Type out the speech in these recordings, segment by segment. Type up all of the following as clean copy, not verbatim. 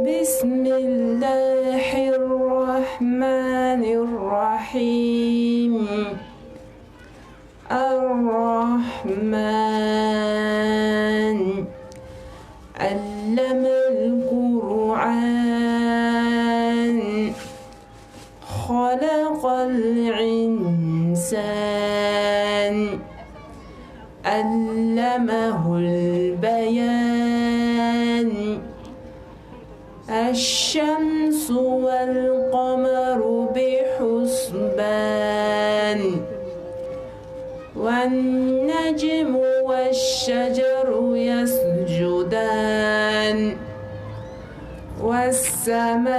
بسم الله الرحمن الرحيم الرحمن علم القرآن خلق الإنسان علمه البيان الشمس والقمر بحسبان والنجم والشجر يسجدان والسماء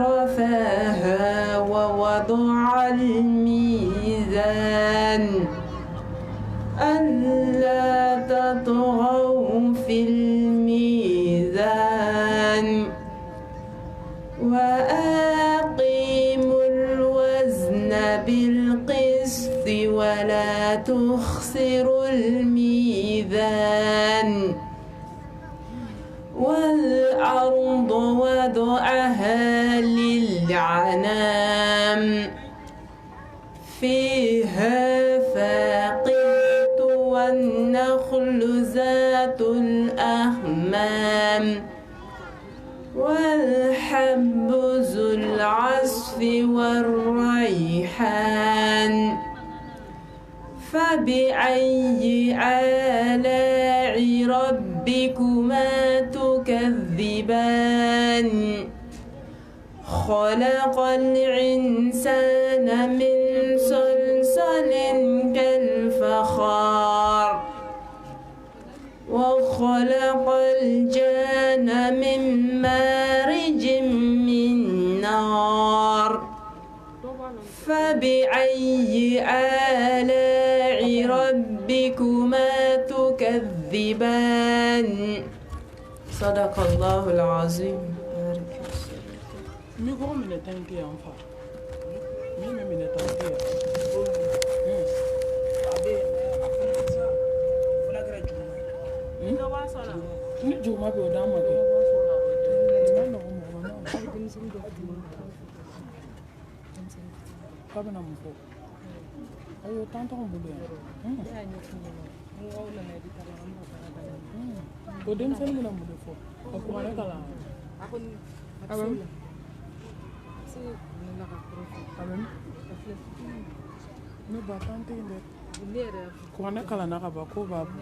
رفعها ووضع الميزان ألا تطغوا في الميزان وأقيموا الوزن بالقسط ولا تخسروا الميزان والأرض وضعها للعنام فيها فاقهة والنخل ذات الأكمام والحب ذو العصف والريحان فبأي آلاء ربكما تكذبان خلق الإنسان من صلصال كالفخار وخلق الجان من مارج من نار فبأي آلاء ربكما تكذبان صدق الله العظيم. Micro mine tanki amfa. Mimi mine tanki. Ni juma be odama ke. Kabana mfo. Ayo tanto mbulu ya. O dem sen muna mbulu fo. Akumane kala. Abam. No batante inde. Kumane kala nakaba ko babu.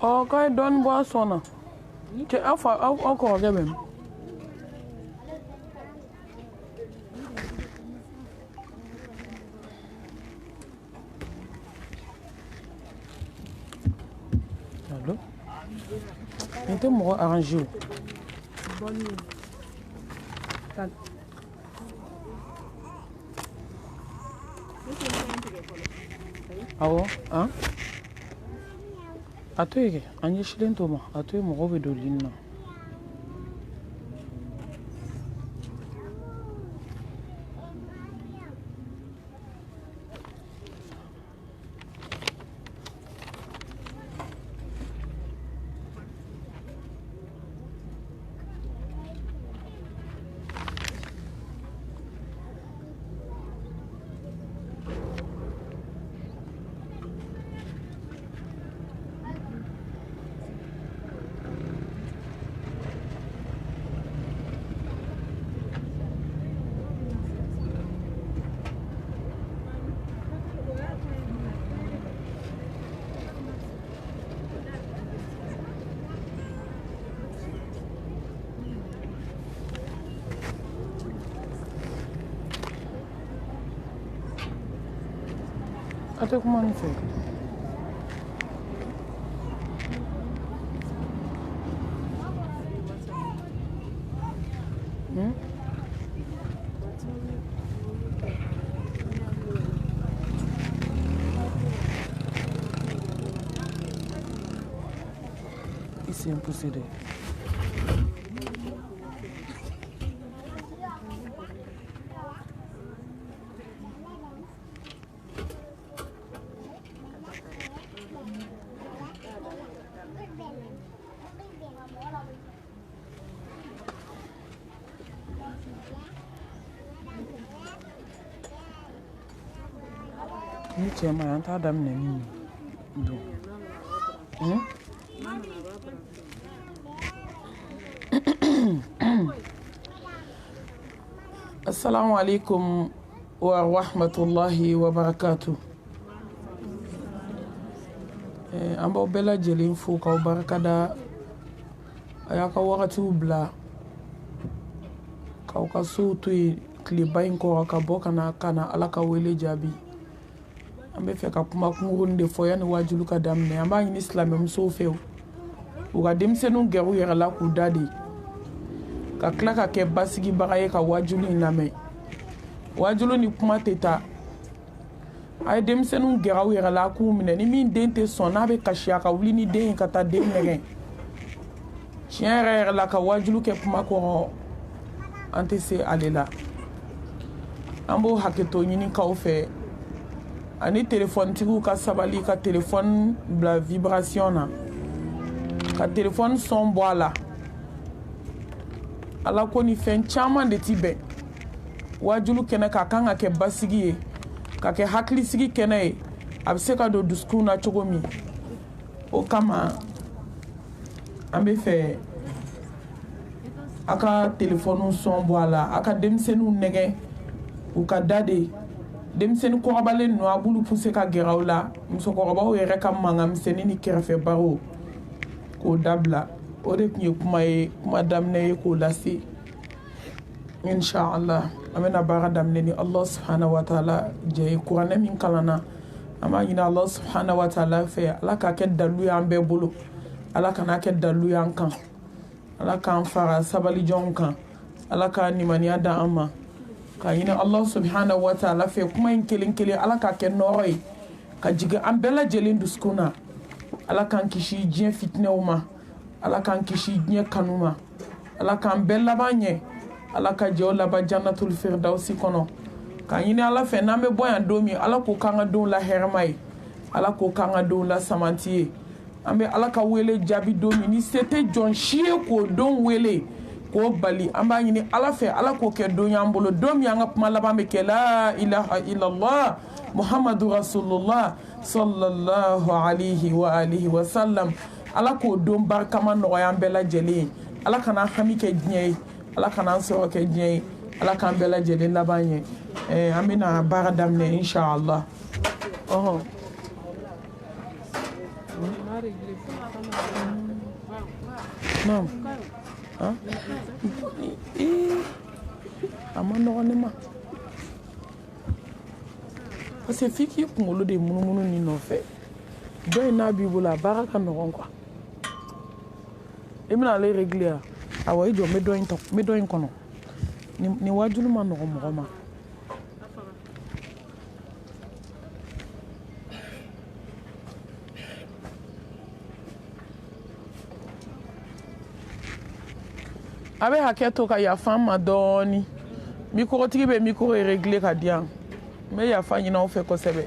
Oh, quand donne boisson. Tu as encore même. Allô? Mettez moi arrangé. Bonne nuit. Ah bon? Hein? Atoye, anye shilen toma. Atoye mo robe dolina. Até como não foi? sim possédé. Ni cɛ ma an t'a daminɛ ni don. Assalamu alaikum wa rahmatullahi wa barakatuh. An b'aw bɛɛ lajɛlen fo k'aw barikada a y'a ka wagatiw bila k'aw ka sow to yen tileba in kɔrɔ ka bɔ ka na Ala ka wele jaabi. An bɛ fɛ ka kuma kunkurunin de fɔ yanni wajulu ka daminɛ. An b'a ɲini silamɛmusow fɛ u ka denmisɛnninw gɛrɛ u yɛrɛ la k'u da de ka tila ka kɛ basigibaga ye ka wajulu in lamɛn. Wajulu ni kuma tɛ taa. A ye denmisɛnninw gɛrɛ u yɛrɛ la k'u minɛ ni min den tɛ sɔn n'a bɛ kasi a ka wuli ni den ye ka taa den nɛgɛn. Tiɲɛ yɛrɛ la ka wajulu kɛ kuma kɔrɔ an tɛ se ale la. An b'o hakɛto ɲini k'aw fɛ ani téléphonetigiw ka sabali ka téléphone bila vibration na ka téléphone son bɔ a la. Ala ko ni fɛn caman de ti bɛn. Wajulu kɛnɛ ka kan ka kɛ basigi ye ka kɛ hakilisigi kɛnɛ ye a bɛ se ka don dusukun na cogo min. O kama an bɛ fɛ a ka téléphone son bɔ a la a ka denmisɛnninw nɛgɛ u ka da de. Denmisɛnnin kɔrɔbalen ninnu a b'olu pousser ka gɛrɛ aw la musokɔrɔbaw yɛrɛ ka mankan misɛnnin ni kɛrɛfɛbagaw k'o dabila. O de tun ye kuma daminɛ ye k'o lase. Inch'Allah an bɛna baara daminɛ ni Allah subhanahu wa ta'ala jɛ ye. Kuranɛ min kalanna an b'a ɲini Allah subhanahu wa ta'ala fɛ Ala k'a kɛ dalu y'an bɛɛ bolo. Ala kana kɛ dalu y'an kan. Ala k'an fara sabalijɔnw kan. Ala k'a nimaniya da an ma. Ka ɲini Allah subhanahu wa ta'ala fɛ kuma in kelen kelen Ala k'a kɛ nɔrɔ ye ka jigin an bɛɛ lajɛlen dusukun na. Ala k'an kisi diɲɛ fitinɛw ma. Ala k'an kisi diɲɛ kanu ma. Ala k'an bɛɛ laban ɲɛ. Ala ka jɛw laban jannatul firdausi kɔnɔ. Ka ɲini Ala fɛ n'an bɛ bɔ yan don min Ala k'o k'an ka don la hɛrɛma ye. Ala k'o k'an ka don la samanti ye. An bɛ Ala ka wele jaabi don min ni se tɛ jɔn si ye k'o don wele k'o bali. An b'a ɲini Ala fɛ Ala k'o kɛ don y'an bolo don min an ka kuma laban bɛ kɛ la ilaha illallah Muhammadu rasulullah sallallahu alaihi wa alihi wa sallam. Ala k'o don barikama nɔgɔya an bɛɛ lajɛlen ye. Ala kana hami kɛ diɲɛ ye. Ala kana an sɔrɔ kɛ diɲɛ ye. Ala k'an bɛɛ lajɛlen laban ye. An bɛna baara daminɛ inch'Allah. Naam. A ma nɔgɔn ne ma. Parce que f'i k'i kunkolo de munumunu nin nɔfɛ. Dɔ in n'a b'i bolo a baara ka nɔgɔn quoi. I bɛna ale régler a. Awɔ i jɔ n bɛ dɔ in kɔnɔ. Nin wajulu ma nɔgɔn mɔgɔ ma. A bɛ hakɛ to ka yafa n ma dɔɔni. Mikorotigi bɛ mikoro régler ka di yan. N bɛ yafa ɲini aw fɛ kosɛbɛ.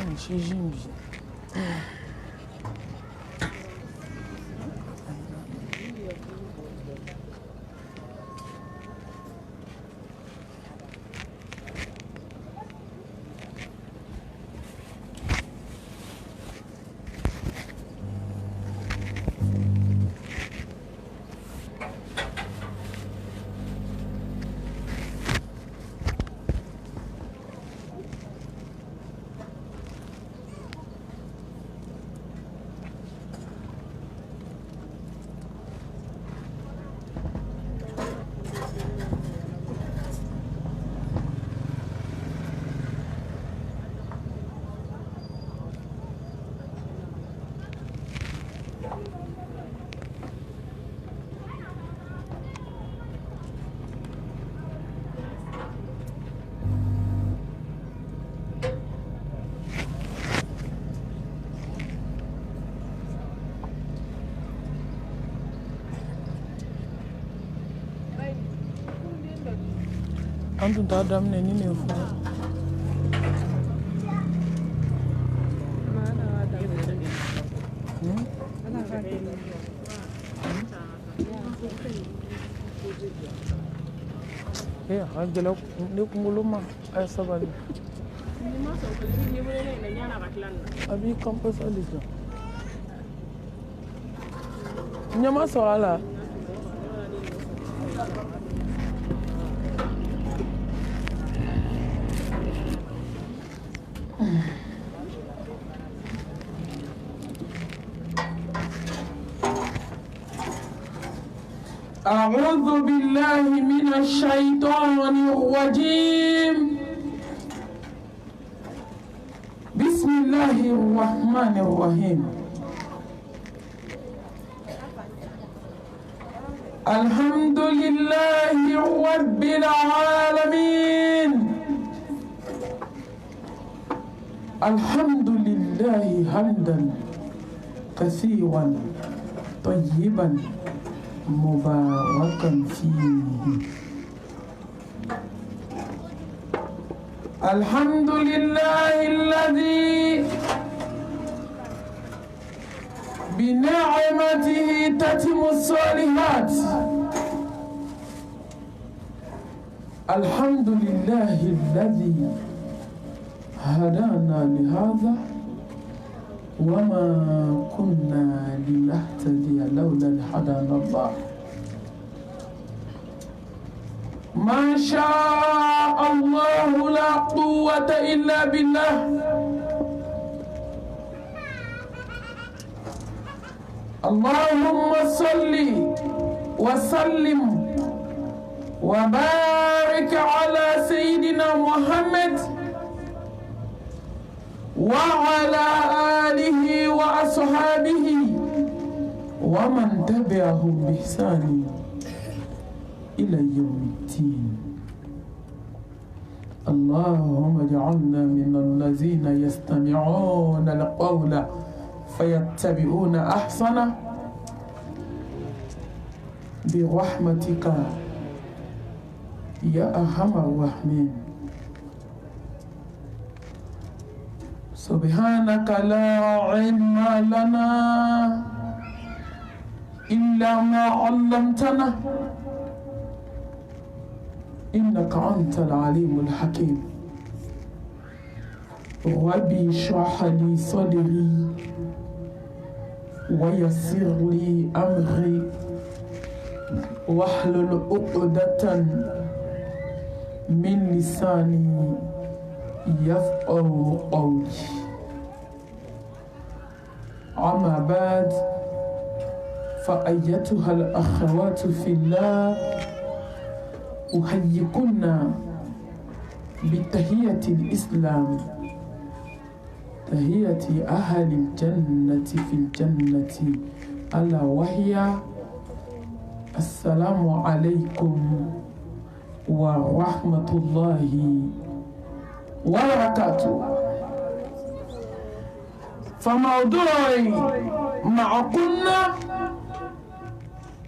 Nin siji in bi. Antu ta daminɛ ni ne fɔ a gɛlɛ ne kunkolo ma a ye sabali a b'i campus hali sisan ɲɛma sɔrɔ a la أعوذ بالله من الشيطان الرجيم بسم الله الرحمن الرحيم الحمد لله رب العالمين الحمد لله حمدا كثيرا طيبا مباركا فيه الحمد لله الذي بنعمته تتم الصالحات الحمد لله الذي هدانا لهذا وما كنا لنهتدي لولا أن هدانا الله ما شاء الله لا قوة إلا بالله اللهم صل وسلم وبارك على سيدنا محمد وعلى آله وأصحابه ومن تبعهم بإحسان إلى يوم الدين اللهم اجعلنا من الذين يستمعون القول فيتبعون أحسنه برحمتك يا أرحم الراحمين سبحانك لا علم لنا إلا ما علمتنا إنك أنت العليم الحكيم ربي اشرح لي صدري ويسر لي أمري واحلل عقدة من لساني يفقه قولي أما بعد فأيتها الأخوات في الله أحييكن بتحية الإسلام تحية أهل الجنة في الجنة ألا وهي السلام عليكم ورحمة الله وبركاته فموضوعي معكن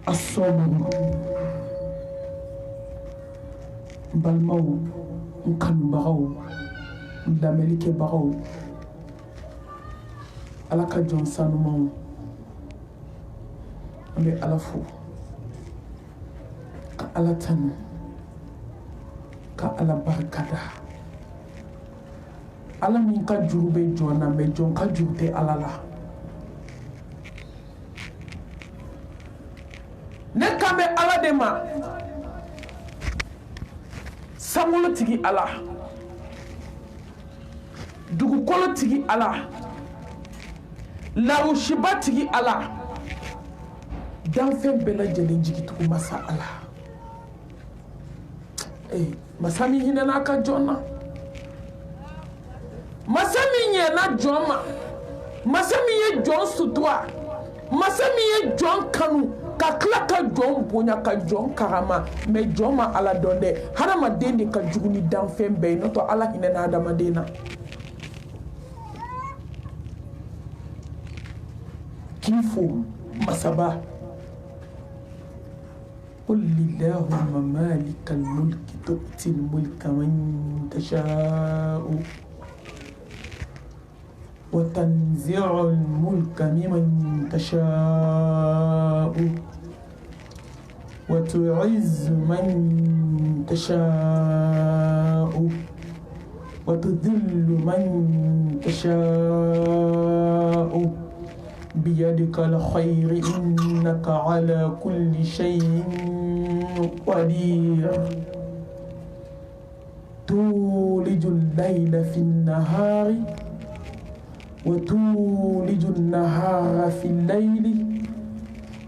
الصبر balmaw nkanubagaw lamɛlikɛbagaw ala ka jɔn sanumaw an bɛ ala fo ka ala tanu ka ala barikada ala min ka juru bɛ jɔn na mɛ jɔn ka juru tɛ ala la ne kan bɛ ala de ma sankolo tigi ala dugukolo tigi ala lawusiba tigi ala danfɛn bɛɛ lajɛlen jigitugu masa ala masa min hinɛna a ka jɔn na masa min ɲɛna jɔn ma masa min ye jɔn sutura masa min ye jɔn kanu ka tila ka jɔn bonya ka jɔn karama mɛ jɔn ma ala dɔn dɛ hadamaden de ka jugu ni danfɛn bɛɛ ye n'o tɛ ala hinɛna hadamaden na k'i fo masaba قل اللهم مالك الملك تؤتي الملك من تشاء وتنزع الملك ممن تشاء وتعز من تشاء وتذل من تشاء بيدك الخير إنك على كل شيء قدير تولج الليل في النهار وتولج النهار في الليل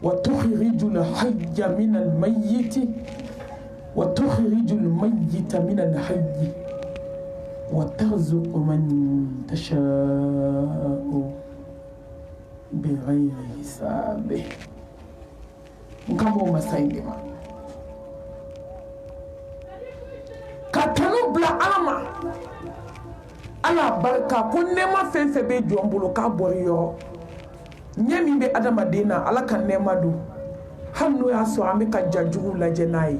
وتخرج الحي من الميت وتخرج الميت من الحي وترزق من تشاء بغير حساب. Nkamo masaindima katanu bla alama ala barka ko nema fenfe be jombolo ka boriyo nyemi be adama dena ala kan nema do hanno ya so ambe ka jajugu la jenai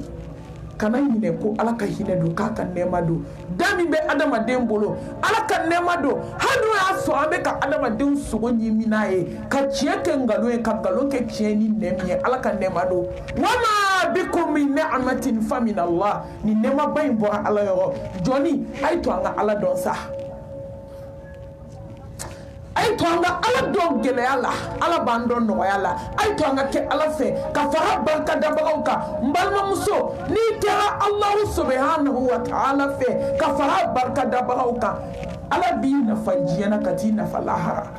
kana hine ko ala ka hine do ka kan nema do dami be adama den bolo ala kan nema do hanno ya so ambe ka adama den sugo nyimi nae ka chieke ngalo e ka galo ke chieni nemiye ala kan nema do wama bikum min ni'matin fa min Allah ni nema bayin bo ala yo joni ay to anga ala don sa ay to anga ala don gele ala bandon no yalla ay to anga ke ala fe ka fara barka da bauka mbalma muso ni tera Allah subhanahu wa ta'ala fe ka fara barka da bauka ala bi na fanjiyana katina falaha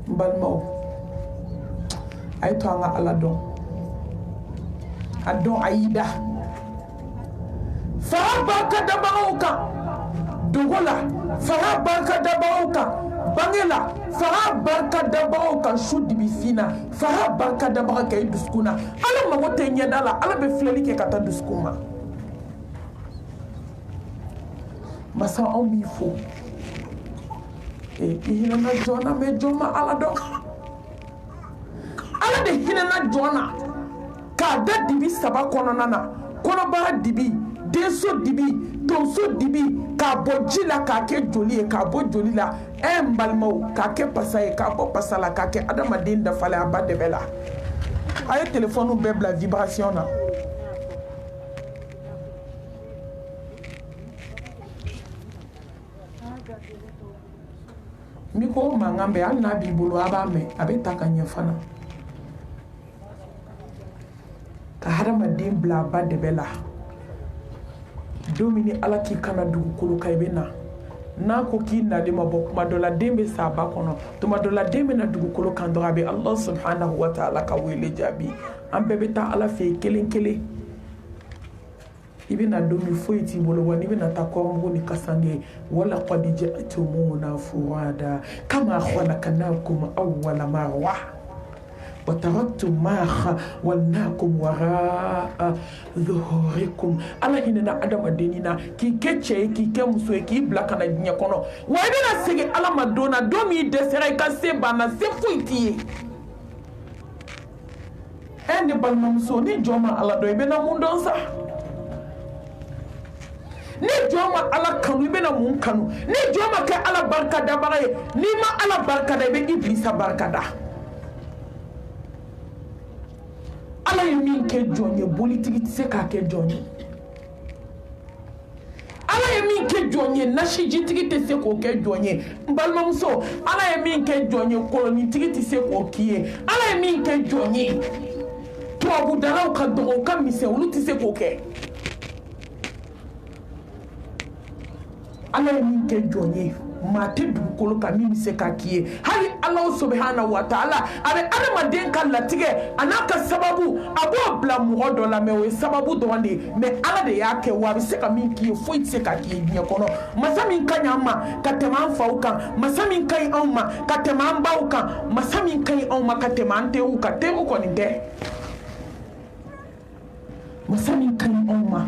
mbalma ay to anga ala don adon aida fara barka da bauka dogola fara barka da bauka bangela fara barka da bauka shudi bifina fara barka da bauka iduskuna ala magote nyadala ala be fleli ke kata duskuma masa ombi fo hina na jona me joma ala do ala de hina na jona ka da dibi saba kono nana kono bara dibi denso dibi tonso dibi ka bo jila ka ke joli ka bo joli la mbalmo ka ke pasaye ka bo pasala ka ke adama din da fale abade bela ay téléphone be bla vibration na miko mangambe alna bibulu abame abeta kanya fana ka adama din bla abade bela domini ala ki kana dugukolo kaybena nako ki na de mabok madola dembe saba kono to madola dembe na dugukolo kan dorabe Allah subhanahu wa ta'ala ka wele jabi ambebe ta ala fe kelenkele ibina domi foyti bolo woni ibina ta ko ngoni kasange wala qad ja'tumuna fuada kama khalaqnakum awwala marwa وتركتم ما خولناكم وراء ظهوركم ala hinena adama denina ki keche ki kemso ki blaka na dinya kono wa ibina sege ala madona domi desere ka se bana se fuiti ende balmamso ni joma ala do ibina mundon sa ni joma ala kanu ibina mun kanu ni joma ke ala barka da bare ni ma ala barka da be iblisa barka da ala yemin ke jonye politiki tse ka ke jonye ala yemin ke jonye nashi jitiki te se ko ke jonye mbalmamso ala yemin ke jonye koloni tiki te se ko kiye ala yemin ke jonye to abu daraw ka dogo ka mise ulu te se ko ke ala yemin ke jonye mate dugukolo ka min se ka kiye hali Allah subhanahu wa ta'ala are adama den ka latige anaka sababu abo bla mugodo la mewe sababu do wande me ala de yake wa bi se ka min kiye foi se ka kiye biya kono masami kanya ma ka tema fauka masami kai auma ka tema mbauka masami kai auma ka tema ante u ka te ko ni de masami kai auma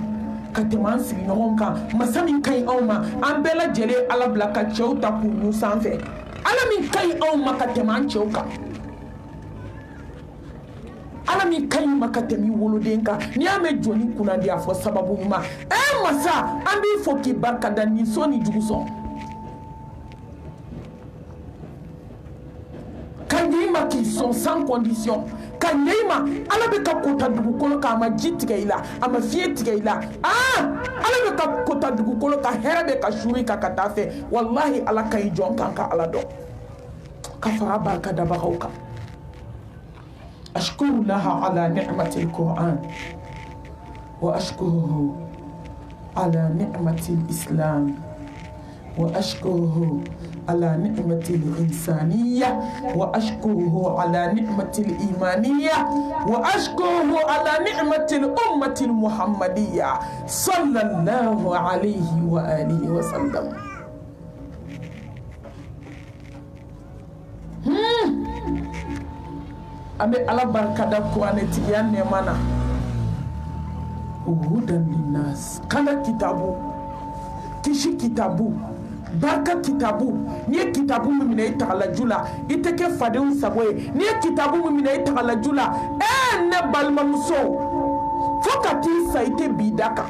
kateman sigi ɲɔgɔn kan masa min ka ɲi anw ma an bɛɛ lajɛlen ala bila ka cɛw ta k'u nu sanfɛ ala min ka ɲi anw ma ka tɛmɛ an cɛw kan min ka ɲi ma ka tɛmɛ woloden kan n'i y'a mɛn jɔnni kunna di a fɔ sababu ɲuman masa an b'i fɔ k'i barika da nin so ni jugu sɔn ka ɲɛ i ma k'i sɔn sans condition ka ɲɛ i ma ala bɛ ka kota dugukolo kan a ma ji tigɛ i la a ma fiɲɛ tigɛ i la ala bɛ ka kota dugukolo kan hɛrɛ bɛ ka suri kan ka taa fɛ wallahi ala ka ɲi jɔn kan ka ala dɔn ka fara barika dabagaw kan أشكر لها على نعمة القرآن وأشكره على نعمة الإسلام وأشكره على نعمة الإنسانية وأشكره على نعمة الإيمانية وأشكره على نعمة الأمة المحمدية صلى الله عليه وآله وسلم Abe ala barka da kuane tigiya nemana hudan linnas kana kitabu kishi kitabu barka kitabu ni kitabu mumina itagala jula iteke fadew sagoye ni kitabu mumina itagala jula ne balma muso fokati saite bidaka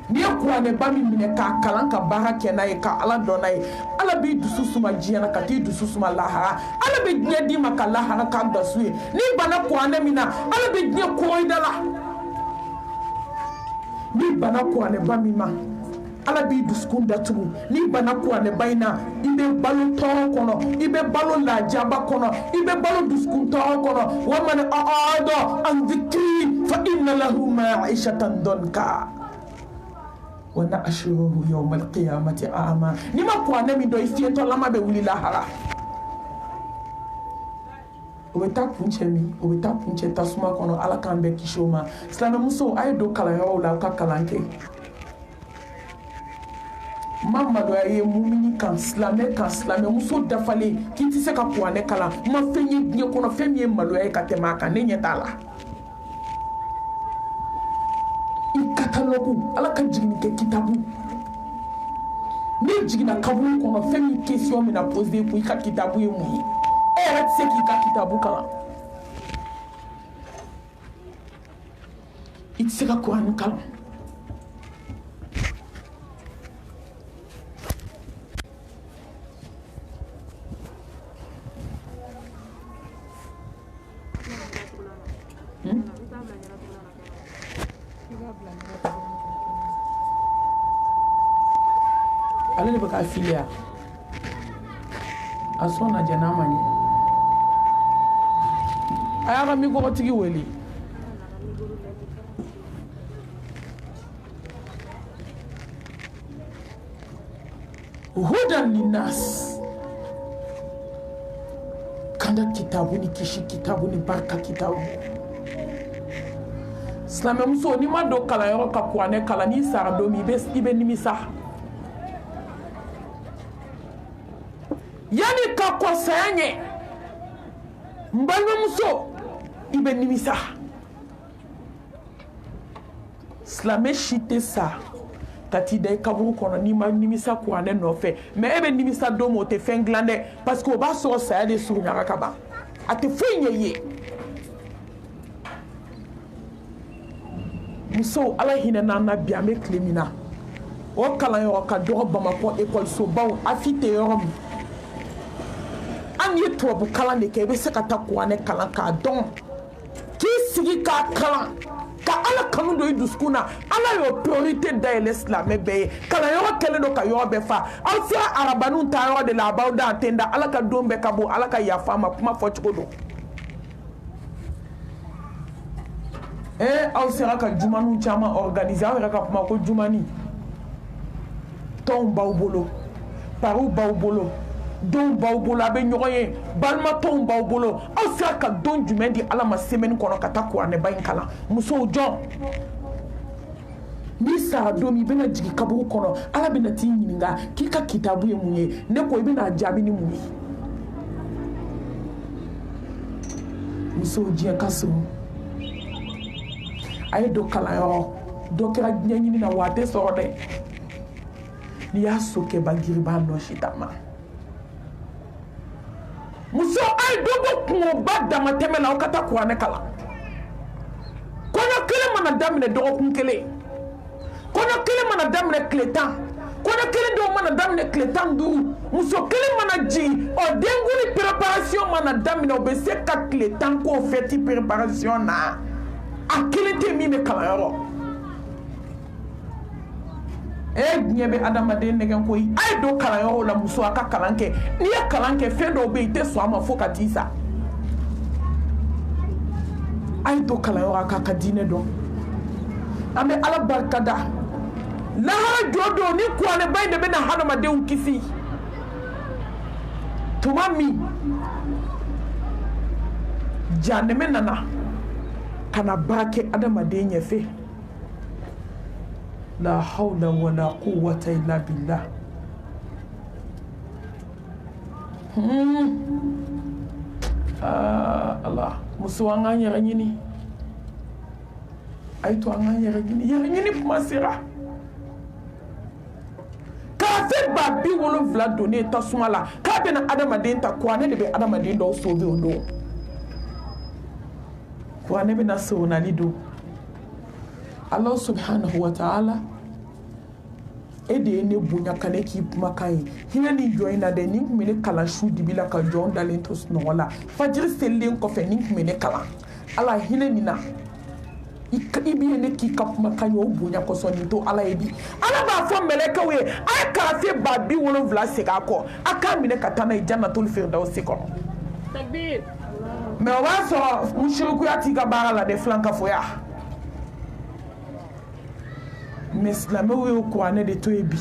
ni kuane bami mine ka kalan ka baara kɛ n'a ye ka ala dɔn n'a ye ala b'i dusu suma diɲɛ na ka t'i dusu suma lahara ala bɛ diɲɛ d'i ma ka lahara k'a dasu ye ni bana kuranɛ min na ala bɛ diɲɛ kɔgɔ i da la ni bana kuranɛ ba min ma ala b'i dusukun datugu ni bana kuranɛ ba in na i bɛ balo tɔɔrɔ kɔnɔ i bɛ balo lajaba kɔnɔ i bɛ balo dusukun tɔɔrɔ kɔnɔ wa man a'ada an dhikri fa inna lahu ma'ishatan danka ونحشره يوم القيامة أعمى نما كوانا من دو يفيتو لما بولي lahara obeta punchemi obeta punche tasuma kono ala kambe kishoma slana muso ay do kala yawo la ka kalanke mama do ay mumini kan slame muso dafale kiti se ka kwane kala ma fenye nye kono femye malo ay ka tema ka nenye tala katalogu ala ka jigini kɛ kitabu ni jigina kaburu kɔnɔ fɛn min question mina poser ko i ka kitabu ye mun ye e yɛrɛ tɛ se k'i ka kitabu kalan i tɛ se ka kurani kalan ale de bɛ ka filiya a sɔnna jɛ n'a ma ɲɛ a y'a ka mikɔrɔtigi wele hudan linnas kanda kitabu ni kisi kitabu ni barika kitabu silamɛ muso n'i ma don kalanyɔrɔ ka kuranɛ kalan n'i sara don min i bɛ nimisa yani ka kɔ saya ɲɛ n balimamuso i bɛ nimisa silamɛ si tɛ sa ka t'i da i kaburu kɔnɔ n'i ma nimisa kuranɛ nɔfɛ mais e bɛ nimisa don min o tɛ fɛn dilan dɛ parce que o b'a sɔrɔ saya de surunyara ka ban a tɛ foyi ɲɛ i ye musow ala hinɛ n'an na bi an bɛ tile min na o kalanyɔrɔ ka dɔgɔ bamakɔ ekɔlisobaw afi tɛ yɔrɔ min an ye tubabu kalan de kɛ i bɛ se ka taa kuranɛ kalan k'a dɔn k'i sigi k'a kalan ka ala kanu don i dusukun na ala y'o priorité dayɛlɛ silamɛ bɛɛ ye kalanyɔrɔ kɛlen don ka yɔrɔ bɛɛ fa aw sera arabaninw ta yɔrɔ de la a b'aw da antenne da ala ka don bɛɛ ka bon ala ka yafa an ma kuma fɔcogo don aw sera ka jumaniw caman organiser aw yɛrɛ ka kuma ko jumani tɔnw b'aw bolo pariw b'aw bolo don b'aw bolo a bɛ ɲɔgɔn ye balimatɔnw b'aw bolo aw sera ka don jumɛn di ala ma semaine kɔnɔ ka taa kuranɛba in kalan musow jɔn n'i sara don min i bɛna jigin kaburu kɔnɔ ala bɛna t'i ɲininka k'i ka kitabu ye mun ye ne ko i bɛna jaabi ni mun ye musow diɲɛ ka surun a ye don kalanyɔrɔ dɔ kɛra ɲɛɲini na wa a tɛ sɔrɔ dɛ n'i y'a so kɛba giriba nɔsi ta ma muso ay dogo ko badda matemela o kata Qur'an kala kono kele mana damine dogo kun kele kono kele mana damine kletan kono kele do mana damine kletan duru muso kele mana ji o denguli préparation mana damine o be se ka kletan ko feti préparation na akele te mi me kala yoro nyebe adamaden negen koy ay do kala yo la muso aka kalanke ni ya kalanke fendo be ite so ama foka tisa ay do kala yo aka kadine do ame ala barkada la ha jodo ni ko ne bayde be na adamaden kisi tumami janeme nana kana bake adamaden yefe la hawla wala quwwata illa billah Allah muso anga nyara nyini ay to anga nyara nyini masira ka fe ba bi wolo vla donner ta sumala ka be na adamaden ta ko ne be adamaden do so be ondo ko ne be na so na lido Allah subhanahu wa ta'ala ede ne bunya kane ki makai hina ni joina de ni mele kala shu dibila ka jon dalen to snola fajir sellen ko fe ni mele kala ala hina ni na ibi ne ki kap makai o bunya ko so ni to ala ebi ala ba fo mele ka we aka fe babi wolo vla se ka ko aka mine katana jannatul firdaus ko takbir me wa so mushriku ati ka barala de flanka fo ya mais la mewe o ko ane de to ebi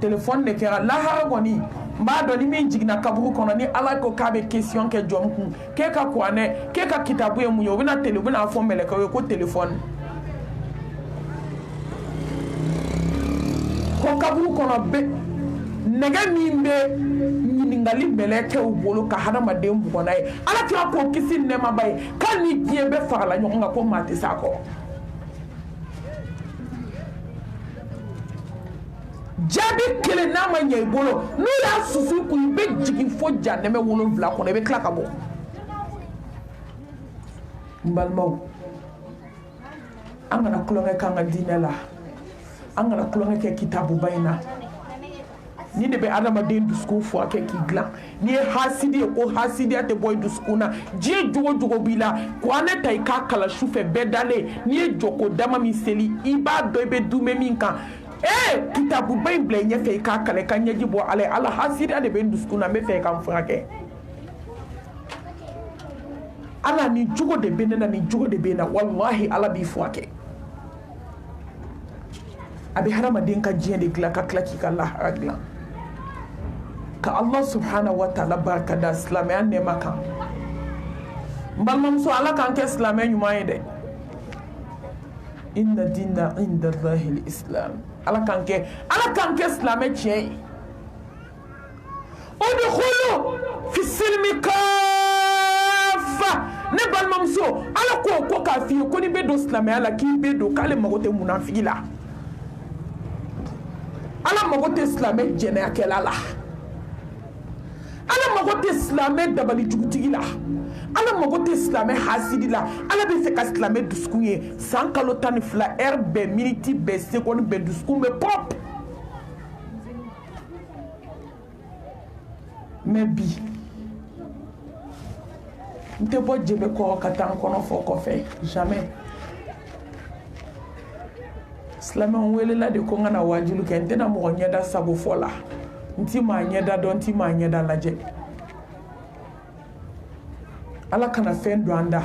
téléphone de kera la ha goni mba do ni min jigna kaburu kono ni ala ko kabe question ke jom ku ke ka ko ane ke ka kitabu e mu yo bina tele bina fo mele ka ko téléphone ko kaburu kono be nega mimbe ningali mele ke o bolo ka hadama dem bu kono ay ala ti ko kisi ne mabay kan ni tie be fala nyonga ko mate sako jabi kele na ma nyai bolo no ya susu ku be jigi fo janeme wolo vla ko ne be klaka bo mbalmo angana kulonga kanga dinela angana kulonga ke kitabu bayna ni de be adama de dusku fo ke ki glan ni hasidi ko hasidi ate boy duskuna je jogo bila ko ane tay ka kala shufe bedale ni joko dama mi seli iba do be dume minka kitabu bible nye fe ka kale kan nyaji bo ale ala hasidi ade be duskuna me fe kan frake ala ni jugo de benena ni jugo de bena wallahi ala bi frake abi harama den ka jende gla ka klaki ka la agla ka Allah subhanahu wa ta'ala baraka da islam ya ne maka mbalmam so ala kan ke islam ya nyuma yede inna dinna inda Allahi al-islam ala kanke islam e udkhulu fi silmi kafa ne balmam so ala ko ka fi ko ni be do islam ala ki be do kale magote munafila ala magote islam e jene akela la ala magote islam e dabali jugutigi la ala magote islam e hasidi la ala be se ka islam e duskunye san kalo tan fla herbe minute be seconde be duskume pop mebi nte bo jebe ko katan kono fo ko fe jamais islam on wele la de ko ngana wajulu ke ntena mo nyeda sabo fola nti ma nyeda don ti ma nyeda laje ala kana fen do anda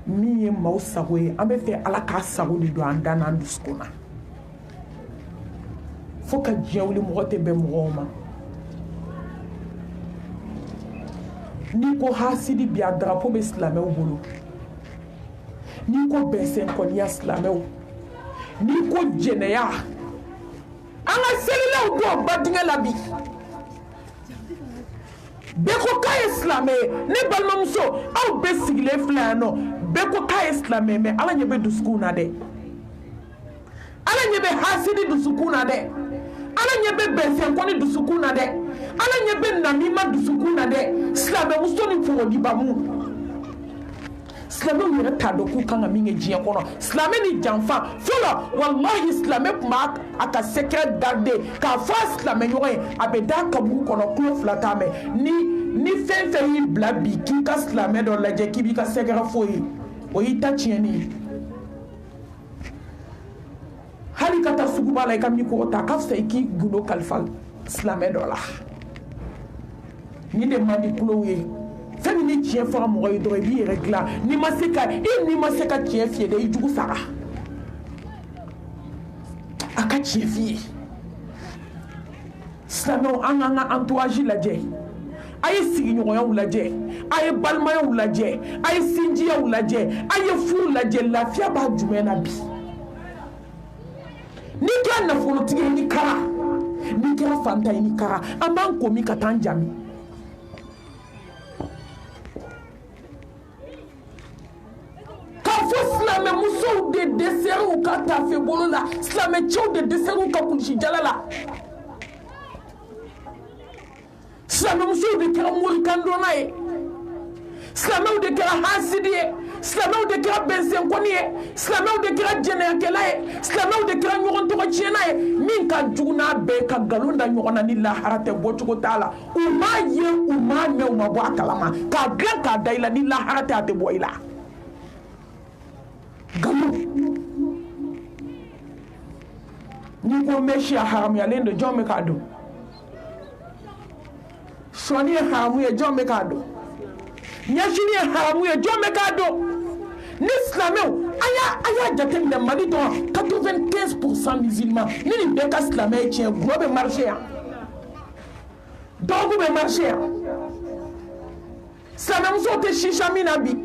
mi ma usawe ambe fe ala ka sawo di do anda na nduskuna foka jewli mo hote be mo ma ni ko hasidi bi adrapo be islamé o bolo ni ko besen ko ni islamé o ni ko jeneya anga selila o do badinga labi beko ka islamé ne balmamso aw be sigile flano beko ka islamé me ala nyebe duskuna de ala nyebe hasidi duskuna de ala nyebe besen ko ni duskuna de ala ɲɛ bɛ namima dusukun na dɛ silamɛ muso ni fɔgɔdibamu silamɛw yɛrɛ t'a dɔn k'u kan ka min kɛ diɲɛ kɔnɔ silamɛ ni janfa fɔlɔ walahi silamɛ tun b'a a ka secret garde k'a fɔ a silamɛ ɲɔgɔn ye a bɛ da kaburu kɔnɔ kulo 2 t'a mɛn ni fɛn fɛn y'i bila bi k'i ka silamɛ dɔ lajɛ k'i b'i ka secret fɔ ye o y'i ta tiɲɛni ye hali ka taa suguba la i ka mikoro ta ka fisa i k'i gundo kalifa silamɛ dɔ la ni de man di kulow ye fɛn min ni tiɲɛ fɔra mɔgɔ ye dɔrɔn i b'i yɛrɛ dilan n'i ma se ka tiɲɛ f'i ye dɛ i jugu sara a ka tiɲɛ f'i ye silamɛw an k'an ka entourage lajɛ a ye sigiɲɔgɔnyaw lajɛ a ye balimayaw lajɛ a ye sinjiyaw lajɛ a ye furu lajɛ lafiya b'a jumɛn na bi n'i kɛra nafolotigi ye ni kara n'i kɛra fantan ye ni kara an b'an komi ka taa an jami k'a fɔ silamɛ musow de dɛsɛr'u ka tafe bolo la silamɛ cɛw de dɛsɛr'u ka kulusi jala la silamɛ musow de kɛra morikandonna ye silamɛw de kɛra hasidi ye silamɛw de kɛra bɛnsɛnkɔni ye silamɛw de kɛra jɛnɛyakɛla ye silamɛw de kɛra ɲɔgɔn tɔgɔ tiɲɛna ye min ka jugu n'a bɛɛ ka nkalon da ɲɔgɔn na ni lahara tɛ bɔcogo t'a la u m'a ye u m'a mɛn u ma bɔ a kalama k'a dilan k'a da i la ni lahara tɛ a tɛ bɔ i la nkalon n'i ko mɛsi a haramuyalen don jɔn bɛ k'a dɔn sɔni ye haramu ye jɔn bɛ k'a dɔn ɲɛsini ye haramu ye jɔn bɛ k'a dɔn ni silamɛw a y'a jateminɛ mali dɔrɔn 95% musulman ni nin bɛɛ ka silamɛ ye tiɲɛ gulɔ bɛ marché yan dɔgɔkun bɛ marché yan silamɛmusow tɛ sisa min na bi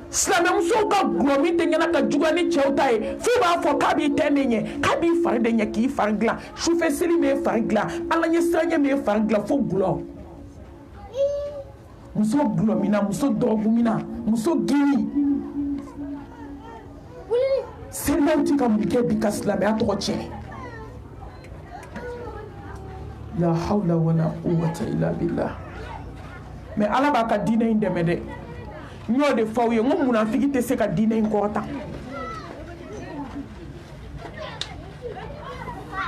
silamɛmusow ka gulɔ min tɛ ɲɛna ka juguya ni cɛw ta ye f'u b'a fɔ k'a b'i tɛ de ɲɛ k'a b'i fari de ɲɛ k'i fari dilan sufɛ seli m'e fari dilan ala ɲɛ siranɲɛ m'e fari dilan fo gulɔ muso gulɔmina muso dɔgɔkunmina muso giri selimaw ti ka mun kɛ bi ka silamɛya tɔgɔ tiɲɛ la hawla wala quwwata illa billah mais ala b'a ka diinɛ in dɛmɛ dɛ n y'o de f'aw ye n ko munafiki tɛ se ka diinɛ in kɔrɔta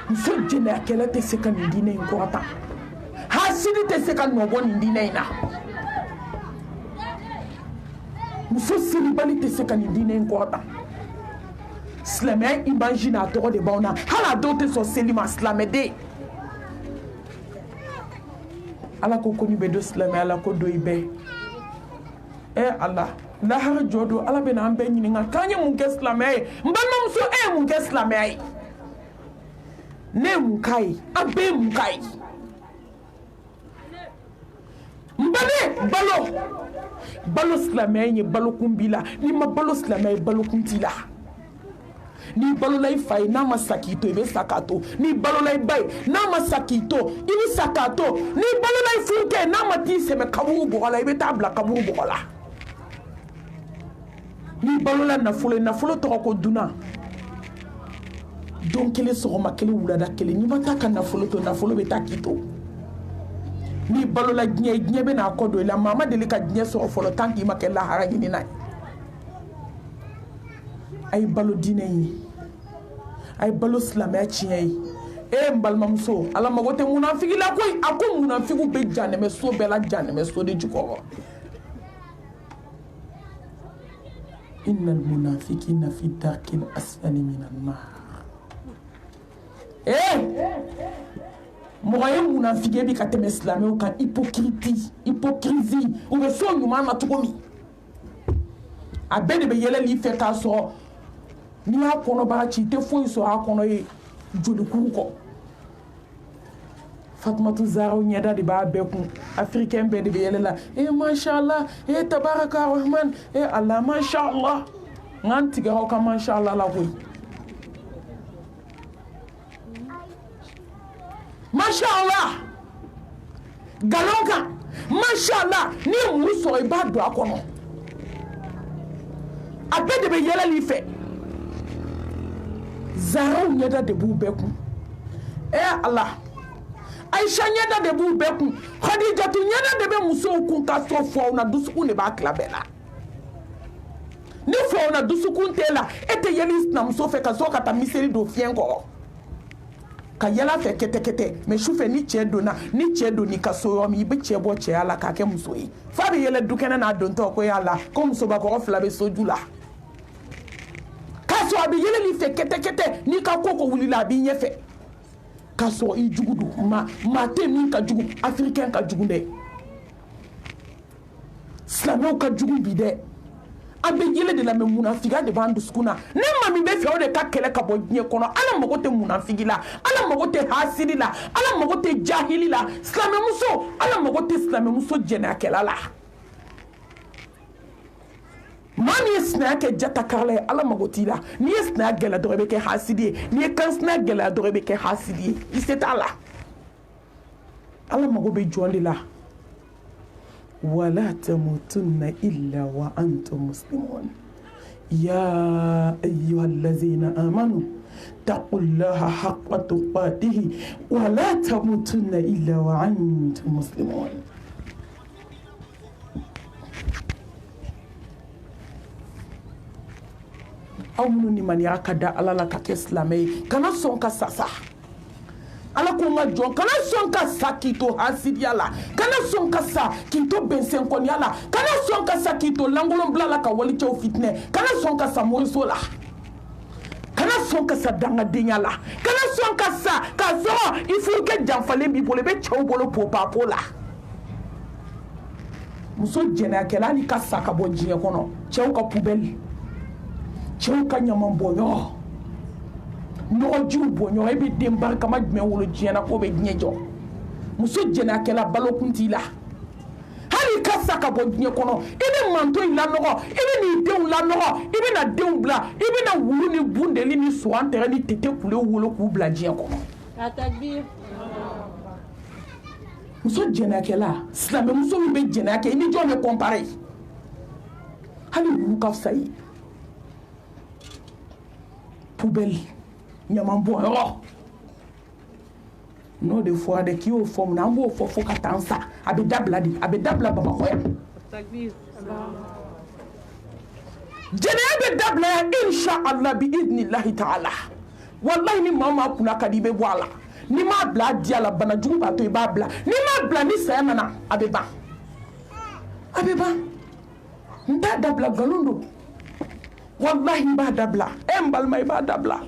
muso jɛnɛyakɛla tɛ se ka nin diinɛ in kɔrɔta hasidi tɛ se ka nɔ bɔ nin diinɛ in na muso selibali tɛ se ka nin diinɛ in kɔrɔta silamɛya imagine a tɔgɔ de b'aw na hali a dɔw tɛ sɔn seli ma silamɛden ala ko ko ni bɛ don silamɛya la ko don i bɛɛ ala lahara jɔ don ala bɛ na an bɛɛ ɲininka k'an ye mun kɛ silamɛya ye n balimamuso e ye mun kɛ silamɛya ye ne ye mun k'a ye an bɛɛ ye mun k'a ye n bale balo silamɛya ye balokun b'i la n'i ma balo silamɛya ye balokun t'i la n'i balola i fa ye n'a ma sa k'i to i bɛ sa k'a to n'i balola i ba ye n'a ma sa k'i to i bɛ sa k'a to n'i balola i furukɛ ye n'a ma t'i sɛmɛ kaburu bɔgɔ la i bɛ taa bila kaburu bɔgɔ la n'i balola nafolo ye nafolo tɔgɔ ko dunan don kelen sɔgɔma kelen wulada kelen n'i ma taa ka nafolo to nafolo bɛ taa k'i to n'i balola diɲɛ diɲɛ bɛ n'a kɔ don i la maa ma deli ka diɲɛ sɔrɔ fɔlɔ tant k'i ma kɛ lahara ɲinina ye a ye balo diinɛ ye a ye balo silamɛya tiɲɛ ye n balimamuso ala mago tɛ munafigi la koyi a ko munafigiw bɛ janɛmɛ so bɛɛ la janɛmɛ so de jukɔrɔ innal munafiqina fi darkil asfali minan nar mɔgɔ ye munafigi bi ka tɛmɛ silamɛw kan hypocrisie u bɛ so ɲuman na cogo min a bɛɛ de bɛ yɛlɛli fɛ k'a sɔrɔ n'i y'a kɔnɔbara ci i tɛ foyi sɔrɔ a kɔnɔ ye jolikuru kɔ Fatumatu Zahra ɲɛda de b'a bɛɛ kun africain bɛɛ de bɛ yɛlɛ la mashallah tabaraka rahman Allah mashallah ngan tigɛ aw ka mashallah la koyi mashallah galon kan mashallah ni ye muru sɔrɔ i b'a don a kɔnɔ a bɛɛ de bɛ yɛlɛli fɛ Zahra ɲɛda de b'u bɛɛ kun Allah Aïcha ɲɛda de b'u bɛɛ kun Khadijatu ɲɛda de bɛ musow kun ka sɔrɔ faw na dusukun de b'a tila bɛɛ la ni faw na dusukun tɛ la e tɛ yɛlɛ sinamuso fɛ ka sɔrɔ ka taa miseli don fiɲɛ kɔrɔ ka yɛlɛ fɛ kɛtɛ mais sufɛ ni cɛ donni ka so yɔrɔ min i bɛ cɛ bɔ cɛya la k'a kɛ muso ye f'a bɛ yɛlɛ dukɛnɛ n'a dontɔ ko yala ko musobakɔrɔ fila bɛ soju la k'a sɔrɔ a bɛ yɛlɛli fɛ kɛtɛ n'i ka ko wulila a b'i ɲɛfɛ k'a sɔrɔ i jugu don maa tɛ min ka jugu africain ka jugu dɛ silamɛw ka jugu bi dɛ an bɛ yɛlɛ de la mais munafiya de b'an dusukun na ne maa min bɛ fɛ o de ka kɛlɛ ka bɔ diɲɛ kɔnɔ ala mago tɛ munafigi la ala mago tɛ hasidi la ala mago tɛ jahili la silamɛmuso ala mago tɛ silamɛmuso jɛnɛyakɛla la maa min ye sinaya kɛ jatakarala ye ala mago t'i la n'i ye sinaya gɛlɛya dɔrɔn i bɛ kɛ hasidi ye n'i ye kansinaya gɛlɛya dɔrɔn i bɛ kɛ hasidi ye i se t'a la ala mago bɛ jɔn de la ولا تموتن إلا وأنتم مسلمون يا أيها الذين آمنوا اتقوا الله حق تقاته ولا تموتن إلا وأنتم مسلمون أو من يعقد على لك كإسلامي كان صنك ساسا ala ko ma jɔn kana sɔn ka sa k'i to hasidiya la kana sɔn ka sa k'i to bɛnsɛnkɔniya la kana sɔn ka sa k'i to langolonbila la ka walicɛw fitinɛ kana sɔn ka sa moriso la kana sɔn ka sa dangadenya la kana sɔn ka sa k'a sɔrɔ i furukɛ janfalen b'i bolo i bɛ cɛw bolo popapo la muso jɛnɛyakɛla hali ka sa ka bɔ diɲɛ kɔnɔ cɛw ka pubɛli cɛw ka ɲamanbɔnyɔrɔ nɔgɔjiw bɔ ɲɔgɔn e bɛ den barikama jumɛn wolo diɲɛ na k'o bɛ diɲɛ jɔ muso jɛnɛyakɛla balokun t'i la hali ka sa ka bɔ diɲɛ kɔnɔ i bɛ manto in lanɔgɔ i bɛ n'i denw lanɔgɔ i bɛ na denw bila i bɛ na wulu ni bundeli ni suwan tɛgɛ ni tete kule wolo k'u bila diɲɛ kɔnɔ muso jɛnɛyakɛla silamɛmuso min bɛ jɛnɛya kɛ i ni jɔn bɛ kɔnpare hali wulu ka fisa ye pubɛli ɲaman bɔnyɔrɔ n'o de fɔra dɛ k'i y'o fɔ mun na an b'o fɔ fo ka taa an sa a bɛ dabila de a bɛ dabila Bamakɔ yan jɛnɛya bɛ dabila yan insha Allah bi idnillahi ta'ala wallahi ni maa maa kunna ka di i bɛ bɔ a la ni m'a bila a diya la bana jugu b'a to i b'a bila ni m'a bila ni saya nana a bɛ ban n t'a dabila nkalon don wallahi n b'a dabila n balima i b'a dabila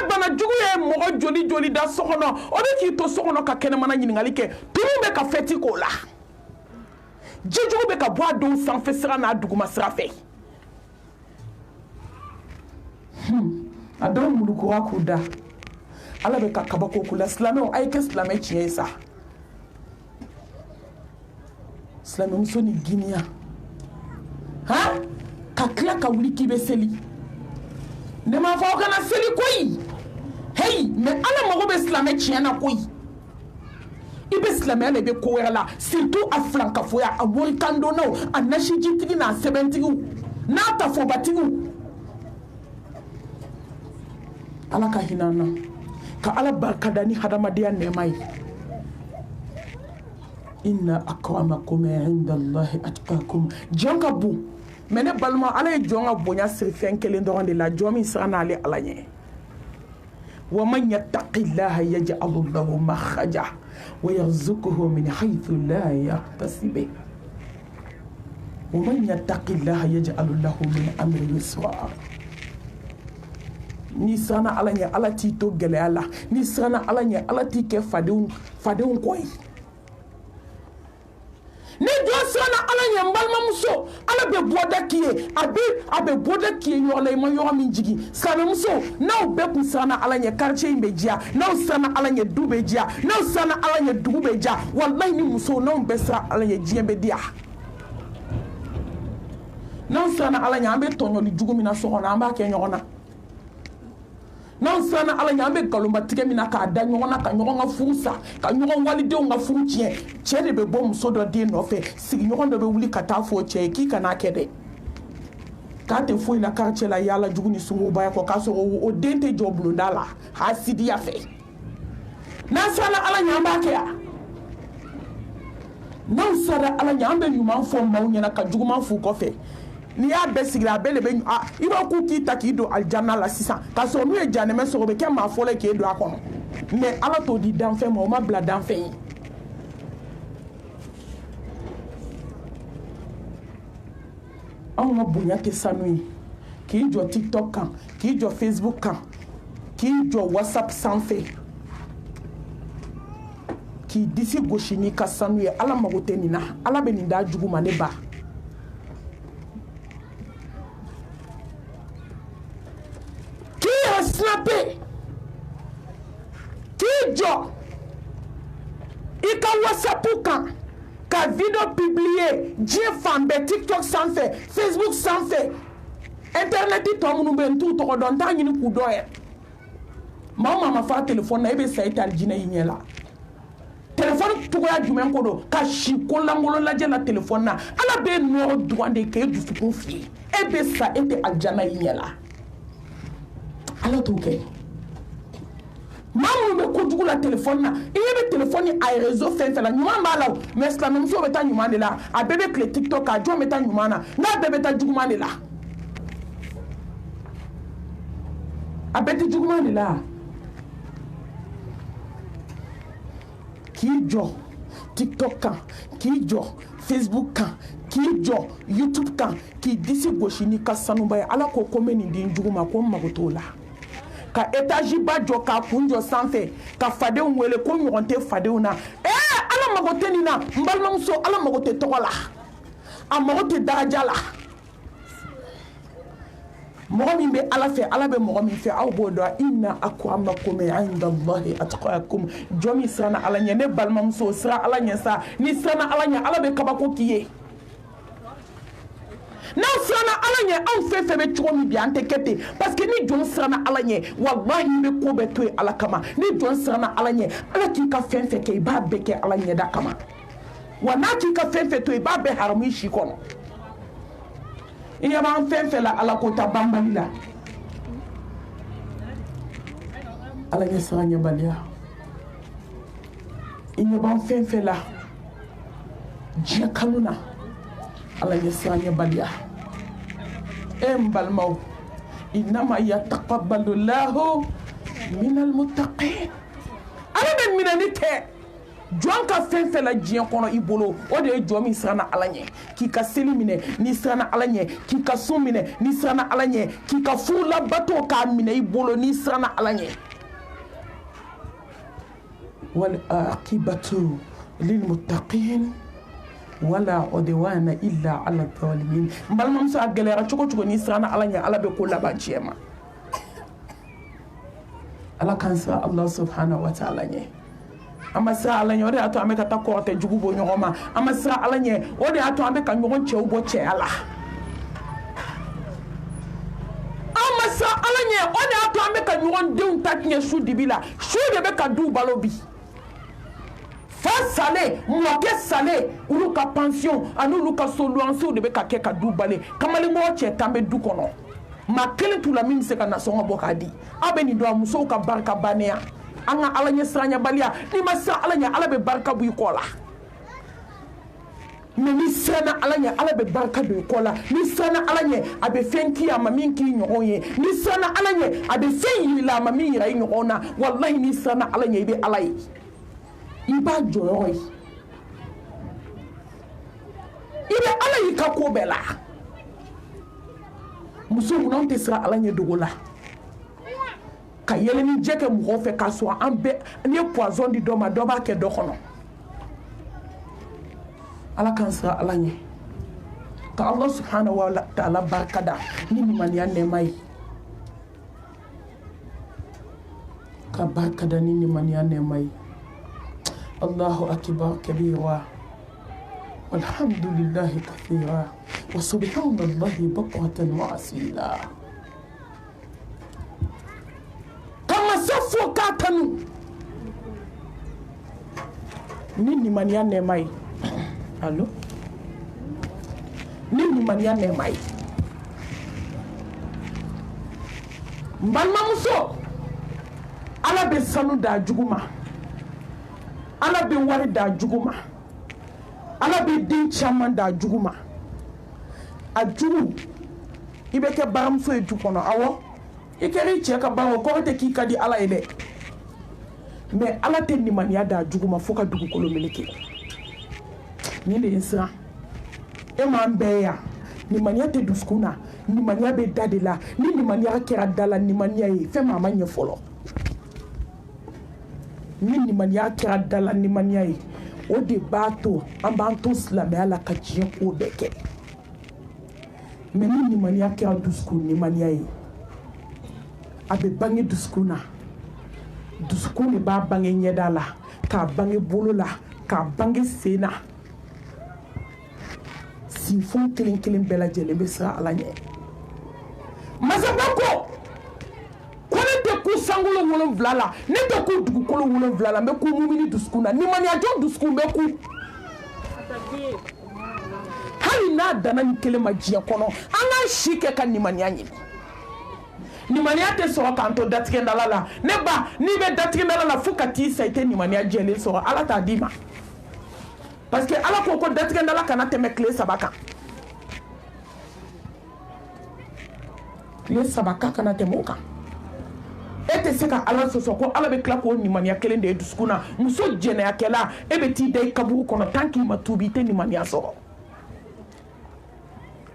bana jugu ye mɔgɔ joli joli da so kɔnɔ o bɛ k'i to so kɔnɔ ka kɛnɛmana ɲininkali kɛ tulu bɛ ka fɛti k'o la ji jugu bɛ ka bɔ a denw sanfɛ sira n'a duguma sira fɛ a dɔw mulukura k'u da ala bɛ ka kabako k'u la silamɛw a ye kɛ silamɛ tiɲɛ ye sa silamɛmuso ni giniya ka tila ka wuli k'i bɛ seli ne m'a fɔ aw kana seli koyi hey mais ala mago bɛ silamɛ tiɲɛ na koyi i bɛ silamɛya la i bɛ ko wɛrɛ la surtout a filankafoya a morikandonnaw a nasijitigi n'a sɛbɛntigiw n'a tafɔbatigiw ala ka hinɛ an na ka ala barikada ni hadamadenya nɛɛma ye inna akramakum indallahi atqakum jɔn ka bon mais ne balima ala ye jɔn ka bonya siri fɛn kelen dɔrɔn de la jɔn min siran n'ale ala ɲɛ wa man yattaqillaha yaj'al lahu makhraja wa yarzuquhu min haythu la yahtasib wa man yattaqillaha yaj'al lahu min amrihi yusra ni siran ala ɲɛ ala t'i to gɛlɛya la ni siran ala ɲɛ ala t'i kɛ fadenw kɔ ye ni jɔn siranna ala ɲɛ n balimamuso ala bɛ bɔda k'i ye a bɛ bɔda k'i ye yɔrɔ la i ma yɔrɔ min jigin silamɛmuso n'aw bɛɛ kun siranna ala ɲɛ quartier in bɛ diya n'aw siranna ala ɲɛ du bɛ diya n'aw siranna ala ɲɛ dugu bɛ diya walayi ni musow n'aw bɛɛ siran ala ɲɛ diɲɛ bɛ diya n'aw siranna ala ɲɛ an bɛ tɔɲɔli jugu min na so kɔnɔ an b'a kɛ ɲɔgɔn na n'aw siranna ala ɲɛ an bɛ nkalonbatigɛ min na k'a da ɲɔgɔn na ka ɲɔgɔn ka furu sa ka ɲɔgɔn walidenw ka furu tiɲɛ cɛ de bɛ bɔ muso dɔ den nɔfɛ sigiɲɔgɔn dɔ bɛ wuli ka taa fɔ cɛ ye k'i kana kɛ dɛ k'a tɛ foyi la quartier la yaala jugu ni sungubaya kɔ k'a sɔrɔ o den tɛ jɔ bulonda la hasidiya fɛ n'an sara ala ɲɛ an b'a kɛ yan n'an sara ala ɲɛ an bɛ ɲuman fɔ maaw ɲɛna ka juguman f'u kɔfɛ n'i y'a bɛɛ sigi a bɛɛ de bɛ i b'a k'u k'i ta k'i don alijanna la sisan k'a sɔrɔ n'u ye jahanɛmɛ sɔrɔ o bɛ kɛ maa fɔlɔ ye k'e don a kɔnɔ mais ala t'o di danfɛn ma o ma bila danfɛn ye anw ka bonya tɛ sanu ye k'i jɔ tiktok kan k'i jɔ facebook kan k'i jɔ whatsapp sanfɛ k'i disi gosi n'i ka sanu ye ala mago tɛ nin na ala bɛ nin d'a jugu ma ne ba k'i yɛrɛ snapper k'i jɔ i ka whatsapp kan ka video publier diɲɛ fan bɛɛ tiktok sanfɛ facebook sanfɛ internet tɔ minnu bɛ n t'u tɔgɔ dɔn n t'a ɲini k'u dɔn yɛrɛ maa o maa ma fa telefɔni na e bɛ sa i tɛ alijinɛ y'i ɲɛ la telefɔni cogoya jumɛn ko don ka si ko lankolon lajɛ la telefɔni na ala b'e nɔrɔ dugan de k'e dusukun fili e bɛ sa e tɛ alijana y'i ɲɛ la ala t'o kɛ maa minnu bɛ kojugu la telefɔni na i ɲɛ bɛ telefɔni a réseau fɛn fɛn la ɲuman b'a la o mais silamɛmuso bɛ taa ɲuman de la a bɛɛ bɛ tile tiktok kan a jɔn bɛ taa ɲuman na n'a bɛɛ bɛ taa juguman de la a bɛɛ tɛ juguman de la k'i jɔ tiktok kan k'i jɔ facebook kan k'i jɔ youtube kan k'i disi gosi n'i ka sanuba ye ala ko ko n bɛ nin di n jugu ma ko n mago t'o la ka étage ba jɔ k'a kun jɔ sanfɛ ka fadenw wele ko ɲɔgɔn tɛ fadenw na ala mago tɛ nin na n balimamuso ala mago tɛ tɔgɔ la a mago tɛ daraja la mɔgɔ min bɛ ala fɛ ala bɛ mɔgɔ min fɛ aw b'o dɔn inna akramakum indallahi atqakum jɔn min siranna ala ɲɛ ne balimamuso siran ala ɲɛ sa ni siranna ala ɲɛ ala bɛ kabako k'i ye n'aw siranna ala ɲɛ anw fɛn fɛn bɛ cogo min bi an tɛ kɛ ten parce que ni jɔn siranna ala ɲɛ wallahi i bɛ ko bɛɛ to yen ala kama ni jɔn siranna ala ɲɛ ala k'i ka fɛn fɛn kɛ i b'a bɛɛ kɛ ala ɲɛda kama wa n'a k'i ka fɛn fɛn to yen i b'a bɛɛ haramu i si kɔnɔ i ɲɛ b'an fɛn fɛn la ala ko ta banbali la ala ɲɛ siran ɲɛbaliya i ɲɛ b'an fɛn fɛn la diɲɛ kanu na ala ɲɛ siran ɲɛbaliya n balimaw innama yataqabbalu llahu minal muttaqin ala bɛ minɛni kɛ jɔn ka fɛn fɛn la diɲɛ kɔnɔ i bolo o de ye jɔn min siranna ala ɲɛ k'i ka seli minɛ n'i siranna ala ɲɛ k'i ka sun minɛ n'i siranna ala ɲɛ k'i ka furu labato k'a minɛ i bolo n'i siranna ala ɲɛ wal aqibatu lil muttaqin wala udwana illa ala zalimin n balimamuso a gɛlɛyara cogo cogo n'i siranna ala ɲɛ ala bɛ ko laban tiɲɛ ma ala k'an siran allah subhanahu wa ta'ala ɲɛ an ma siran ala ɲɛ o de y'a to an bɛ ka taa kɔrɔtɛ jugu bɔ ɲɔgɔn ma an ma siran ala ɲɛ o de y'a to an bɛ ka ɲɔgɔn cɛw bɔ cɛya la an ma siran ala ɲɛ o de y'a to an bɛ ka ɲɔgɔn denw ta tiɲɛ su dibi la su de bɛ ka du balo bi fa sale mɔkɛ sale olu ka pension ani olu ka so luwansew de bɛ ka kɛ ka du bale kamalenmɔgɔ cɛ tan bɛ du kɔnɔ maa kelen t'u la min bɛ se ka nasɔngɔ bɔ k'a di aw bɛ nin dɔn a musow ka barika bannenya an ka ala ɲɛ siranyabaliya n'i ma siran ala ɲɛ ala bɛ barika bɔ i kɔ la mais n'i siranna ala ɲɛ ala bɛ barika don i kɔ la n'i siranna ala ɲɛ a bɛ fɛn k'i a ma min k'i ɲɔgɔn ye n'i siranna ala ɲɛ a bɛ fɛn yir'i la a ma min yira i ɲɔgɔn na walahi n'i siranna ala ɲɛ i bɛ ala ye i b'a jɔyɔrɔ ye i bɛ ala y'i ka ko bɛɛ la muso mun anw tɛ siran ala ɲɛ dogo la ka yɛlɛni jɛ kɛ mɔgɔw fɛ k'a sɔrɔ an bɛɛ n'i ye poison di dɔ ma dɔ b'a kɛ dɔ kɔnɔ ala k'an siran ala ɲɛ ka ala subhanahu wa ta'ala barika da ni limaniya nɛɛma ye ka barika da ni limaniya nɛɛma ye allahu akbar kabira walhamdulillahi kathira wa subhanallahi bukratan wa asila fo k'a kanu ni limaniya nɛɛma ye allo ni limaniya nɛɛma ye n balimamuso ala bɛ sanu d'a jugu ma ala bɛ wari d'a jugu ma ala bɛ den caman d'a jugu ma a jugu i bɛ kɛ baramuso ye du kɔnɔ awɔ i kɛra i cɛ ka baara o kɔrɔ tɛ k'i ka di ala ye dɛ mais ala tɛ nimaniya d'a jugu ma fo ka dugukolo meleke nin de ye n siran e m'an bɛɛ yan nimaniya tɛ dusukun na nimaniya bɛ da de la ni nimaniya kɛra da la nimaniya ye fɛn maa ma ɲɛ fɔlɔ ni nimaniya kɛra da la nimaniya ye o de b'a to an b'an to silamɛya la ka diɲɛ ko bɛɛ kɛ mais ni nimaniya kɛra dusukun nimaniya ye a bɛ bange dusukun na dusukun de b'a bange ɲɛda la k'a bange bolo la k'a bange sen na sinfon kelen kelen bɛɛ lajɛlen bɛ siran ala ɲɛ masaba ko ne tɛ ku sankolo 7 la ne tɛ ku dugukolo 7 la n bɛ ku mumini dusukun na nimaniyajɔ dusukun bɛ ku hali n'a danna nin kelen ma diɲɛ kɔnɔ an k'an si kɛ ka nimaniya ɲini nimaniya tɛ sɔrɔ k'an to datigɛndala la ne ba n'i bɛ datigɛndala la fo ka t'i sa i tɛ nimaniya jɛlen sɔrɔ ala t'a d'i ma parce que ala ko datigɛndala kana tɛmɛ tile 3 kan tile 3 kan kana tɛmɛ o kan e tɛ se ka ala sɔsɔ ko ala bɛ tila k'o nimaniya kelen de ye dusukun na muso jɛnɛyakɛla e bɛ t'i da i kaburu kɔnɔ tant qu'il ma tuubi i tɛ nimaniya sɔrɔ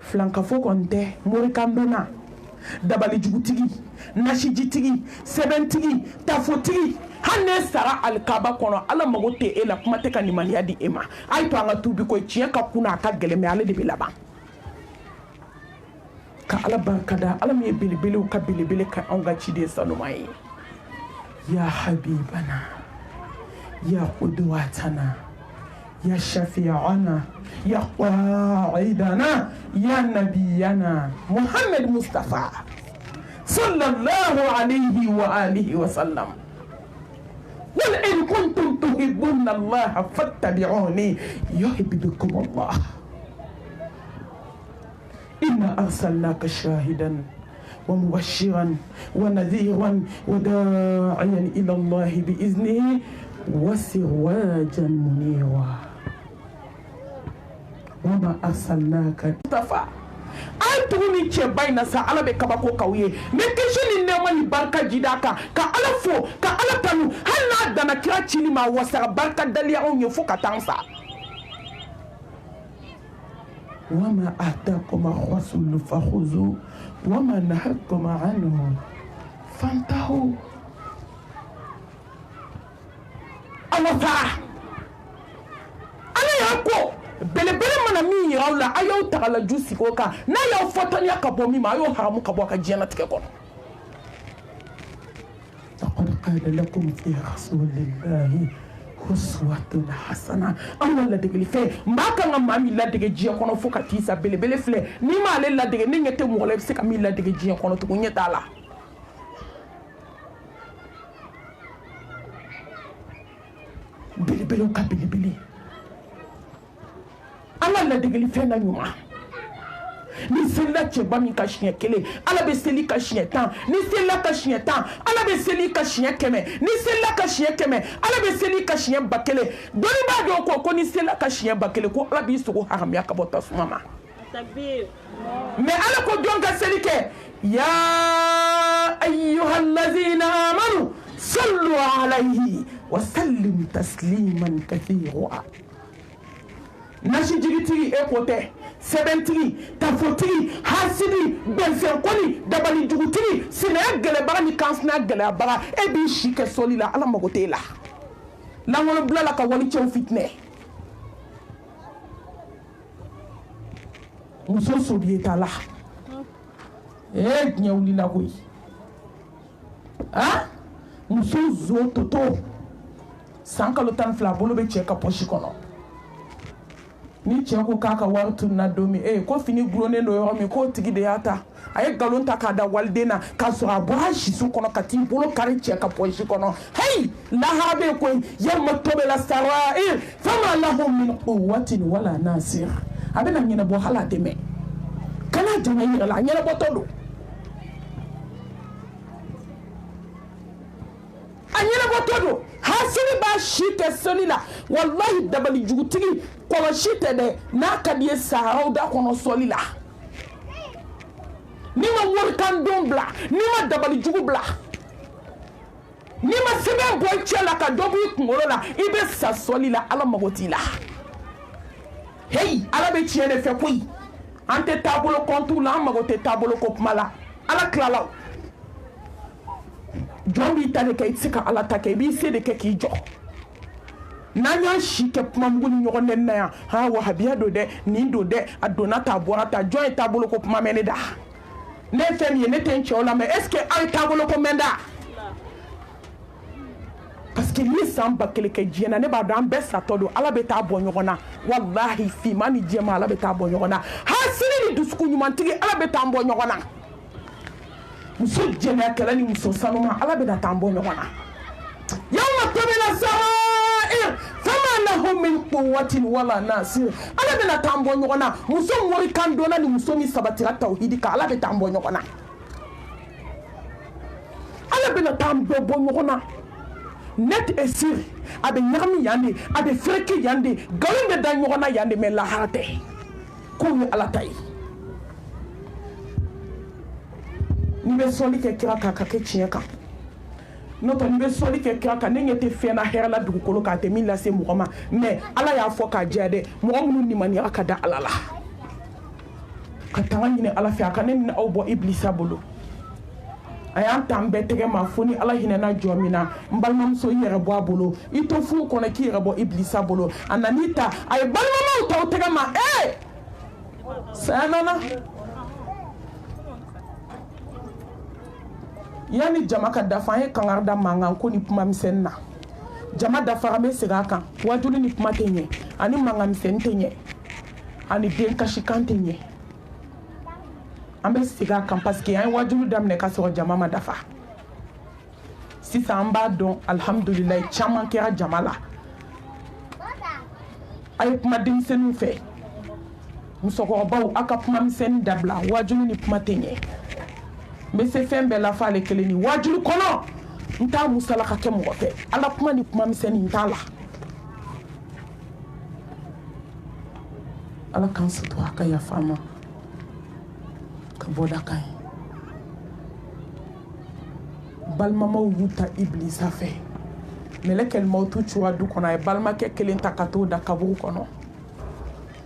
filankafo kɔni tɛ morikandonna dabalijugutigi nasijitigi sɛbɛntigi tafotigi hali ne sara alikaba kɔnɔ ala mago tɛ e la kuma tɛ ka nimaniya di e ma a ye to an ka tuubi ko tiɲɛ ka kunna a ka gɛlɛn mais ale de bɛ laban ka ala barika da ala min ye belebelew ka belebele ka anw ka ciden sanuma ye ya habibana ya qudwatana ya shafi'ana ya qaidana ya nabiyana Muhammad Mustafa sallallahu alayhi wa alihi wa sallam قل إن كنتم تحبون الله فاتبعوني يحببكم الله إنا أرسلناك شاهدا ومبشرا ونذيرا وداعيا إلى الله بإذنه وسراجا منيرا وما أرسلناك مصطفى tuguni cɛ ba in na sa ala bɛ kabako k'aw ye mais kisi ni nɛɛma ni barika jida kan ka ala fo ka ala tanu hali n'a danna kira cili ma wasa barika daliya anw ye fo ka taa an sa wama atakum ar-rasulu fakhuzu wama nahakum anhu fantahu ala ta ala y'a ko belebele mana min yiraw la a y'aw tagala ju sigi o kan n'a y'aw fataniya ka bɔ min ma a y'o haramu ka bɔ a ka diɲɛnatigɛ kɔnɔ laqad qala lakum fi rasulillahi uswatun hasana an ka ladegeli fɛn n b'a kan ka maa min ladege diɲɛ kɔnɔ fo ka t'i sa belebele filɛ n'i m'ale ladege ne ɲɛ tɛ mɔgɔ la i bɛ se ka min ladege diɲɛ kɔnɔ tugun ɲɛ t'a la belebelew ka belebele ala ladegeli fɛn na ɲuman ni selila cɛba min ka siɲɛ 1 ala bɛ seli ka siɲɛ 10 ni selila ka siɲɛ 10 ala bɛ seli ka siɲɛ 100 ni selila ka siɲɛ 100 ala bɛ seli ka siɲɛ 1000 dɔnni b'a dɔn ko ni selila ka siɲɛ 1000 ko ala b'i sogo haramiya ka bɔ tasuma ma mais ala ko jɔn ka seli kɛ ya ayyuhallazina amanu sallu alayhi wa sallim tasliman kathira nasi jigitigi e ko tɛ sɛbɛntigi tafotigi hasidi bɛnfɛnkɔni dabalijugutigi sinaya gɛlɛbaga ni kansinaya gɛlɛyabaga e b'i si kɛ sɔli la ala mago t'e la langolo bila la ka walicɛw fitinɛ muso sobiye t'a la diɲɛ wulila koyi muso zo toto san kalo 12 a bolo bɛ cɛ ka pɔsi kɔnɔ ni cɛ ko k'a ka wari tununa don min ko fini gulonnen do yɔrɔ min k'o tigi de y'a ta a ye nkalon ta k'a da waliden na k'a sɔrɔ a bɔra sisu kɔnɔ ka t'i bolo kari cɛ ka pɔsi kɔnɔ heyi lahara bɛ koyi yawma tubla sarair fama lahum min quwwatin wala nasir a bɛna ɲɛnabɔ hali a tɛ mɛn kana jama yɛrɛ la a ɲɛnabɔtɔ don a ɲɛnabɔtɔ don hasini b'a shike solila wallahi dabali jugutigi ko shite de na kadie sahara da kono solila ni ma wor kan dombla ni ma dabali jugubla ni ma sebe boy chela ka dobu kungolola ibe sa solila ala magotila hey ala be tiene fe koy ante tabolo kontu la magote tabolo kopmala ala klala jombi tane kay tsika ala take bi sede ke ki jo nanya shike pamanguni nyone na ya ha wahabia do de ni do de adona tabora ta joy tabolo kopma meneda ne femi ne tenche ola mais est-ce que ay tabolo ko menda parce que ni samba kele ke jena ne ba dan besa todo ala be ta bonyona wallahi fi mani jema ala be ta bonyona ha sini ni dusku nyumantigi ala be ta bonyona muso jena kala ni muso sanuma ala be ta bonyona yawma tabila sa'ir fama lahum min quwwatin wala nasir ala be ta bonyona muso mori kandona ni muso mi sabatira tauhidi ka ala be ta bonyona ala be ta bonyona net et sûr abe nyami yande abe freki yande galinde da nyona yande mais la harate ko ni ala tay ni be soli ke kira ka ke chieka no to ni be soli ke kira ka ne ngete fe na hera la dugu kolo ka te min la se mugoma mais ala ya fo ka jade mugom ni mani aka da alala ka tawani ne ala fi aka ne ni awbo iblisa bolo ayan tambe tege ma foni ala hinena jomina mbalmam so yere bo abolo ito fu ko na ki yere bo iblisa bolo ananita ay balmam to tege ma sanana yani jama ka dafa he kangarda manga ko ni puma misenna jama dafa me sigaka wajuli ni puma tenye ani manga misentenye ani den kashikantenye ambe siga kan parce que ay wajulu damne ka so jama ma dafa si samba don alhamdulillah chama kera jamala ay kuma dim senu fe musoko baw aka kuma misen dabla wajulu ni kuma tenye mais c'est fembe la fa le keleni wajulu kono nta musala ka ke mo fe ala kuma ni kuma misen ntala ala kan so to aka ya fama boda kay balma mawuta iblisa fe melekel mawtu chuwa du kono ay balma ke kelen takato da kaburu kono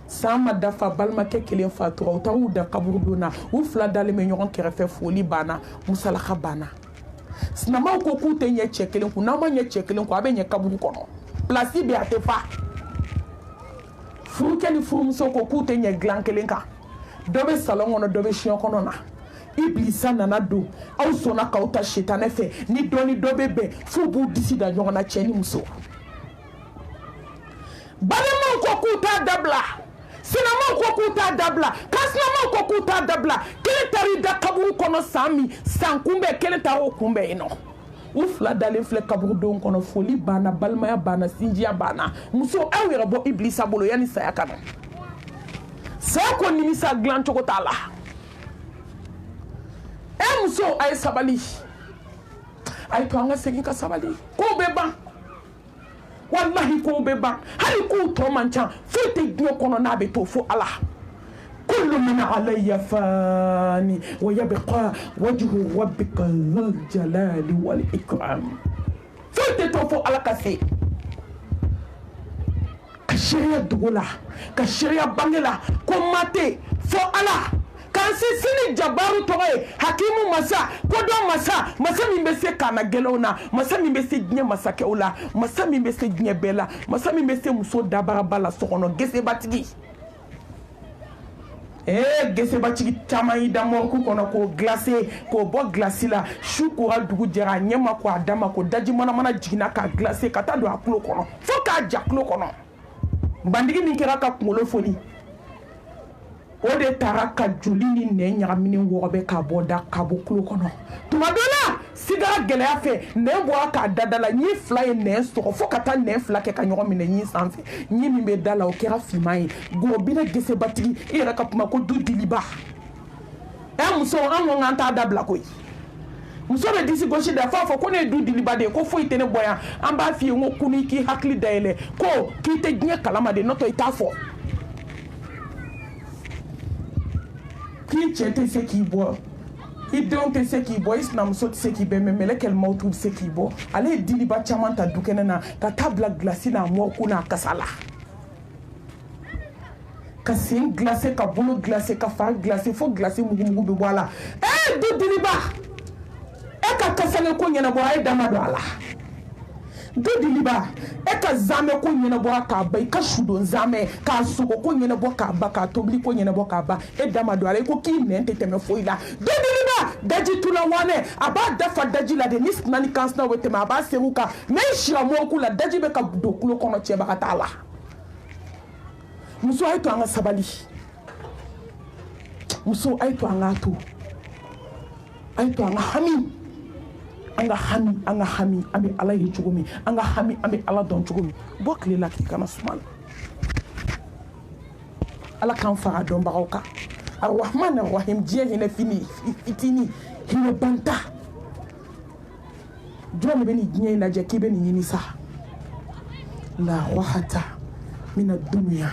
sama dafa balma ke kelen fatu o tawu da kaburu dona u fla dale me nyon kerefe foli bana musala khabana sinama ko ku te nye chekelen ku na ma nye chekelen ku abenye kaburu kono place bi atefa furu keni furu so ko ku te nye glankelen ka dobe salon ono dobe shion kono na iblisa nana do aw sona ka uta shetane fe ni doni dobe be fu bu disi da nyona cheni muso balema ko kuta dabla sinama ko kuta dabla kasnama ko kuta dabla kele tari da kaburu kono sami sankumbe kele taro kumbe ino ufla dale fle kaburu don kono foli bana balma ya bana sinjia bana muso awira bo iblisa bolo yani sayakana sako nimisa glan chokotala emso ay sabali ay to anga segi ka sabali ko beba wallahi ko beba hali ko to mancha fete gno kono na be to fo ala kullu man alayya fani wa yabqa wajhu rabbika dhul jalali wal ikram fete to fo ala kase sharia dogola ka sharia bangela ko mate fo ala kan sini jabaru toye hakimu masa ko do masa mi bese kana gelona masa mi bese gnye masa ke ola masa mi bese gnye bela masa mi bese muso dabara bala sokono gese batigi gese batigi tamai damo ko kono ko glacé ko bo glacé la chou ko dugu jera nyema ko adama ko daji mana jigina ka glacé kata do aklo kono fo ka jaklo kono bandigi min kera ka kungolo foni o de tara ka joli ni ne nyagamini wobe ka boda ka boklo kono tuma dola sigara geleya fe ne bo ka dadala ni fly ne so fo kata ne fla ke ka nyogomine ni sanfe ni mi be dala o kera fimai go bina gese batigi era ka puma ko du diliba muso an nganta dabla koy muso bɛ disi gosi da f'a fɔ ko ne ye du diliba de ye ko foyi tɛ ne bɔ yan an b'a f'i ye n ko kunu i k'i hakili dayɛlɛ ko k'i tɛ diɲɛ kalama de n'o tɛ i t'a fɔ k'i cɛ tɛ se k'i bɔ i denw tɛ se k'i bɔ i sinamuso tɛ se k'i bɛn mɛ mɛlɛkɛl mawutu bɛ se k'i bɔ ale ye diliba caman ta dukɛnɛ na ka taa bila gilasi n'a mɔɔku n'a kasa la ka sen glacé ka bolo glacé ka fa glacé fo glacé mugumugu bɛ bɔ a la du diliba e ka kasale ko ɲɛnabɔ a ye dama don a la du diliba e ka zamɛ ko ɲɛnabɔ k'a ban i ka sudon zamɛ k'a sogo ko ɲɛnabɔ k'a ban k'a tobili ko ɲɛnabɔ k'a ban e dama don a la i ko k'i nɛn tɛ tɛmɛ foyi la du diliba daji tula wanɛ a b'a dafa daji la de ni sinɛ ni kansinaw bɛ tɛmɛ a b'a segu kan mɛ i sira mɔɔku la daji bɛ ka don kulo kɔnɔ cɛbaga t'a la muso a ye to an ka sabali muso a ye to an k'a to a ye to an ka hami an ka hami an ka hami an bɛ ala ye cogo min an ka hami an bɛ ala dɔn cogo min bɔ tile la k'i kana suma la ala k'an fara dɔnbagaw kan arahman arahim diɲɛ hinɛ fitini hinɛ banta jɔn de bɛ nin diɲɛ in lajɛ k'i bɛ nin ɲini sa la rahata mina dunya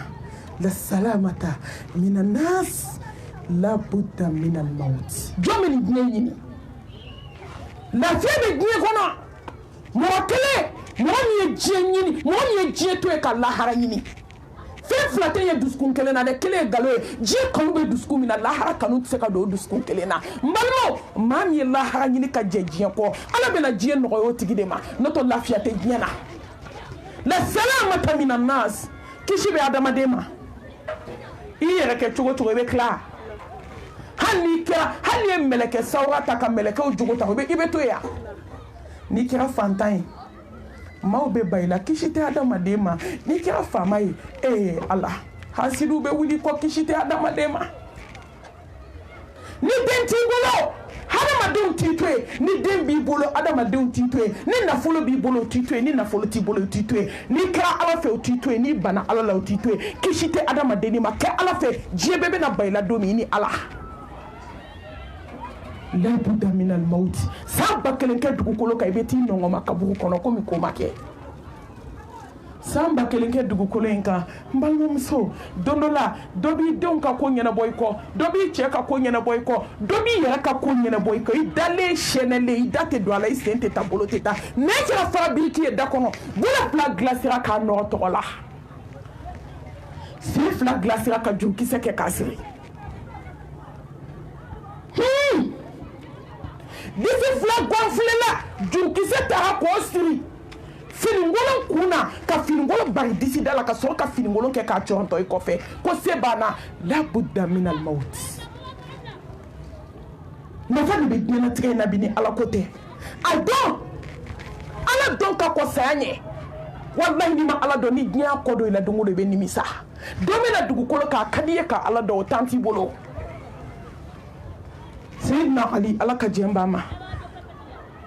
la salamata mina nas la budda mina maut jɔn bɛ nin diɲɛ ɲini lafiya bɛ diɲɛ kɔnɔ mɔgɔ kelen mɔgɔ min ye diɲɛ ɲini mɔgɔ min ye diɲɛ to ye ka lahara ɲini fɛn fila tɛ ye dusukun kelen na dɛ kelen ye nkalon ye diɲɛ kanu bɛ dusukun min na lahara kanu tɛ se ka don o dusukun kelen na n balimaw maa min ye lahara ɲini ka jɛ diɲɛ kɔ ala bɛna diɲɛ nɔgɔya o tigi de ma n'o tɛ lafiya tɛ diɲɛ na la salamata mina nas kisi bɛ adamaden ma i yɛrɛ kɛ cogo cogo i bɛ tila hali n'i ye mɛlɛkɛ sawura ta ka mɛlɛkɛw jogo ta i bɛ to yan n'i kɛra fantan ye maaw bɛ ba i la kisi tɛ adamaden ma n'i kɛra faama ye ala hasidiw bɛ wuli kɔ kisi tɛ adamaden ma ni den t'i bolo hadamadenw t'i to yen ni den b'i bolo adamadenw t'i to yen ni nafolo b'i bolo o t'i to yen ni nafolo t'i bolo o t'i to yen n'i kɛra ala fɛ o t'i to yen n'i banna ala la o t'i to yen kisi tɛ adamaden ma kɛ ala fɛ diɲɛ bɛɛ bɛna ba i la don min i ni ala labuda minal mauti san ba kelen kɛ dugukolo kan i bɛ t'i nɔngɔma kaburu kɔnɔ komi ko ma kɛ san ba kelen kɛ dugukolo in kan n balimamuso don dɔ la dɔ b'i denw ka ko ɲɛnabɔ i kɔ dɔ b'i cɛ ka ko ɲɛnabɔ i kɔ dɔ b'i yɛrɛ ka ko ɲɛnabɔ i kɔ i dalen sɛnɛlen i da tɛ don a la i sen tɛ taa bolo tɛ taa n'e kɛra fara biriki ye da kɔnɔ bolo fila gilasira k'a nɔgɔ tɔgɔ la sen fila gilasira ka jurukisɛ kɛ k'a siri disi fila gɔnfilela jurukisɛ taara k'o siri finikolon kun na ka finikolon bari disi da la ka sɔrɔ ka finikolon kɛ k'a cɔrɔntɔ i kɔfɛ ko se banna labudda minal maut nafa de bɛ diɲɛlatigɛ in na bi ni ala ko tɛ a dɔn ala dɔn ka kɔ saya ɲɛ walahi n'i ma ala dɔn ni diɲɛ kɔ dɔ i la don o don i bɛ nimisa don bɛna dugukolo kan a ka di i ye ka ala dɔn o tan t'i bolo Seydina Ali ala ka jɛn b'a ma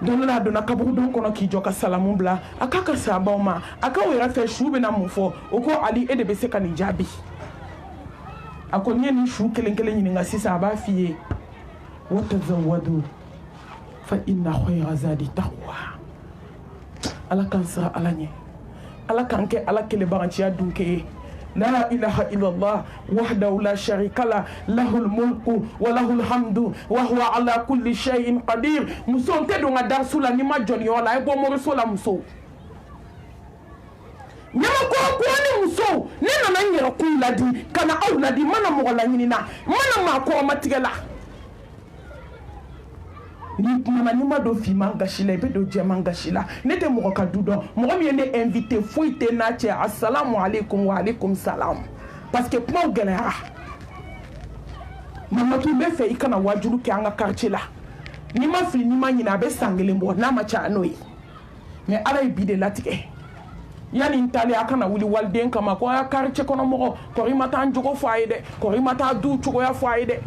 don dɔ la a donna kaburudon kɔnɔ k'i jɔ ka salamu bila a k'a ka sahabaw ma a k'aw yɛrɛ fɛ su bɛna mun fɔ o ko Ali e de bɛ se ka nin jaabi a ko n'i ye nin su kelen kelen ɲininka sisan a b'a f'i ye watazawwadu fa inna khayra zadi taqwa ala k'an siran ala ɲɛ ala k'an kɛ ala kelebaganciya dunke ye لا إله إلا الله وحده لا شريك له له الملك وله الحمد وهو على كل شيء قدير muso tɛ don ka darisu la ni ma jɔniyɔrɔ la i bɔ moriso la muso ɲamakɔrɔ ni muso ne nana n yɛrɛ kun ladi ka na aw ladi n mana mɔgɔ laɲini na n mana maa kɔrɔmatigɛ la ni kumana ni ma don finman gasi la i bɛ don jɛman gasi la ne tɛ mɔgɔ ka du dɔn mɔgɔ min ye ne invité foyi tɛ n'a cɛ assalamu alaikum wa alaikum salam parce que kumaw gɛlɛyara mamatu n bɛ fɛ i kana wajulu kɛ an ka quartier la ni ma fili ni ma ɲinɛ a bɛ san kelen bɔ n'a ma caya n'o ye mais ala ye bi de latigɛ yanni n talen a kana wuli waliden kama ko a quartier kɔnɔ mɔgɔ kɔri ma taa n jogo fɔ a ye dɛ kɔri ma taa du cogoya fɔ a ye dɛ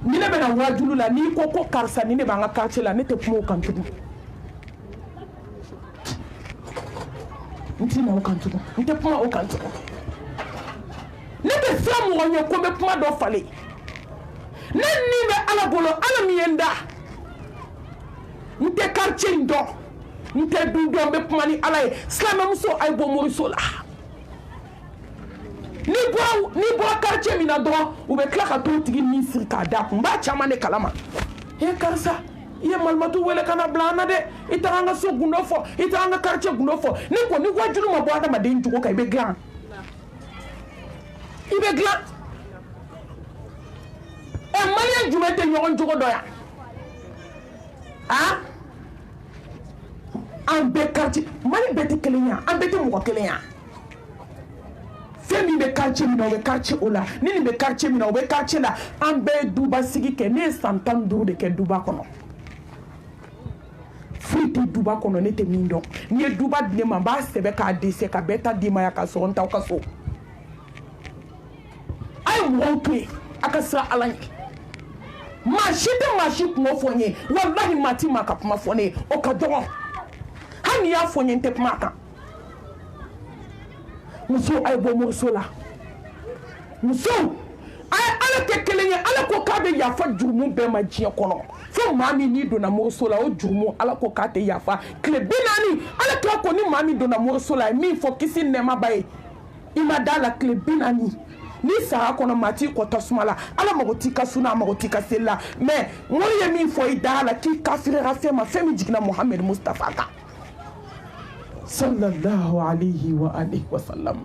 ni ne bɛna wajulu la n'i ko ko karisa ni ne b'an ka quartier la ne tɛ kuma o kan tugun n t'i na o kan tugun n tɛ kuma o kan tugun ne tɛ fɛn mɔgɔ ɲɛ ko n bɛ kuma dɔ falen ne ni bɛ ala bolo ala min ye n da nte quartier ndo nte du do be kuma ni ala ye silamɛ muso ay bɔ moriso la ni bɔ quartier min na dɔrɔn u bɛ tila ka t'o tigi min siri k'a da kun b'a caman de kalama karisa i ye malimatu wele kana bila an na dɛ i taara an ka so gundo fɔ i taara an ka quartier gundo fɔ ni ko ni wajulu ma bɔ adamaden jogo kan i bɛ dilan maliyɛn jumɛn tɛ ɲɔgɔn jogo dɔ yan an bɛɛ quartier mali bɛɛ tɛ kelen yan an bɛɛ tɛ mɔgɔ kelen yan fɛn min bɛ quartier min na o bɛ quartier o la ni nin bɛ quartier min na o bɛ quartier la an bɛɛ ye duba sigi kɛ ne ye san 15 de kɛ duba kɔnɔ foyi tɛ duba kɔnɔ ne tɛ min dɔn n'i ye duba di ne ma n b'a sɛbɛn k'a dɛsɛ ka bɛɛ ta denbaya ka sɔrɔ n t'aw ka so a ye mɔgɔw to yen a ka siran ala ɲɛ maa si tɛ maa si kuma fɔ n ye walahi maa ti maa ka kuma fɔ ne ye o ka dɔgɔ hali n'i y'a fɔ n ye n tɛ kuma a kan muso a ye bɔ moriso la muso a ye ala kɛ kelen ye ala ko k'a bɛ yafa jurumu bɛɛ ma diɲɛ kɔnɔ fo maa min n'i donna moriso la o jurumu ala ko k'a tɛ yafa tile 40 ala kira ko ni maa min donna moriso la a ye min fɔ kisi nɛɛma ba ye i ma da la tile 40 ni sara kɔnɔ maa t'i kɔ tasuma la ala mago t'i ka suna a mago t'i ka seli la mais mori ye min fɔ i da la k'i kafirira fɛn ma fɛn min jiginna muhammed mustafa kan sallallahu alayhi wa alihi wa sallam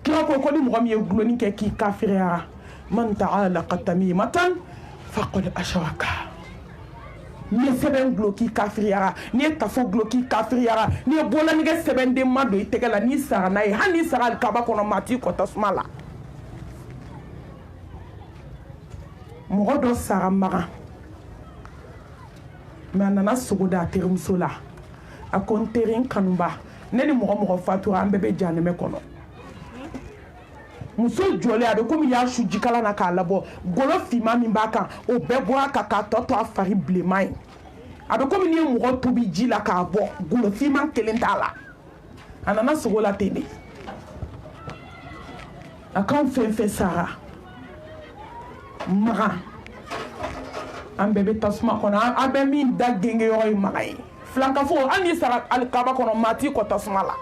kira ko ni mɔgɔ min ye guloni kɛ k'i kafirira man ta'alaqa tamimatan faqad ashraka ni ye sɛbɛn gulo k'i kafiriyara ni ye tafo gulo k'i kafiriyara ni ye bɔlanigɛ sɛbɛnden ma don i tɛgɛ la n'i sara n'a ye hali n'i sara alikaba kɔnɔ maa t'i kɔ tasuma la mɔgɔ dɔ sara magan mɛ a nana sogo da a terimuso la a ko n teri n kanuba ne ni mɔgɔ fatura an bɛɛ bɛ janɛmɛ kɔnɔ muso jɔlen a bɛ komi y'a su jikala na k'a labɔ golo finman min b'a kan o bɛɛ bɔra kan k'a tɔ to a fari bilenman ye a bɛ komi n'i ye mɔgɔ tobi ji la k'a bɔ golo finman kelen t'a la a nana sogo la ten de a k'anw fɛn fɛn sara magan an bɛɛ bɛ tasuma kɔnɔ an bɛ min da genge yɔrɔ ye magan ye filankafo hali n'i sara alikaba kɔnɔ maa t'i kɔ tasuma la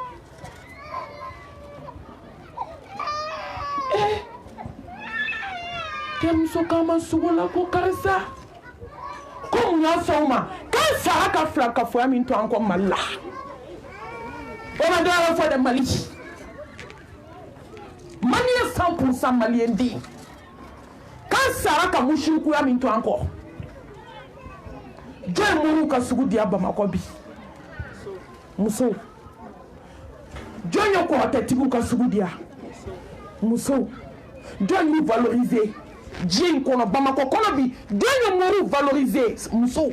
muso kama sugo la ko karisa ko mun y'a sɔn ma k'an sara ka filankafoya min to an kɔ mali la o ma dɔ yɛrɛ fɔ dɛ mali ye 100% maliyɛn den k'an sara ka musirikuya min to an kɔ jɔn ye moriw ka sugu diya bamakɔ bi muso jɔn ye kɔrɔtɛtigiw ka sugu diya muso jɔn y'u valoriser diɲɛ in kɔnɔ bamakɔ kɔnɔ bi jɔn ye moriw valoriser muso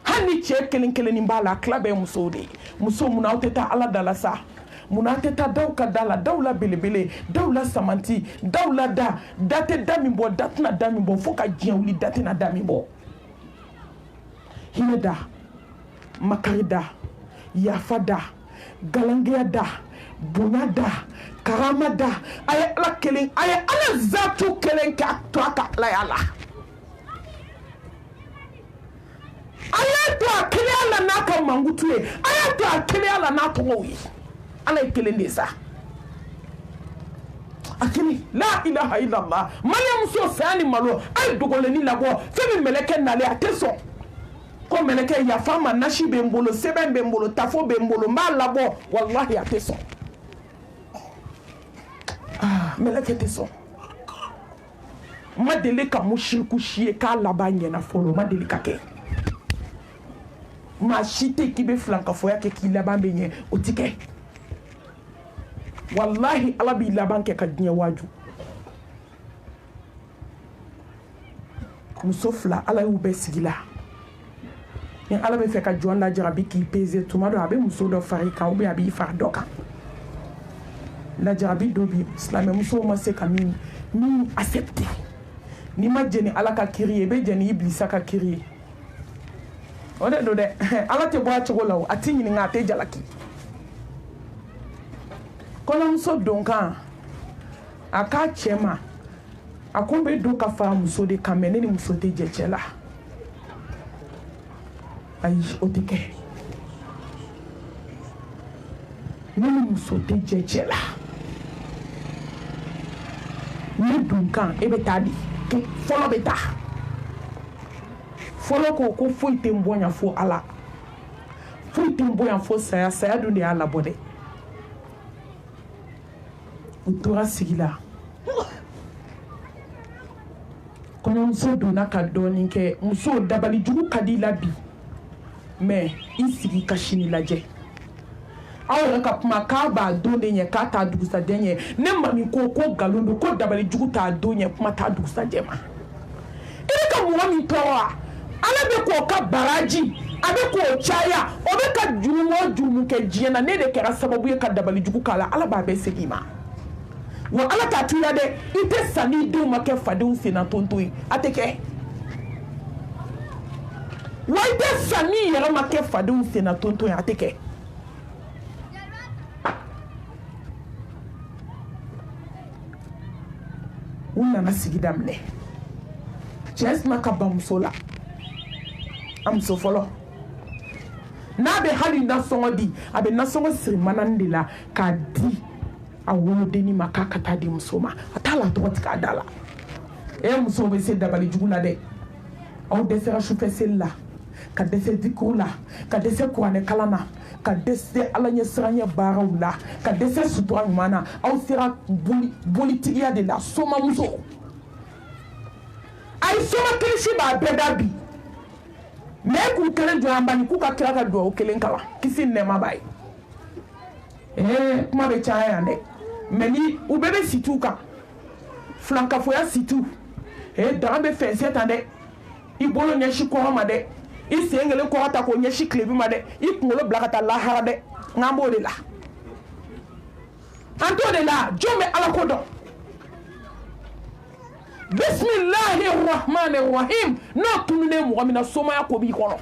hali ni cɛ kelen kelennin b'a la a tila bɛɛ ye musow de ye muso munna aw tɛ taa ala da la sa munna aw tɛ taa daw ka da la daw la belebele daw la samanti daw la da tɛ da min bɔ da tɛna da min bɔ fo ka diɲɛ wuli da tɛna da min bɔ hinɛ da makari da yafa da galangeya da bonya da karama da a ye ala kelen a ye ala zatu kelen k'a to a ka ala y'a la a y'a to a kelenya la n'a ka mankutu ye a y'a to a kelenya la n'a tɔgɔw ye ala ye kelen de sa a kelen la ilaha illallah maliyɛnmuso saya ni malo a ye dogolenni labɔ fɛn min mɛlɛkɛ nalen a tɛ sɔn ko mɛlɛkɛ yafa ma nasi bɛ n bolo sɛbɛn bɛ n bolo tafo bɛ n bolo n b'a labɔ walahi a tɛ sɔn mɛlɛkɛ tɛ sɔn ma deli ka musiriku si ye k'a laban ɲɛna fɔlɔ ma deli ka kɛ maa si tɛ k'i bɛ filankafoya kɛ k'i laban bɛ ɲɛ o ti kɛ walahi ala b'i laban kɛ ka diɲɛ waaju muso fila ala y'u bɛɛ sigi la ni ala bɛ fɛ ka jɔn lajarabi k'i peze tuma dɔ a bɛ muso dɔ fari kan ubiyɛn a b'i fara dɔ kan lajarabi dɔ bi silamɛ musow ma se ka min accepter n'i ma jɛni ala ka kiri ye i bɛ jɛni ibilisa ka kiri ye o de don dɛ ala tɛ bɔ a cogo la o a t'i ɲininka a tɛ jalaki kɔɲɔmuso donkan a k'a cɛ ma a ko n bɛ don ka fara muso de kan mɛ ne ni muso tɛ jɛ cɛ la ayi o tɛ kɛ ne ni muso tɛ jɛ cɛ la ne dunkan e bɛ taa di fɔlɔ bɛ taa fɔlɔ ko foyi tɛ n bonya fo Ala foyi tɛ n bonya fo saya saya dun de y'a labɔ dɛ u tora sigi la kɔɲɔmuso donna ka dɔɔnin kɛ muso dabalijugu ka di la bi mais i sigi ka sini lajɛ aw yɛrɛ ka kuma k'a b'a don de ɲɛ k'a t'a dugusajɛ ɲɛ ne mami ko nkalon don ko dabalijugu t'a don ɲɛ kuma t'a dugusajɛ ma i bɛ ka mɔgɔ min tɔɔrɔ wa Ala bɛ k'o ka baraji a bɛ k'o caya o bɛ ka jurumu o jurumu kɛ diɲɛ na ne de kɛra sababu ye ka dabalijugu k'a la Ala b'a bɛɛ segin i ma wa Ala t'a to i la dɛ i tɛ sa n'i denw ma kɛ fadenw senna tonto ye a tɛ kɛ wa i tɛ sa n'i yɛrɛ ma kɛ fadenw senna tonto ye a tɛ kɛ u nana sigi daminɛ cɛ sina ka ban muso la a muso fɔlɔ n'a bɛ hali nasɔngɔ di a bɛ nasɔngɔ siri manani de la k'a di a wolodenni ma k'a ka taa di muso ma a t'a la tɔgɔ tigɛ a da la musow bɛ se dabalijugu la dɛ aw dɛsɛra sufɛ seli la ka dɛsɛ zikiriw la ka dɛsɛ kuranɛ kalan na ka dɛsɛ Ala ɲɛsiranya baaraw la ka dɛsɛ sutura ɲuman na aw sera bolitigiya de la somamuso a ye soma kilisi b'a bɛɛ da bi mais k'u kelen jɔ an bani k'u ka kira ka duwawu kelen kalan kisi ni nɛɛma b'a ye kuma bɛ caya yan dɛ mais ni u bɛɛ bɛ situw kan filankafoya situw daga bɛ fɛnsɛ tan dɛ i bolo ɲɛsi kɔrɔ ma dɛ i sen kelen kɔrɔ ta k'o ɲɛsi tilebi ma dɛ i kunkolo bila ka taa lahara dɛ n'an b'o de la an t'o de la jɔn bɛ Ala ko dɔn bisimilahi rahmani rahim n'o tununen mɔgɔ min na somaya ko b'i kɔnɔ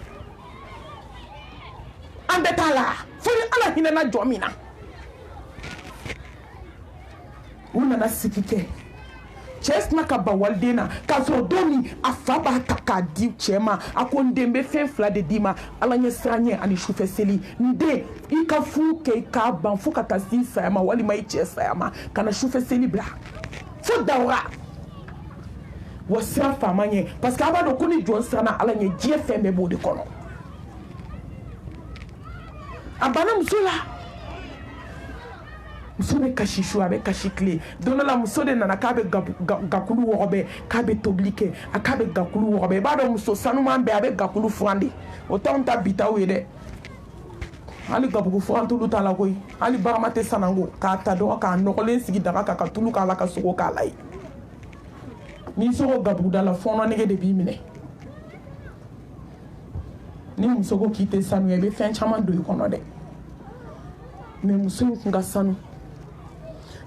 an bɛ taa la fo ni Ala hinɛna jɔn min na u nana sigi kɛ cɛ sina ka ban waliden na k'a sɔrɔ don min a fa b'a ta k'a di cɛ ma a ko n den bɛ fɛn fila de d'i ma Ala ɲɛsiranya ani sufɛ seli n den i ka furu kɛ i k'a ban fo ka taa se i saya ma walima i cɛ saya ma ka na sufɛ seli bila fo dawura wa sira faama ɲɛ parce que a b'a dɔn ko ni jɔn siranna Ala ɲɛ diɲɛ fɛn bɛɛ b'o de kɔnɔ a banna muso la muso bɛ kasi su a bɛ kasi tile don dɔ la muso de nana k'a bɛ gakulu wɔgɔbɛ k'a bɛ tobili kɛ a k'a bɛ gakulu wɔgɔbɛ i b'a dɔn muso sanuman bɛɛ a bɛ gakulu furan de o t'anw ta bitaw ye dɛ hali gabugu furan tulu t'a la koyi hali barama tɛ sanango k'a ta dɔrɔn k'a nɔgɔlen sigi daga kan ka tulu k'a la ka sogo k'a la ye n'i sogo gabuguda la fɔɔnɔ nege de b'i minɛ ni muso ko k'i tɛ sanuya i bɛ fɛn caman don i kɔnɔ dɛ mais muso in kun ka sanu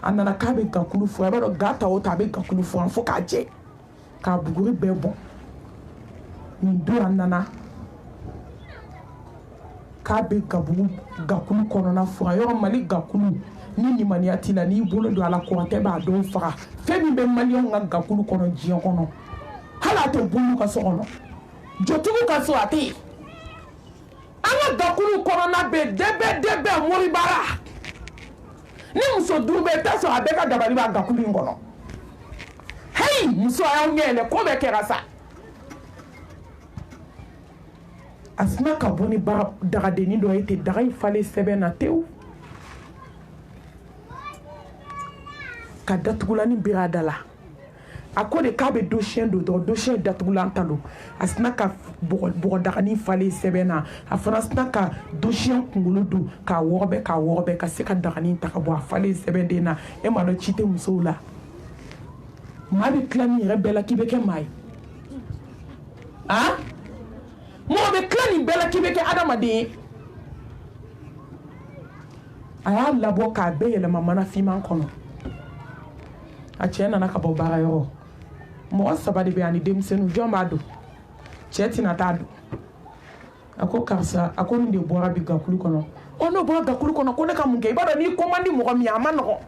a nana k'a bɛ gakulu furan i b'a dɔn ga ta o ta a bɛ gakulu furan fo k'a jɛ k'a buguri bɛɛ bɔn nin don a nana k'a bɛ gakulu kɔnɔna furan yɔrɔ Mali gakulu ni limaniya t'i la n'i bolo don a la kɔrɔtɛ b'a dɔw faga fɛn min bɛ maliyɛnw ka gakulu kɔnɔ diɲɛ kɔnɔ hali a tɛ bolo ka so kɔnɔ jɔtigiw ka so a tɛ yen an ka gakulu kɔnɔna bɛ dɛbɛ moribara ni muso duuru bɛ i t'a sɔrɔ a bɛɛ ka dabali b'a gakulu in kɔnɔ heyi muso a y'aw ɲɛ yɛlɛ ko bɛɛ kɛra sa a sina ka bɔ ni dagadenni dɔ ye ten daga in falen sɛbɛn na tewu ka datugulani biri a da la a ko de k'a bɛ dosiyɛn don dɔrɔn dosiyɛn datugulan ta don a sina ka bɔgɔdaganin falen sɛbɛn na a fana sina ka dosiyɛn kunkolo don k'a wɔgɔbɛ ka se ka daganin ta ka bɔ a falen sɛbɛn den na e m'a dɔn ci tɛ musow la maa bɛ tila nin yɛrɛ bɛɛ la k'i bɛ kɛ maa ye mɔgɔ bɛ tila nin bɛɛ la k'i bɛ kɛ adamaden ye a y'a labɔ k'a bɛɛ yɛlɛma mana finman kɔnɔ a cɛ nana ka bɔ baarayɔrɔ mɔgɔ saba de bɛ yan ni denmisɛnninw jɔn b'a dɔn cɛ tɛna taa dɔn a ko karisa a ko nin de bɔra bi gakulu kɔnɔ n'o bɔra gakulu kɔnɔ ko ne ka mun kɛ i b'a dɔn n'i ko man di mɔgɔ min ye a ma nɔgɔn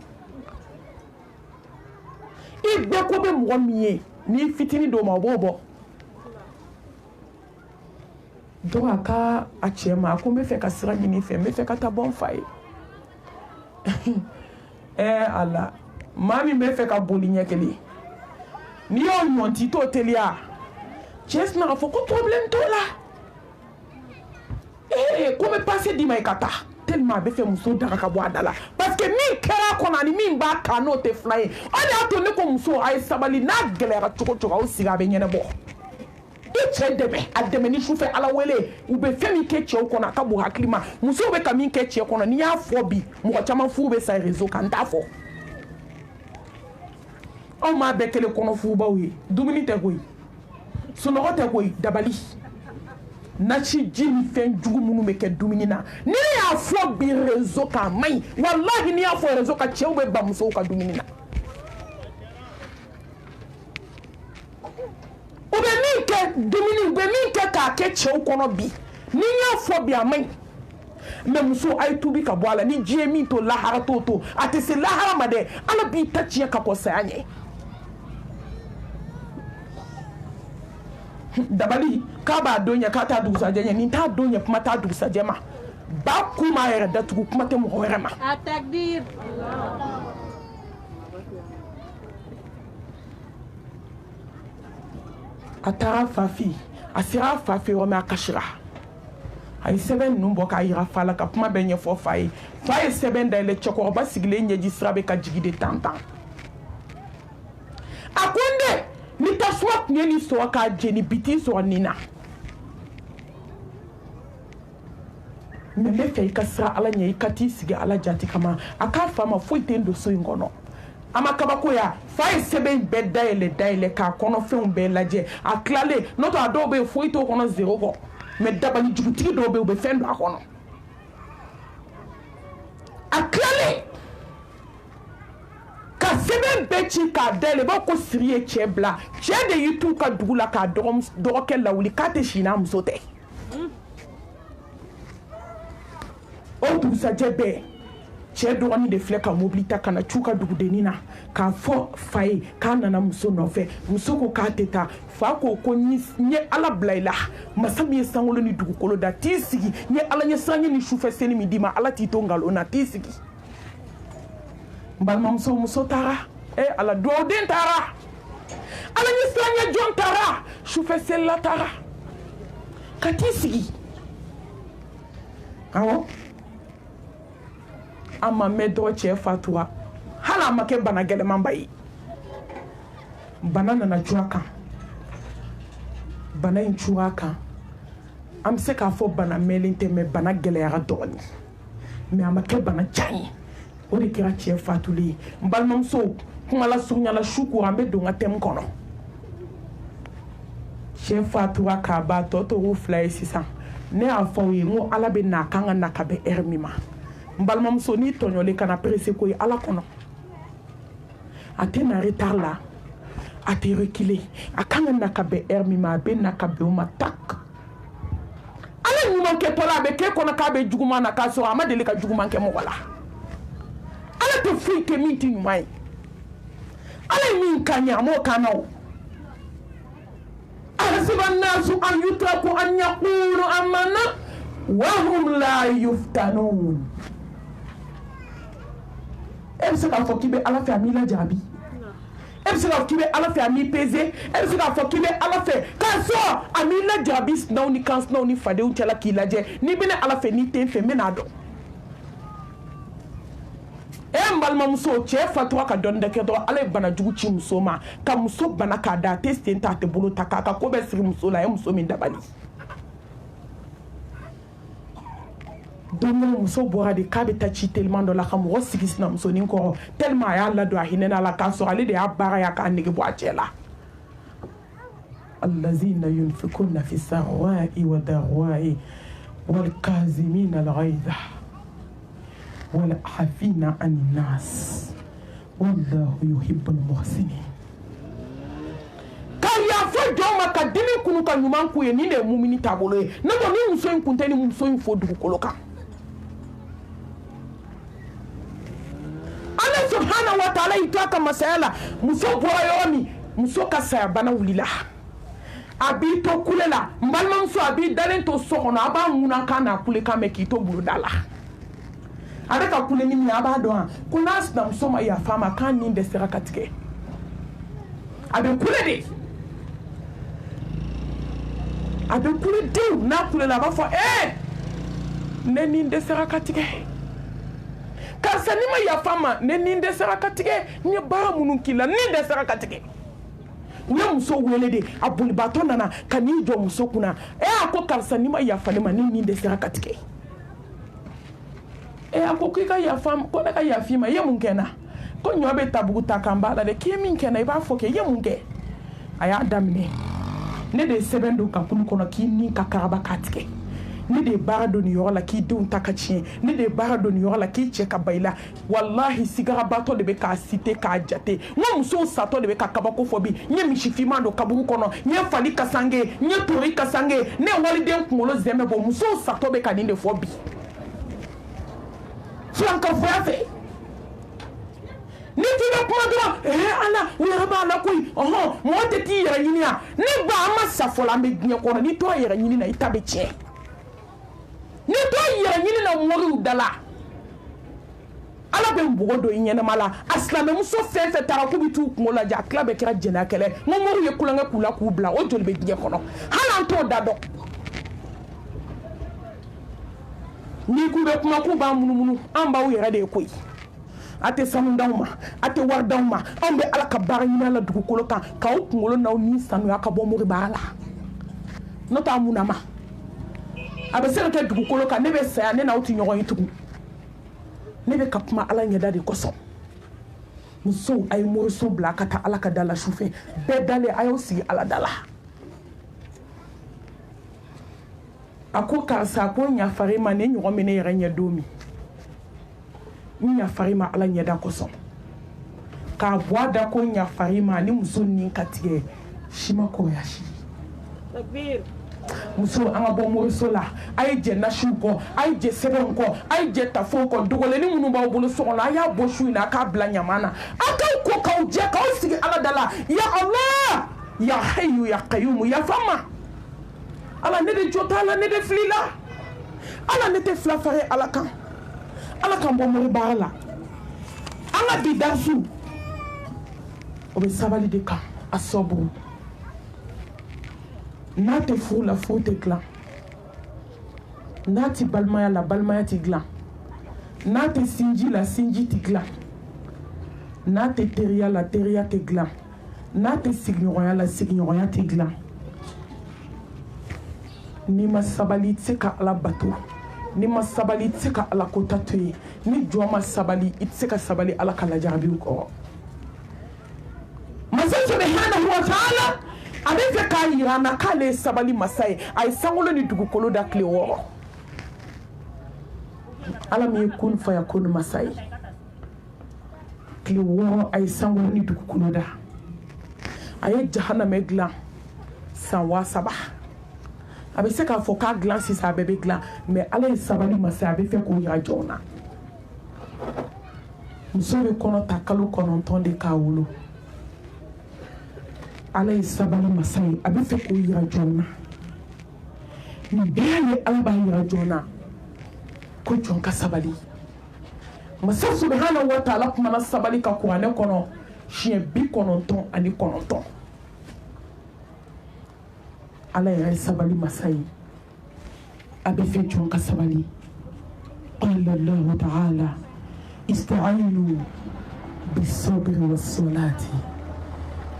i bɛɛ ko bɛ mɔgɔ min ye n'i fitinin d'o ma o b'o bɔ donc aka a cɛ ma a ko n bɛ fɛ ka sira ɲini fɛ n bɛ fɛ ka taa bɔ n fa ye ala maa min bɛ fɛ ka boli ɲɛ kelen n'i y'o ɲɔn t'i t'o teliya cɛ sina ka fɔ ko problème t'o la ko n bɛ passe d'i ma i ka taa tellement a bɛ fɛ muso daga ka bɔ a da la parce que min kɛra a kɔnɔ ani min b'a kan n'o tɛ fila ye o de y'a to ne ko muso a ye sabali n'a gɛlɛyara cogo cogo aw sigi a bɛ ɲɛnabɔ i cɛ dɛmɛ a dɛmɛ ni sufɛ ala wele u bɛ fɛn min kɛ cɛw kɔnɔ a ka bon hakili ma musow bɛ ka min kɛ cɛ kɔnɔ n'i y'a fɔ bi mɔgɔ caman furu bɛ sa réseau kan n t'a fɔ anw m'a bɛɛ kɛlen kɔnɔfurubaw ye dumuni tɛ koyi sunɔgɔ tɛ koyi dabali nasi ji ni fɛn jugu minnu bɛ kɛ dumuni na ni ne y'a fɔ bi réseau kan a man ɲi walahi n'i y'a fɔ réseau kan cɛw bɛ ban musow ka dumuni na u bɛ min kɛ dumuni u bɛ min kɛ k'a kɛ cɛw kɔnɔ bi ni y'a fɔ bi a man ɲi mais muso a ye tubi ka bɔ a la ni ji ye min to lahara t'o to a tɛ se lahara ma dɛ ala b'i ta tiɲɛ ka kɔ saya ɲɛ dabali k'a b'a don ɲɛ k'a t'a dugusajɛ ɲɛ nin t'a don ɲɛ kuma t'a dugusajɛ ma ba kun m'a yɛrɛ datugu kuma tɛ mɔgɔ wɛrɛ ma a takbir a taara fa fɛ a sera a fa fɛ yɔrɔ min a kasira a ye sɛbɛn ninnu bɔ k'a yira fa la ka kuma bɛɛ ɲɛfɔ fa ye fa ye sɛbɛn dayɛlɛ cɛkɔrɔba sigilen ɲɛji sira bɛ ka jigi de tan a ko n den ni tasuma tun ye nin sɔrɔ k'a jeni bi t'i sɔrɔ nin na mais n bɛ fɛ i ka siran ala ɲɛ i ka t'i sigi ala jati kama a k'a fa ma foyi tɛ n don so in kɔnɔ a ma kabako ya fa ye sɛbɛn bɛɛ dayɛlɛ k'a kɔnɔfɛnw bɛɛ lajɛ a tilalen n'o tɛ a dɔw bɛ yen foyi t'o kɔnɔ zéro kɔ mais dabali jugutigi dɔw bɛ yen u bɛ fɛn don a kɔnɔ a tilalen ka sɛbɛn bɛɛ ci k'a dayɛlɛ b'a ko siri ye cɛ bila cɛ de y'i t'u ka dugu la k'a dɔgɔkɛ lawuli k'a tɛ si n'a muso tɛ o dugusajɛ bɛɛ cɛ dɔgɔnin de filɛ ka mobili ta ka na c'u ka dugudennin na k'a fɔ fa ye k'a nana muso nɔfɛ muso ko k'a tɛ taa fa ko n ye ala bila i la masa min ye sankolo ni dugukolo da t'i sigi n ye ala ɲɛ sange ni sufɛ seli min d'i ma ala t'i to nkalon na t'i sigi n balimamuso muso taara ala duwawuden taara ala ɲɛ sange jɔn taara sufɛ selila taara ka t'i sigi awɔ an ma mɛn dɔgɔ cɛ fatura hali a ma kɛ bana gɛlɛmanba ye bana nana cu a kan bana in cu a kan an bɛ se k'a fɔ bana mɛnlen tɛ mɛ bana gɛlɛyara dɔɔnin mɛ a ma kɛ bana jan ye o de kɛra cɛ fatulen ye n balimamuso kumala surunyala su ko an bɛ don ka tɛmu kɔnɔ cɛ fatura k'a ban tɔ tora fila ye sisan ne y'a fɔ aw ye n ko ala bɛ na a kan ka na ka bɛn ɛri min ma n balimamuso n'i tɔɲɔlen kana perese ko ye ala kɔnɔ a tɛ na retard la a tɛ reculer a kan ka na ka bɛn ɛri min ma a bɛ na ka bɛn o ma tak ala ɲuman kɛtɔla a bɛ k'e kɔnɔ k'a bɛ juguman na k'a sɔrɔ a ma deli ka juguman kɛ mɔgɔ la ala tɛ foyi kɛ min tɛ ɲuman ye ala ye min kan ɲɛ a m'o kan na o ahasiba annasu an yutraku an yaqulu amanna wa hum la yuftanun e bɛ se k'a fɔ k'i bɛ ala fɛ a m'i lajaabi e bɛ se k'a fɔ k'i bɛ ala fɛ a m'i peze e bɛ se k'a fɔ k'i bɛ ala fɛ k'a sɔrɔ a m'i lajaabi sinaw ni kansinaw ni fadenw cɛla k'i lajɛ n'i bɛ ne ala fɛ n'i tɛ n fɛ n bɛ n'a dɔn n balimamuso cɛ fatura ka dɔɔnin dɛ kɛ dɔrɔn ala ye bana jugu ci muso ma ka muso bana k'a da a tɛ sen ta a tɛ bolo ta k'a ka ko bɛɛ sigi muso la a ye muso min dabali don dɔ muso bɔra de k'a bɛ taa ci teliman dɔ la ka mɔgɔ sigi sinamusonin kɔrɔ tellement a y'a ladon a hinɛ la k'a sɔrɔ ale de y'a baara y'a k'a nege bɔ a cɛ la allazina yunfikuna fi sarra'i wa darra'i wal kazimina al-ghayza wal afina anin nas wallahu yuhibbul muhsinin ka yafa jɔn ma ka dimi kunu ka ɲuman k'u ye nin de ye mumini taabolo ye ne ko ni muso in kun tɛ ni muso in fɔ dugukolo kan ala subhanahu wa ta'ala y'i to a ka masaya la muso bɔra yɔrɔ min muso ka saya bana wulila abi to kulela mbalmamso abi dalen to sokono aba muna kana kule kame kito burudala adaka kule ni mi aba do kuna sna msoma ya fama kan ni de sera katike abi kule de abi kule de na kule la ba fo ne ni de sera katike kasa ni ma ya fama ne ni de sera katike ni bara munu kila ni de sera katike uya muso wele de abuli bato nana kani jo muso kuna ako karsa ni ma ya fa ni ma ni de sera katike ako kika ya fam ko na ka ya fi ma ye mun kena ko nyo be tabugu takamba la de ki min kena iba foke ye mun ke aya damne ne de sebendo ka kunu kono ki ni ka karaba katike ne de bara do ni yola ki dun takachien ne de bara do ni yola ki che ka baila wallahi sigara bato de be ka cité ka jate mo muso sato de be ka kabako fobi nye mishifima do kaburu kono nye fali kasange nye tori kasange ne wali den kumolo zeme bo muso sato be ka ninde fobi flanka voyafe ni tiga kuma do ala we ba la koy mo te ti yera nyinia ni ba ama safola me gnya kono ni to yera nyini na itabe che ni to yera nyini na mori udala ala be mbogo do nyene mala aslame muso fefe tara ko bitu ko la ja klabe kira jena kele mo mori ye kulanga kula ku bla o jolbe gnya kono hala to dado ni ku be kuma ku ba munu amba u yera de koy ate sanu dawma ate war dawma ambe ala ka bar nyina la dugu kolo kan ka o kungolo na ni sanu ya ka bo mori bala nota munama abesere ke dugu kolo kan ne be saya ne na o ti nyogo yitugu ne be ka kuma ala nyada de koso muso ay mori so bla ka ta ala ka dala shufe be dale ayo si ala dala ako ka sa ko nya farima ne nyogo mene yere nya domi nya farima ala nya da koso ka boada ko nya farima ni muso ni katige shima ko yashi takbir muso anga bo mo sola ay je na shuko ay je sebon ko ay je tafo ko dogole ni munu ba bolo so na ya bo shu na ka bla nyamana aka ko ka je ka sigi ala dala ya allah ya hayyu ya qayyum ya fama ala ne de jota ala ne de flila ala ne te flafare ala kan bo mo bala ala bi dasu o be sabali de ka asobo nate fou la fou te glan nati balmaya la balmaya ti glan nate sinji la sinji ti glan nate teria la teria te glan nate signoya la signoya ti glan ni ma sabali tseka ala bato ni ma sabali tseka ala kota toye ni joma sabali itseka sabali ala kala jarabi ko mazan subhanahu wa ta'ala avec ka irana kale sabali masai ay sangolo ni dugu kolo da kle woro ala mi kun fa yakun masai kle woro ay sangolo ni dugu kolo da ay jahannam egla sanwa sabah abe se ka fo ka glan si sa bebe glan mais ala sabali masai abe fe ko ya jona muso be kono takalo kono tonde ka wolo ala sabali masai abe fe ko yira jonna ni bele ala ba yira jonna ko jonka sabali masa subhanahu wa ta'ala kuma na sabali ka ko ane kono shie bi kononton ani kononton ala ya sabali masai abe fe jonka sabali qala allah ta'ala ista'inu bis-sabri was-salati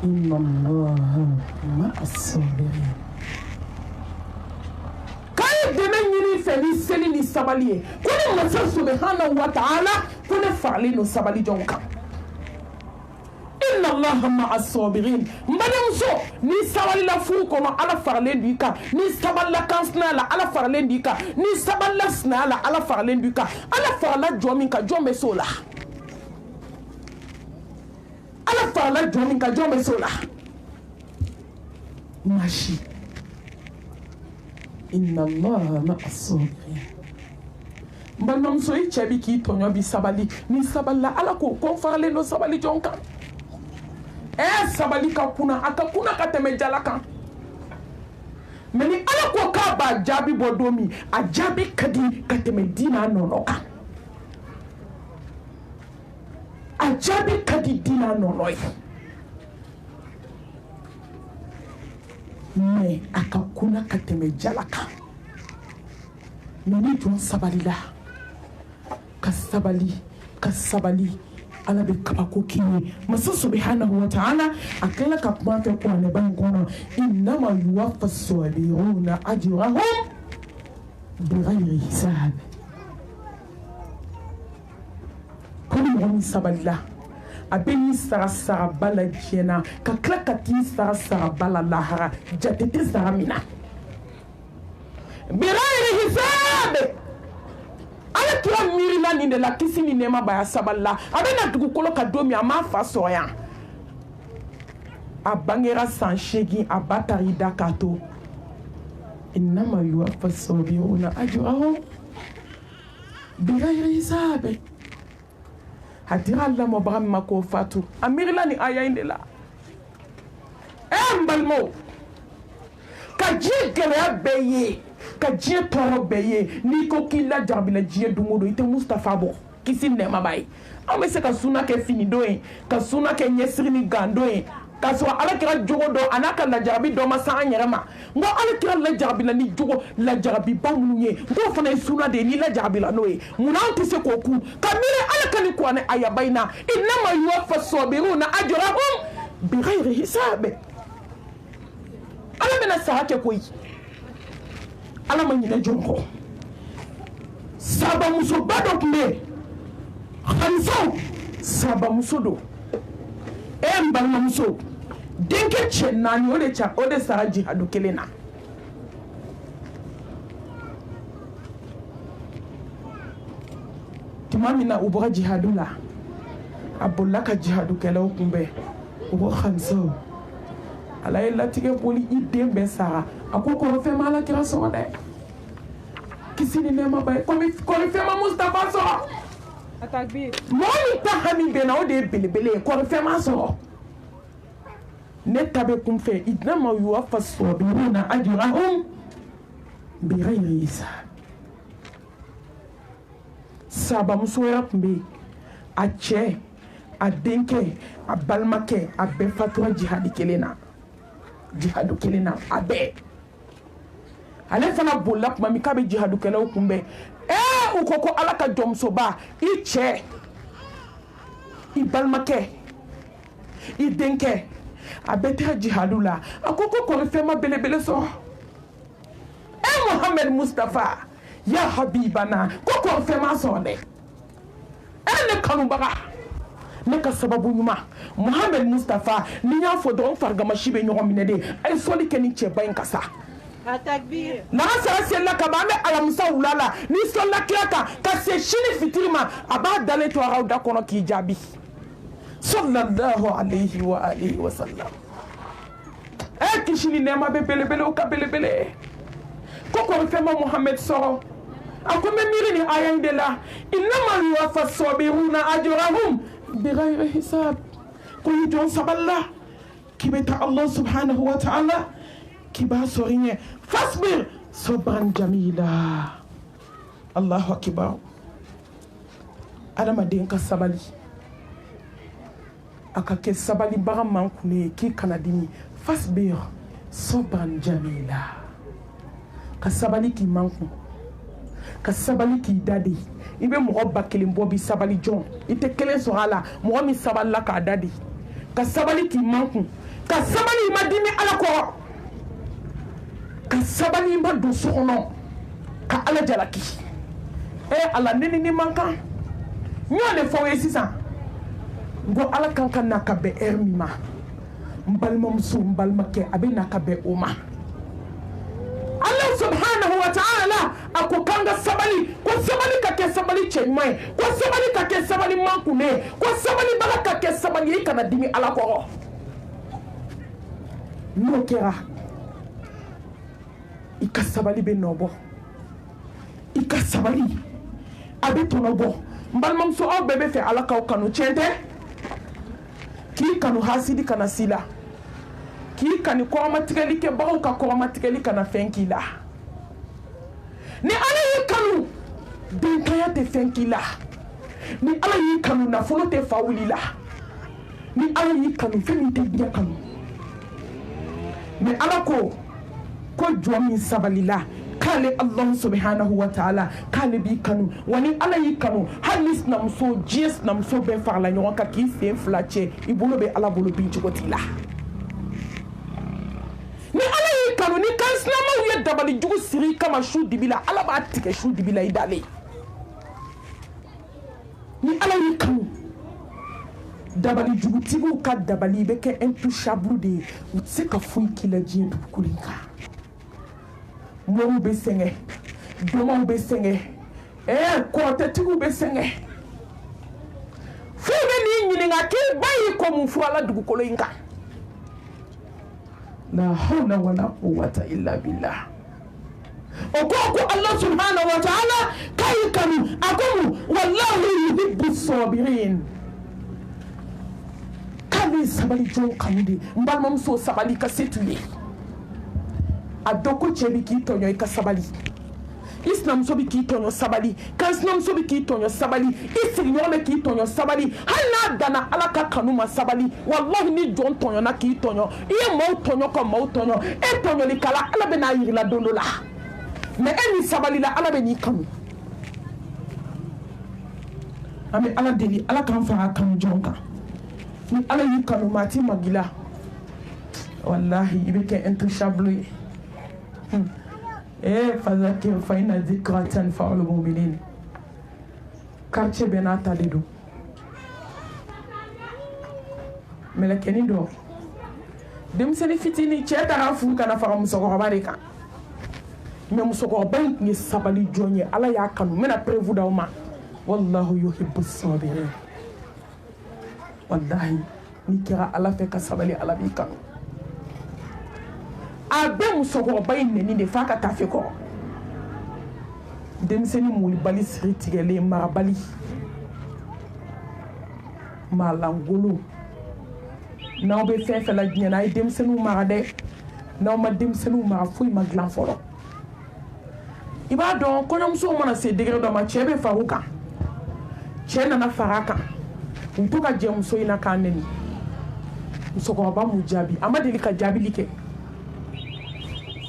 inna allaha ma'as-sabirin kay deme nyini feli seli ni sabali ko ni masa subhanahu wa ta'ala ko ne fali no sabali jonka inna allaha ma'as-sabirin mbadam so ni sabali la fu ko no ala farle dika ni sabali la kansna la ala farle dika ni sabali la sna la ala farle dika ala farla jomi ka jombe sola ala farla jomi ka jombe sola mashi inna allaha ma'as-sabirin mbadam so i chebi ki tonyo bi sabali ni sabali la ala ko farle no sabali jonka sabali ka kuna aka kuna ka teme jala kan mais ni ala ko ka ba jaabi bɔ don min a jaabi ka di ka tɛmɛ diina nɔnɔ kan a jaabi ka di diina nɔnɔ ye mais a ka kunna ka tɛmɛ jala kan mais ni jɔn sabalila ka sabali ala be kabako kini masa subhanahu wa ta'ala akala ka kuma fɛ kuranɛ ba in kɔnɔ innama yuwaffa as-sabiruna ajrahum bighayri hisab ko ni mɔgɔ min sabalila a bɛ n'i sara ba la diɲɛ na ka tila ka t'i sara ba la lahara jate tɛ sara min na bighayri hisab ala kira miirila nin de la kisi ni nɛɛma b'a sabalila a bɛna dugukolo ka don min a m'a fa sɔrɔ yan a bangera san 8 a ba taara i da k'a to innama yuwaffa as-sabiruna ajrahum bighayri hisab a dira lamɔbaga min ma k'o fatu a miirila nin aya in de la n balimaw ka diɲɛ gɛlɛya bɛɛ ye ka diɲɛ tɔɔrɔ bɛɛ ye n'i ko k'i lajarabila diɲɛ don o don i tɛ Mustafa bɔ kisi nɛɛma b'a ye an bɛ se ka suna kɛ fini don ye ka suna kɛ ɲɛsiri ni gan don ye k'a sɔrɔ alakira jogo dɔ a n'a ka lajarabi dɔ ma se an yɛrɛ ma n ko alakira lajarabila ni jogo lajarabiba minnu ye n k'o fana ye suna de ye n'i lajarabila n'o ye munna an tɛ se k'o kun ka miiri ala ka nin kuranɛ ayaba in na innama yuwaffa as-sabiruna ajrahum bighayri hisab ala bɛna sara kɛ koyi ala ma ɲinɛ jɔn kɔ sabamusoba dɔ tun bɛ yen halisaw sabamuso don n balimamuso denkɛ cɛ 4 o de sara jihadu kelen na tuma min na u bɔra jihadu la a bolila ka jihadu kɛlaw kunbɛn u ko halisaw ala ye latigɛ boli i den bɛɛ sara a ko kɔrɔfɛn ma ala kira sɔrɔ dɛ kisi ni nɛɛma ba ye kɔrɔfɛn ma Mustafa sɔrɔ mɔgɔ min ta hami bɛ na o de ye belebele ye kɔrɔfɛn ma sɔrɔ ne ta bɛ kun fɛ innama yuwaffa as-sabiruna ajrahum bighayri hisab sabamuso yɛrɛ tun bɛ yen a cɛ a denkɛ a balimakɛ a bɛɛ fatura jihadi kelen na a bɛɛ ale fana bolila tuma min k'a bɛ jihadu kɛlaw kunbɛn u ko ko ala ka jɔnmusoba i cɛ i balimakɛ i denkɛ a bɛɛ taa jihadu la a ko kɔrɔfɛn ma belebele sɔrɔ Muhammad Mustafa ya habibana ko kɔrɔfɛn ma sɔrɔ dɛ ne kanubaga ne ka sababu ɲuman Muhammad Mustafa ni y'a fɔ dɔrɔn farigamasi bɛ ɲɔgɔn minɛ de a ye sɔli kɛ ni cɛba in ka sa n'an sera selila ka ban an bɛ alamisa wula la ni sɔlila kira kan ka se sini fitiri ma a b'a dalen to araw da kɔnɔ k'i jaabi sallallahu alayhi wa alihi wa sallam kisi ni nɛɛma bɛ belebele o ka belebele ko kɔrɔfɛn ma Muhammad sɔrɔ a ko n bɛ miiri ni aya in de la innama yuwaffa as-sabiruna ajrahum bighayri hisab ko i jɔn sabalila k'i bɛ taa Allah subhanahu wa ta'ala k'i b'a sɔrɔ ɲɛ fasbir sabran jamila Allahu akbar adamaden ka sabali a ka kɛ sabalibaga man kunne ye k'i kana dimi fasbir sabran jamila ka sabali k'i man kun ka sabali k'i dade i bɛ mɔgɔ 1000 bɔ bi sabali jɔn i tɛ kelen sɔrɔ a la mɔgɔ min sabalila k'a dade ka sabali k'i man kun ka sabali i ma dimi ala kɔrɔ ka sabali i ma don so kɔnɔ ka ala jalaki ala ne ni man kan n y'o de fɔ ye sisan n ko ala kan ka na ka bɛn heure min ma n balimamuso n balimakɛ a bɛ na ka bɛn o ma Allah subhanahu wa ta'ala a ko kan ka sabali ko sabali ka kɛ sabali cɛ ɲuman ye ko sabali ka kɛ sabali man kunne ye ko sabali baga ka kɛ sabali ye i kana dimi ala kɔrɔ n'o kɛra i ka sabali bɛ nɔ bɔ i ka sabali a bɛ tɔnɔ bɔ n balimamuso aw bɛɛ bɛ fɛ ala k'aw kanu tiɲɛ tɛ k'i kanu hasidi kana si la k'i kani kɔrɔmatigɛli kɛbagaw ka kɔrɔmatigɛli kana fɛn k'i la ni ala y'i kanu denkanya tɛ fɛn k'i la ni ala y'i kanu nafolo tɛ fa wuli la ni ala y'i kanu fɛn min tɛ diɲɛ kanu mais ala ko jɔn min sabalila k'ale Allah subhanahu wa ta'ala k'ale b'i kanu wa ni ala y'i kanu hali ni sinamuso diɲɛ sinamuso bɛɛ farala ɲɔgɔn kan k'i sen fila cɛ i bolo bɛ ala bolo bin cogo t'i la ni ala y'i kanu ni kan sinamaw ye dabali jugu siri i kama su dibi la ala b'a tigɛ su dibi la i dalen ni ala y'i kanu dabali jugutigiw ka dabali bɛ kɛ intouchable de ye u tɛ se ka foyi k'i la diɲɛ dugukolo in kan mɔriw bɛ sɛgɛn dɔmɔw bɛ sɛgɛn kɔrɔtɛtigiw bɛ sɛgɛn f'u bɛ n'i ɲininka k'i ba y'i kɔ mun fɔ ala dugukolo in kan la hawla wala quwwata illa billah o ko Allah subhanahu wa ta'ala k'a y'i kanu a ko mun wallahu yuhibbu sabirin k'ale sabali jɔn kanu de n balimamuso sabali ka se t'u ye a dɔn ko cɛ bɛ k'i tɔɲɔ i ka sabali i sinamuso bɛ k'i tɔɲɔ sabali kan sinamuso bɛ k'i tɔɲɔ sabali i sigiɲɔgɔn bɛ k'i tɔɲɔ sabali hali n'a danna ala ka kanu ma sabali wallahi ni jɔn tɔɲɔna k'i tɔɲɔ i ye maaw tɔɲɔ ka maaw tɔɲɔ e tɔɲɔlikala ala bɛ n'a yirila don dɔ la mais e min sabalila ala bɛ n'i kanu an bɛ ala deli ala k'an fara kanu jɔn kan ni ala y'i kanu maa t'i magila wallahi i bɛ kɛ intouchable ye fazakir fa inna zikra tanfa'ul mu'minin quartier bɛɛ n'a ta de don mɛlɛkɛnin dɔ denmisɛnnin fitinin cɛ taara furu kana fara musokɔrɔba de kan mais musokɔrɔba in tun ye sabali jɔn ye ala y'a kanu n bɛna preuve d'aw ma wallahu yuhibbu sabirin wallahi n'i kɛra ala fɛ ka sabali ala b'i kanu a bɛ musokɔrɔba in nɛni de f'a ka taa fɛ kɔrɔ denmisɛnnin molibali siri tigɛlen marabali malangolo n'aw bɛ fɛn fɛn la diɲɛ na a ye denmisɛnninw mara dɛ n'aw ma denmisɛnninw mara foyi ma dilan fɔlɔ i b'a dɔn kɔɲɔmusow mana se degré dɔ ma cɛ bɛ fara u kan cɛ nana fara a kan u to ka jɛ muso in na k'a nɛni musokɔrɔba m'u jaabi a ma deli ka jaabili kɛ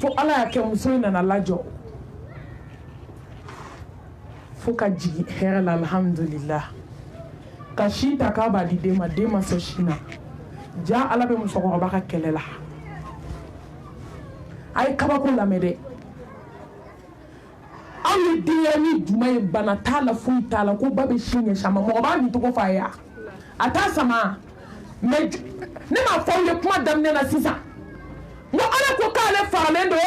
fo ala y'a kɛ muso in nana lajɔ fo ka jigin hɛrɛ la alhamdulillah ka sin ta k'a b'a di den ma sɔn sin na ja ala bɛ musokɔrɔba ka kɛlɛ la a ye kabako lamɛn dɛ aw ye denyɛrɛnin jumɛn ye bana t'a la foyi t'a la ko ba bɛ sin ɲɛsin a ma mɔgɔ b'a nin tɔgɔ f'a ye a t'a sama mais ne m'a fɔ aw ye kuma daminɛ na sisan n ko ala ko k'ale faralen don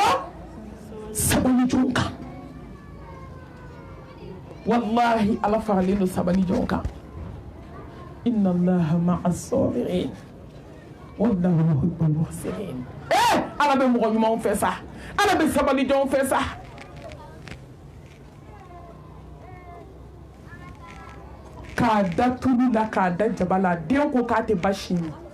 sabali jɔn kan wallahi ala faralen don sabali jɔn kan inna allaha ma'a sabirin wallahu yuhibbul muhsinin ala bɛ mɔgɔ ɲumanw fɛ sa ala bɛ sabali jɔnw fɛ sa k'a da tulu la k'a da jaba la den ko k'a tɛ ba sin min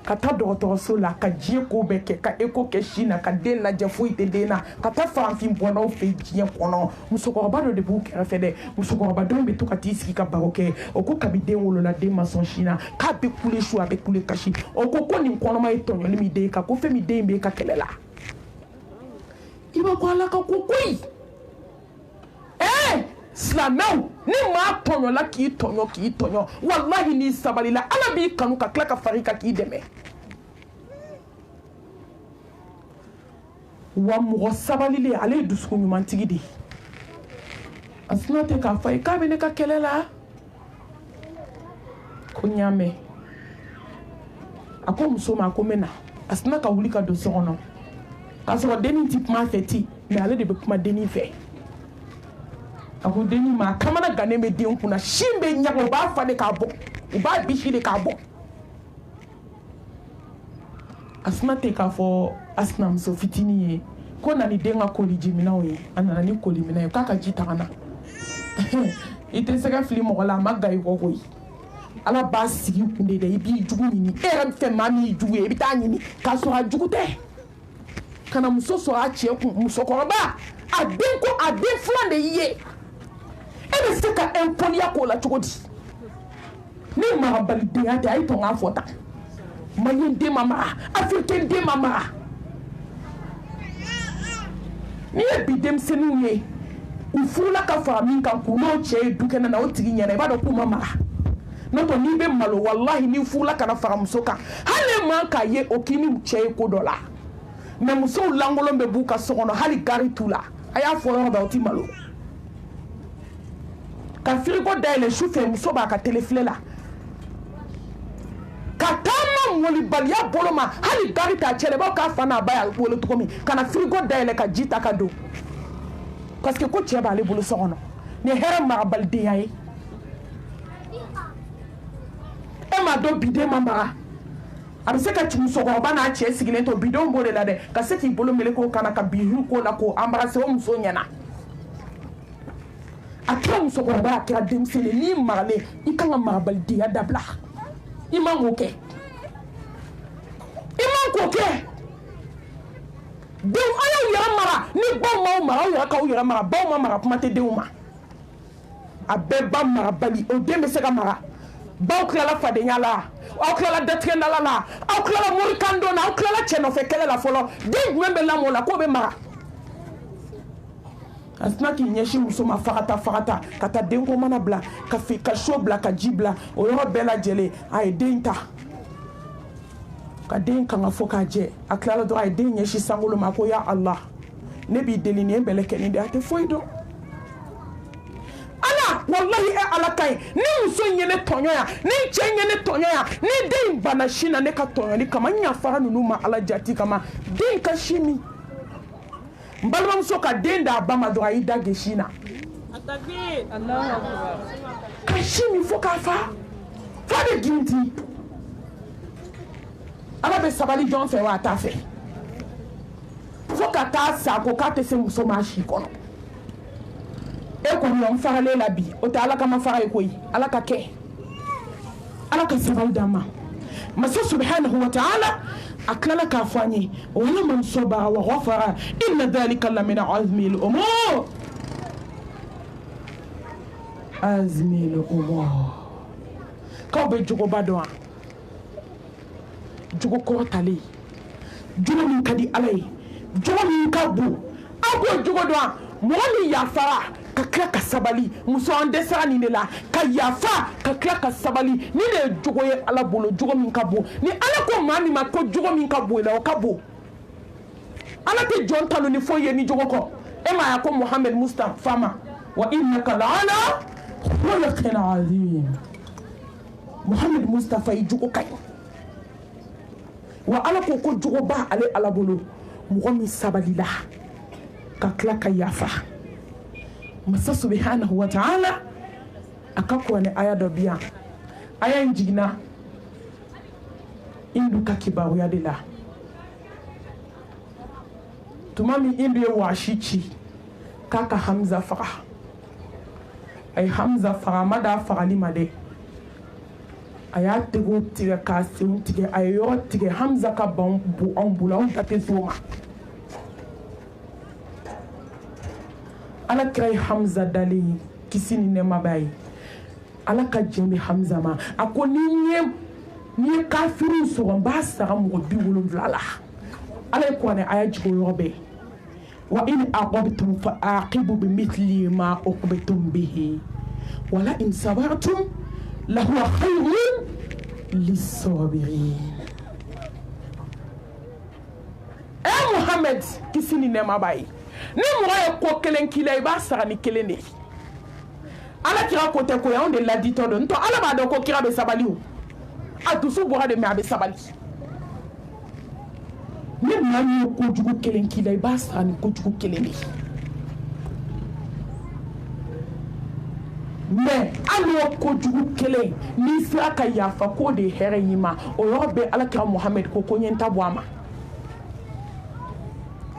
ka taa dɔgɔtɔrɔso la ka diɲɛ ko bɛɛ kɛ ka eko kɛ sin na ka den lajɛ foyi tɛ den na ka taa farafin bɔnnaw fɛ diɲɛ kɔnɔ musokɔrɔba dɔ de b'u kɛrɛfɛ dɛ musokɔrɔba dɔw bɛ to ka t'i sigi ka baro kɛ o ko kabi den wolola den ma sɔn sin na k'a bɛ kule su a bɛ kule kasi o ko nin kɔnɔma ye tɔɲɔli min den kan ko fɛn min den bɛ ka kɛlɛ la i b'a ko ala ka ko koyi silamɛw ni maa tɔɲɔla k'i tɔɲɔ wallahi n'i sabalila ala b'i kanu ka tila ka fari kan k'i dɛmɛ wa mɔgɔ sabalilen ale ye dusukun ɲumantigi de ye a sina tɛ k'a fɔ ye k'a bɛ ne ka kɛlɛ la ko n y'a mɛn a ko muso ma ko n bɛ na a sina ka wuli ka don so kɔnɔ k'a sɔrɔ dennin tɛ kuma a fɛ ten mais ale de bɛ kuma dennin fɛ a ko dennin ma kamana gannen bɛ den kunna sin bɛ ɲaga u b'a fa de k'a bɔ u b'a bisi de k'a bɔ a sina tɛ k'a fɔ a sinamuso fitinin ye ko na ni den ka koliji minɛnw ye a nana ni koli minɛn ye k'a ka ji ta ka na i tɛ sɛgɛ fili mɔgɔ la a ma ga i kɔ koyi ala b'a sigi kunde de i b'i jugu ɲini e yɛrɛ fɛ maa min y'i jugu ye i bɛ taa ɲini k'a sɔrɔ a jugu tɛ kana muso sɔrɔ a cɛ kun musokɔrɔba a den ko a den filan de y'i ye e bɛ se ka impɔniya k'o la cogo di ni marabalidenya tɛ a ye tɔn k'a fɔ tan maliyɛn den ma mara afirikɛn den ma mara n'i ye bi denmisɛnninw ye u furula ka fara min kan k'u n'o cɛ ye du kɛnɛ na o tigi ɲɛna i b'a dɔn k'u ma mara n'o tɛ n'i bɛ malo walahi n'i furula kana fara muso kan hali man k'a ye o k'i ni cɛ ye ko dɔ la mɛ musow lankolon bɛ b'u ka so kɔnɔ hali gari t'u la a y'a fɔ yɔrɔ bɛɛ o ti malo ka firigo dayɛlɛ su fɛ muso b'a ka telefilɛ la ka taama molibaliya bolo ma hali gari t'a cɛ la i b'a k'a fa n'a ba y'a wele cogo min ka na firigo dayɛlɛ ka ji ta ka don parce que ko cɛ b'ale bolo so kɔnɔ nin ye hɛrɛ marabalidenya ye e m'a dɔn biden ma mara a bɛ se ka musokɔrɔba n'a cɛ sigilen to bidenw b'o de la dɛ ka se k'i bolo meleke kana ka bihu k'o la k'o embrasser o muso ɲɛna a kɛra musokɔrɔba a kɛra denmisɛnnin n'i maralen i kan ka marabalidenya dabila i man k'o kɛ denw a y'aw yɛrɛ mara ni baw m'aw mara aw yɛrɛ k'aw yɛrɛ mara baw ma mara kuma tɛ denw ma a bɛɛ ba marabali o den bɛ se ka mara baw tilala fadenya la aw tilala datigɛndala la aw tilala morikando na aw tilala cɛ nɔfɛ kɛlɛ la fɔlɔ den jumɛn bɛ lamɔ la k'o bɛ mara a sina k'i ɲɛsin muso ma fagata ka taa denko mana bila ka so bila ka ji bila o yɔrɔ bɛɛ lajɛlen a ye den ta ka den kanga fo k'a jɛ a tilala dɔrɔn a ye den ɲɛsin sankolo ma ko ya Allah ne b'i deli nin ye bɛlɛkɛnin de a tɛ foyi dɔn ala wallahi e ala ka ɲi ni muso in ye ne tɔɲɔ yan ni cɛ in ye ne tɔɲɔ yan ni den in bana sin na ne ka tɔɲɔli kama n yafara ninnu ma ala jati kama den ka sin min n balimamuso ka den d'a ba ma dɔrɔn a y'i da gesi na ka sin min fo k'a fa bɛ girinti ala bɛ sabali jɔn fɛ wa a t'a fɛ fo ka taa sa ko k'a tɛ se muso ma si kɔnɔ e kɔni n faralen la bi o tɛ ala kama fara ye koyi ala ka kɛ ala ka sabali d'an ma masa subhanahu wa ta'ala a tilala k'a fɔ an ye wala man sabara wa ghafara inna dhalika lamina azmi al-umur k'aw bɛ jogoba dɔn wa jogo kɔrɔtalen jogo min ka di ala ye jogo min ka bon aw b'o jogo dɔn wa mɔgɔ min yafara ka tila ka sabali muso an dɛsɛra nin de la ka yafa ka tila ka sabali ni de ye jogo ye ala bolo jogo min ka bon ni ala ko maa min ma ko jogo min ka bon la o ka bon ala tɛ jɔn talo ni foyi ye ni jogo kɔ e ma ya ko Muhammed Mustafa ma wa innaka la'ala khuluqin azim Muhammed Mustafa i jogo ka ɲi wa ala ko ko jogo ba ale ala bolo mɔgɔ min sabalila ka tila ka yafa masa subhanahu wa ta'ala a ka kuranɛ aya dɔ bi yan aya in jiginna indu ka kibaruya de la tuma min indu ye waasi ci k'a ka Hamza faga a ye Hamza faga a ma da fagali ma dɛ a y'a tegow tigɛ k'a senw tigɛ a ye yɔrɔ tigɛ Hamza ka ban bu anw bolo anw ta tɛ s'o ma ala kira ye Hamza dalen kisi ni nɛɛma b'a ye ala ka jɛn bɛ Hamza ma a ko ni ye kafiriw sɔgɔ n b'a sara mɔgɔ 70 la ala ye kuranɛ aya jigin o yɔrɔ bɛɛ wa in aqabtum fa aqibu bimithli ma uqibtum bihi wala in sabartum lahuwa khayrun lis-sabirin Muhammad kisi ni nɛɛma b'a ye ni mɔgɔ ye ko kelen k'i la i b'a sara ni kelen de ye ala kira ko tɛ ko ye anw de laditɔ don ntɔ ala b'a dɔn ko kira bɛ sabali o a dusu bɔra de mɛ a bɛ sabali ni maa min ye kojugu kelen k'i la i b'a sara ni kojugu kelen de ye mɛ hali o kojugu kelen n'i sera ka yafa k'o de ye hɛrɛ y'i ma o yɔrɔ bɛɛ ala kira Muhammad ko n ye n ta bɔ a ma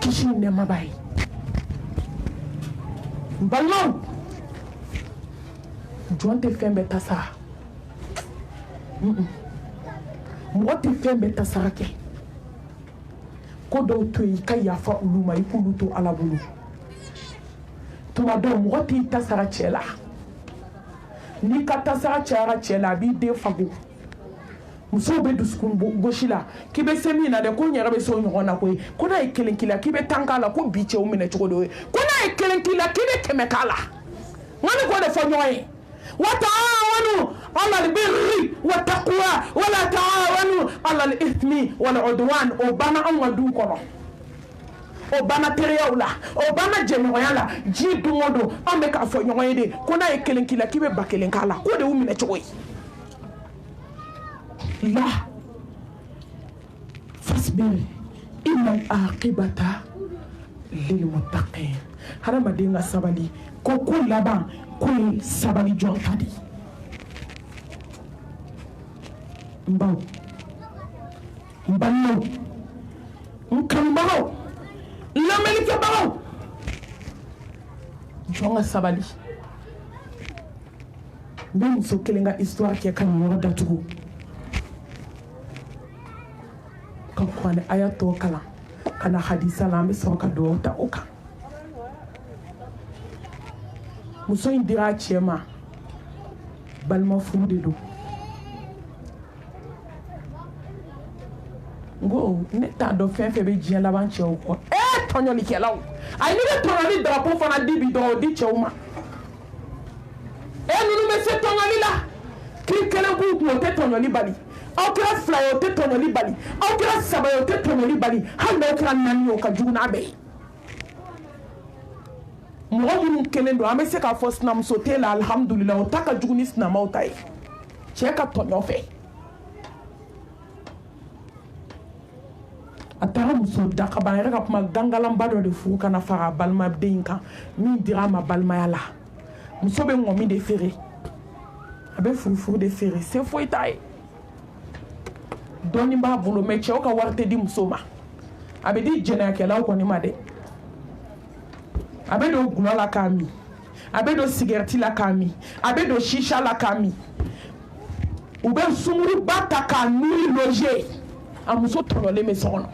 kisi ni nɛɛma b'a ye n balimaw jɔn tɛ fɛn bɛɛ ta sara mɔgɔ tɛ fɛn bɛɛ tasara kɛ ko dɔw to yen i ka yafa olu ma i k'olu to Ala bolo tuma dɔw mɔgɔ t'i tasara cɛ la n'i ka tasara cayara cɛ la a b'i den fago musow bɛ dusukun gosi la k'i bɛ se min na dɛ ko n yɛrɛ bɛ se o ɲɔgɔn na koyi ko n'a ye kelen k'i la k'i bɛ 10 k'a la ko bi cɛw minɛ cogo dɔ ye ko n'a ye kelen k'i la k'i bɛ 100 k'a la n ko ni k'o de fɔ ɲɔgɔn ye وتعاونوا على البر والتقوى ولا تعاونوا على الإثم والعدوان وبنا أمودو كنا وبنا تريولا وبنا جنويالا جيدو مودو أمك أفو نيويدي كنا يكلن كلا كيبه باكلن كلا كودي ومن تشوي لا فاصبر إن العاقبة للمتقين هذا ما دينا سبالي كوكو لابان كل sabali jɔnta di n baw n balimaw n kanubagaw n lamɛnnikɛbagaw jɔn ka sabali n bɛ muso kelen ka histoire kɛ ka nin yɔrɔ datugu ka kuranɛ aya tɔ kalan ka na hadisa la an bɛ sɔrɔ ka dugawu ta o kan muso in dira a cɛ ma balima furu de don n ko ne t'a dɔn fɛn fɛn bɛ diɲɛ laban cɛw kɔ tɔɲɔlikɛlaw ayi ni bɛ tɔɲɔli drapeau fana di bi dɔrɔn o di cɛw ma ninnu bɛ se tɔɲɔli la kiri kelen b'u kun o tɛ tɔɲɔli bali aw kɛra 2 ye o tɛ tɔɲɔli bali aw kɛra 3 ye o tɛ tɔɲɔli bali hali n'aw kɛra 4 ye o ka jugu n'a bɛɛ ye mɔgɔ minnu kelen don an bɛ se k'a fɔ sinamuso tɛ la alhamdulillah o ta ka jugu ni sinamaw ta ye cɛ ka tɔɲɔ fɛ a taara muso dakaba yɛrɛ ka kuma gangalanba dɔ de furu kana fara a balimaden kan min dira a ma balimaya la muso bɛ ŋɔmi de feere a bɛ furufuru de feere se foyi t'a ye dɔɔni b'a bolo mɛ cɛw ka wari tɛ di muso ma a bɛ di jɛnɛyakɛlaw kɔni ma dɛ a bɛ don gulɔ la k'a min a bɛ don sigɛriti la k'a min a bɛ don shisha la k'a min u bɛ sunguruba ta k'a nuli loger a muso tɔɲɔlen bɛ so kɔnɔ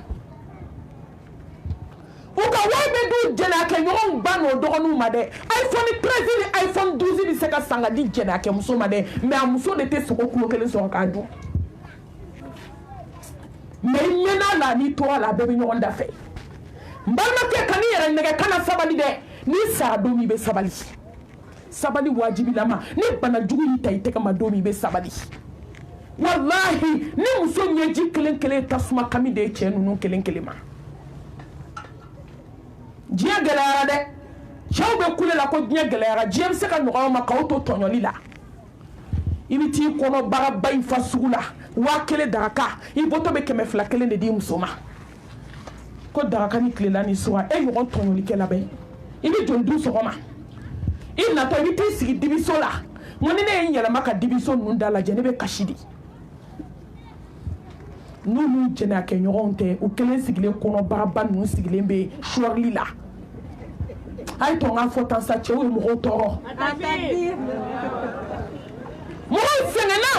u ka wari bɛ d'u jɛnɛyakɛɲɔgɔnw ba n'o dɔgɔninw ma dɛ iPhone 13 ni iPhone 12 bɛ se ka san ka di jɛnɛyakɛmuso ma dɛ mais a muso de tɛ sogo kulo kelen sɔrɔ k'a dun mais i mɛnna la n'i tora la a bɛɛ bɛ ɲɔgɔn da fɛ n balimakɛ ka n'i yɛrɛ nɛgɛ kana sabali dɛ n'i sara don min i bɛ sabali sabali wajibilama ni bana jugu y'i ta i tɛgɛ ma don min i bɛ sabali wallahi ni muso ɲɛji kelen kelen tasuma kami de ye cɛ ninnu kelen kelen ma diɲɛ gɛlɛyara dɛ cɛw bɛ kule la ko diɲɛ gɛlɛyara diɲɛ bɛ se ka nɔgɔya ma k'aw to tɔɲɔli la i bɛ t'i kɔnɔ bagaba in fa sugu la 1000 daraka i bɔtɔ bɛ 200 kelen de di muso ma ko daraka ni tilela ni suwa e ɲɔgɔn tɔɲɔlikɛla bɛ i bɛ joli dun sɔgɔma i natɔ i bɛ t'i sigi dibiso la n ko ni ne ye n yɛlɛma ka dibiso ninnu da lajɛ ne bɛ kasi de n'olu jɛnɛyakɛɲɔgɔnw tɛ u kelen sigilen kɔnɔ bagaba ninnu sigilen bɛ suwarili la a ye to n k'a fɔ tan sa cɛw ye mɔgɔw tɔɔrɔ mɔgɔw sɛgɛnna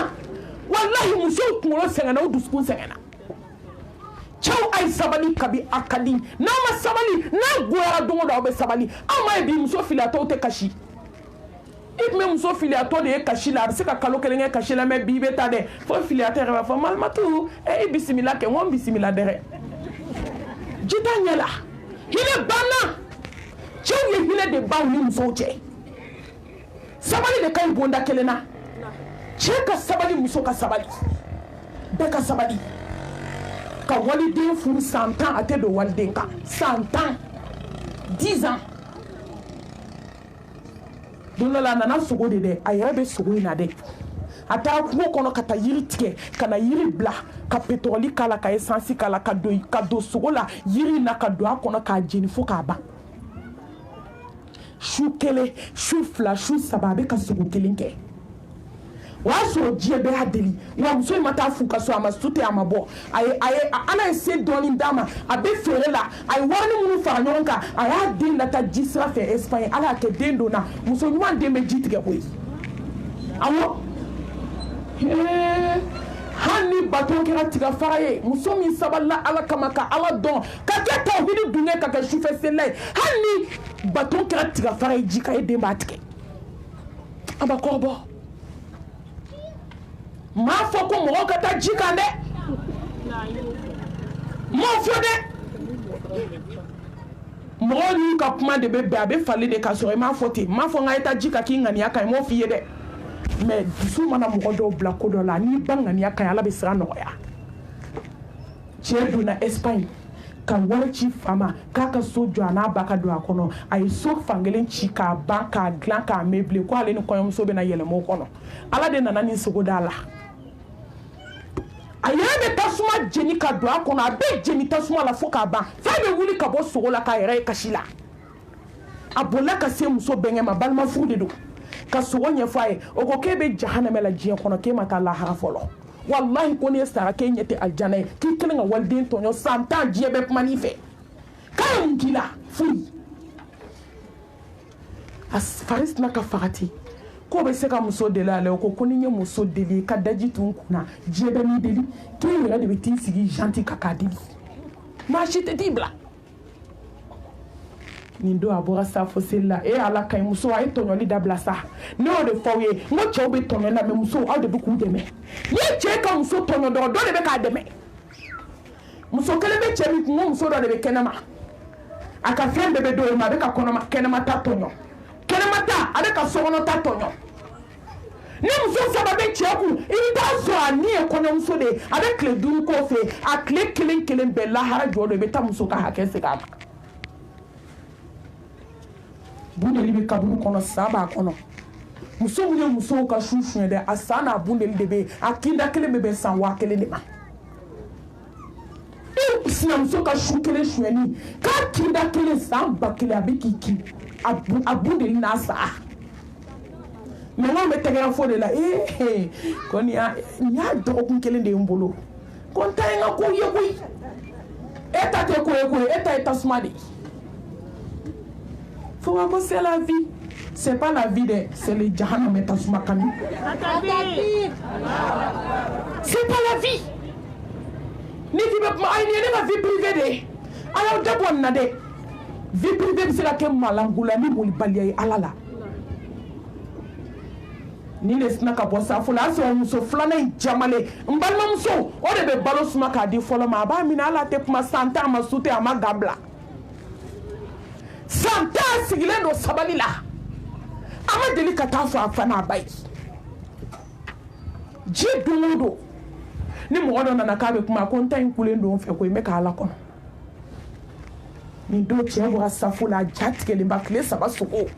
walahi musow kunkolo sɛgɛnna u dusukun sɛgɛnna cɛw a ye sabali kabi a ka di n'a ma sabali n'a goyara don o don aw bɛ sabali aw ma ye bi muso filiyatɔw tɛ kasi i tun bɛ muso filiyatɔ de ye kasi la a bɛ se ka kalo 1 kɛ kasi la mɛ bi i bɛ taa dɛ fo filiyatɔ yɛrɛ b'a fɔ malimatu i bisimila kɛ n ko n bisimila dɛ ji t'a ɲɛ la hinɛ banna cɛw ye hinɛ de baw ni musow cɛ sabali de ka ɲi bonda kelen na cɛ ka sabali muso ka sabali bɛɛ ka sabali ka waliden furu san 10 a tɛ don waliden kan san 10 10 ans don dɔ la a nana sogo de dɛ a yɛrɛ bɛ sogo in na dɛ a taara kungo kɔnɔ ka taa yiri tigɛ ka na yiri bila ka pétrole k'a la ka essence k'a la ka don sogo la yiri na ka don a kɔnɔ k'a jeni fo k'a ban su 1 su 2 su 3 a bɛ ka sogo kelen kɛ o y'a sɔrɔ diɲɛ bɛɛ y'a deli wa muso in ma taa fu ka so a ma sute a ma bɔ ala ye se dɔɔni d'a ma a bɛ feere la a ye wari minnu fara ɲɔgɔn kan a y'a den lata ji sira fɛ Espagne ala y'a kɛ den donna muso ɲuman den bɛ ji tigɛ koyi awɔ hani baton kɛra tiga fara ye muso min sabalila ala kama ka ala dɔn ka kɛ tawhidi dunge ka kɛ sufɛ sela ye hali ni baton kɛra tiga fara ye jika ye den b'a tigɛ an b'a kɔrɔbɔ m'a fɔ ko mɔgɔw ka taa ji kan dɛ m'o fɔ dɛ mɔgɔw n'u ka kuma de bɛ bɛn a bɛ falen de ka sɔrɔ i m'a fɔ ten m'a fɔ n ka taa ji ka k'i ŋaniya kan i m'o f'i ye dɛ mais dusu mana mɔgɔ dɔw bila ko dɔ la n'i ba ŋaniya kan ala bɛ siran nɔgɔya cɛ donna Espagne ka wari ci fa ma k'a ka so jɔ a n'a ba ka don a kɔnɔ a ye so fankelen ci k'a ban k'a dilan k'a meublé ko ale ni kɔɲɔmuso bɛna yɛlɛma o kɔnɔ ala de nana nin sogo d'a la a yɛrɛ bɛ tasuma jeni ka don a kɔnɔ a bɛ jeni tasuma la fo k'a ban f'a bɛ wuli ka bɔ sogo la k'a yɛrɛ ye kasi la a bolila ka se muso bɛnkɛ ma balima furu de don ka sogo ɲɛfɔ a ye o ko k'e bɛ jahanama la diɲɛ kɔnɔ k'e ma taa lahara fɔlɔ wallahi ko n'e sara k'e ɲɛ tɛ alijana ye k'i kelen ka waliden tɔɲɔ san 10 diɲɛ bɛ kuma n'i fɛ k'a ye mun k'i la foyi a fari sina ka faga ten k'o bɛ se ka muso deli a la o ko ni n ye muso deli ka daji tun kunna diɲɛ bɛ n'i deli k'e yɛrɛ de bɛ t'i sigi janti kan k'a deli maa si tɛ t'i bila nin don a bɔra safo seli la ala ka ɲi muso a ye tɔɲɔli dabila sa ne y'o de fɔ aw ye n ko cɛw bɛ tɔɲɔ la mais musow aw de bɛ k'u dɛmɛ n'i ye cɛ ka muso tɔɲɔ dɔrɔn dɔ de bɛ k'a dɛmɛ muso kelen bɛ cɛ min kun ko muso dɔ de bɛ kɛnɛma a ka fɛn bɛɛ bɛ dɔw ma a bɛ ka kɛnɛma ta tɔɲɔ kɛnɛma ta a bɛ ka sokɔnɔ ta tɔɲɔ ni muso saba bɛ cɛ kun i bɛ taa sɔrɔ a ni ye kɔɲɔmuso de ye a bɛ tile 5 k'o fɛ a tile kelen bɛɛ lahara jɔ do i bɛ taa muso ka hakɛ segin a ma bundeli bɛ kaburu kɔnɔ sa b'a kɔnɔ muso min ye musow ka su suɲɛ dɛ a san n'a bundeli de bɛ a kinda kelen bɛ bɛn san 1000 de ma e sinamuso ka su kelen suɲɛni k'a kinda kelen san 1000 a bɛ k'i kin a bundeli n'a sa mais n'anw bɛ tɛgɛrɛ fɔ de la ko nin y'a dɔgɔkun kelen de ye n bolo ko n ta ye n ka kow ye koyi e ta tɛ ko ye koyi e ta ye tasuma de ye. C'est la vie. C'est pas la vie, c'est le jahannam et tasuma kami. C'est pas la vie. Ni qui me ma vie privée de. Alors d'abord na de. Vie privée c'est la que malangula ni moli balia alala. Ni le snaka bossa fula so muso flana jamale. Mbalma muso o de be balo suma ka di folo ma ba mina ala te kuma santa ma sute ama gambla. Santa sigilen do sabali la ama deli ka taa fɔ a fa n'a ba ye ji don o don ni mɔgɔ dɔ nana k'a bɛ kuma ko n ta in kulen don n fɛ ko n bɛ k'a la kɔnɔ nin don cɛ bɔra safo la a ja tigɛlenba tile 3 sogo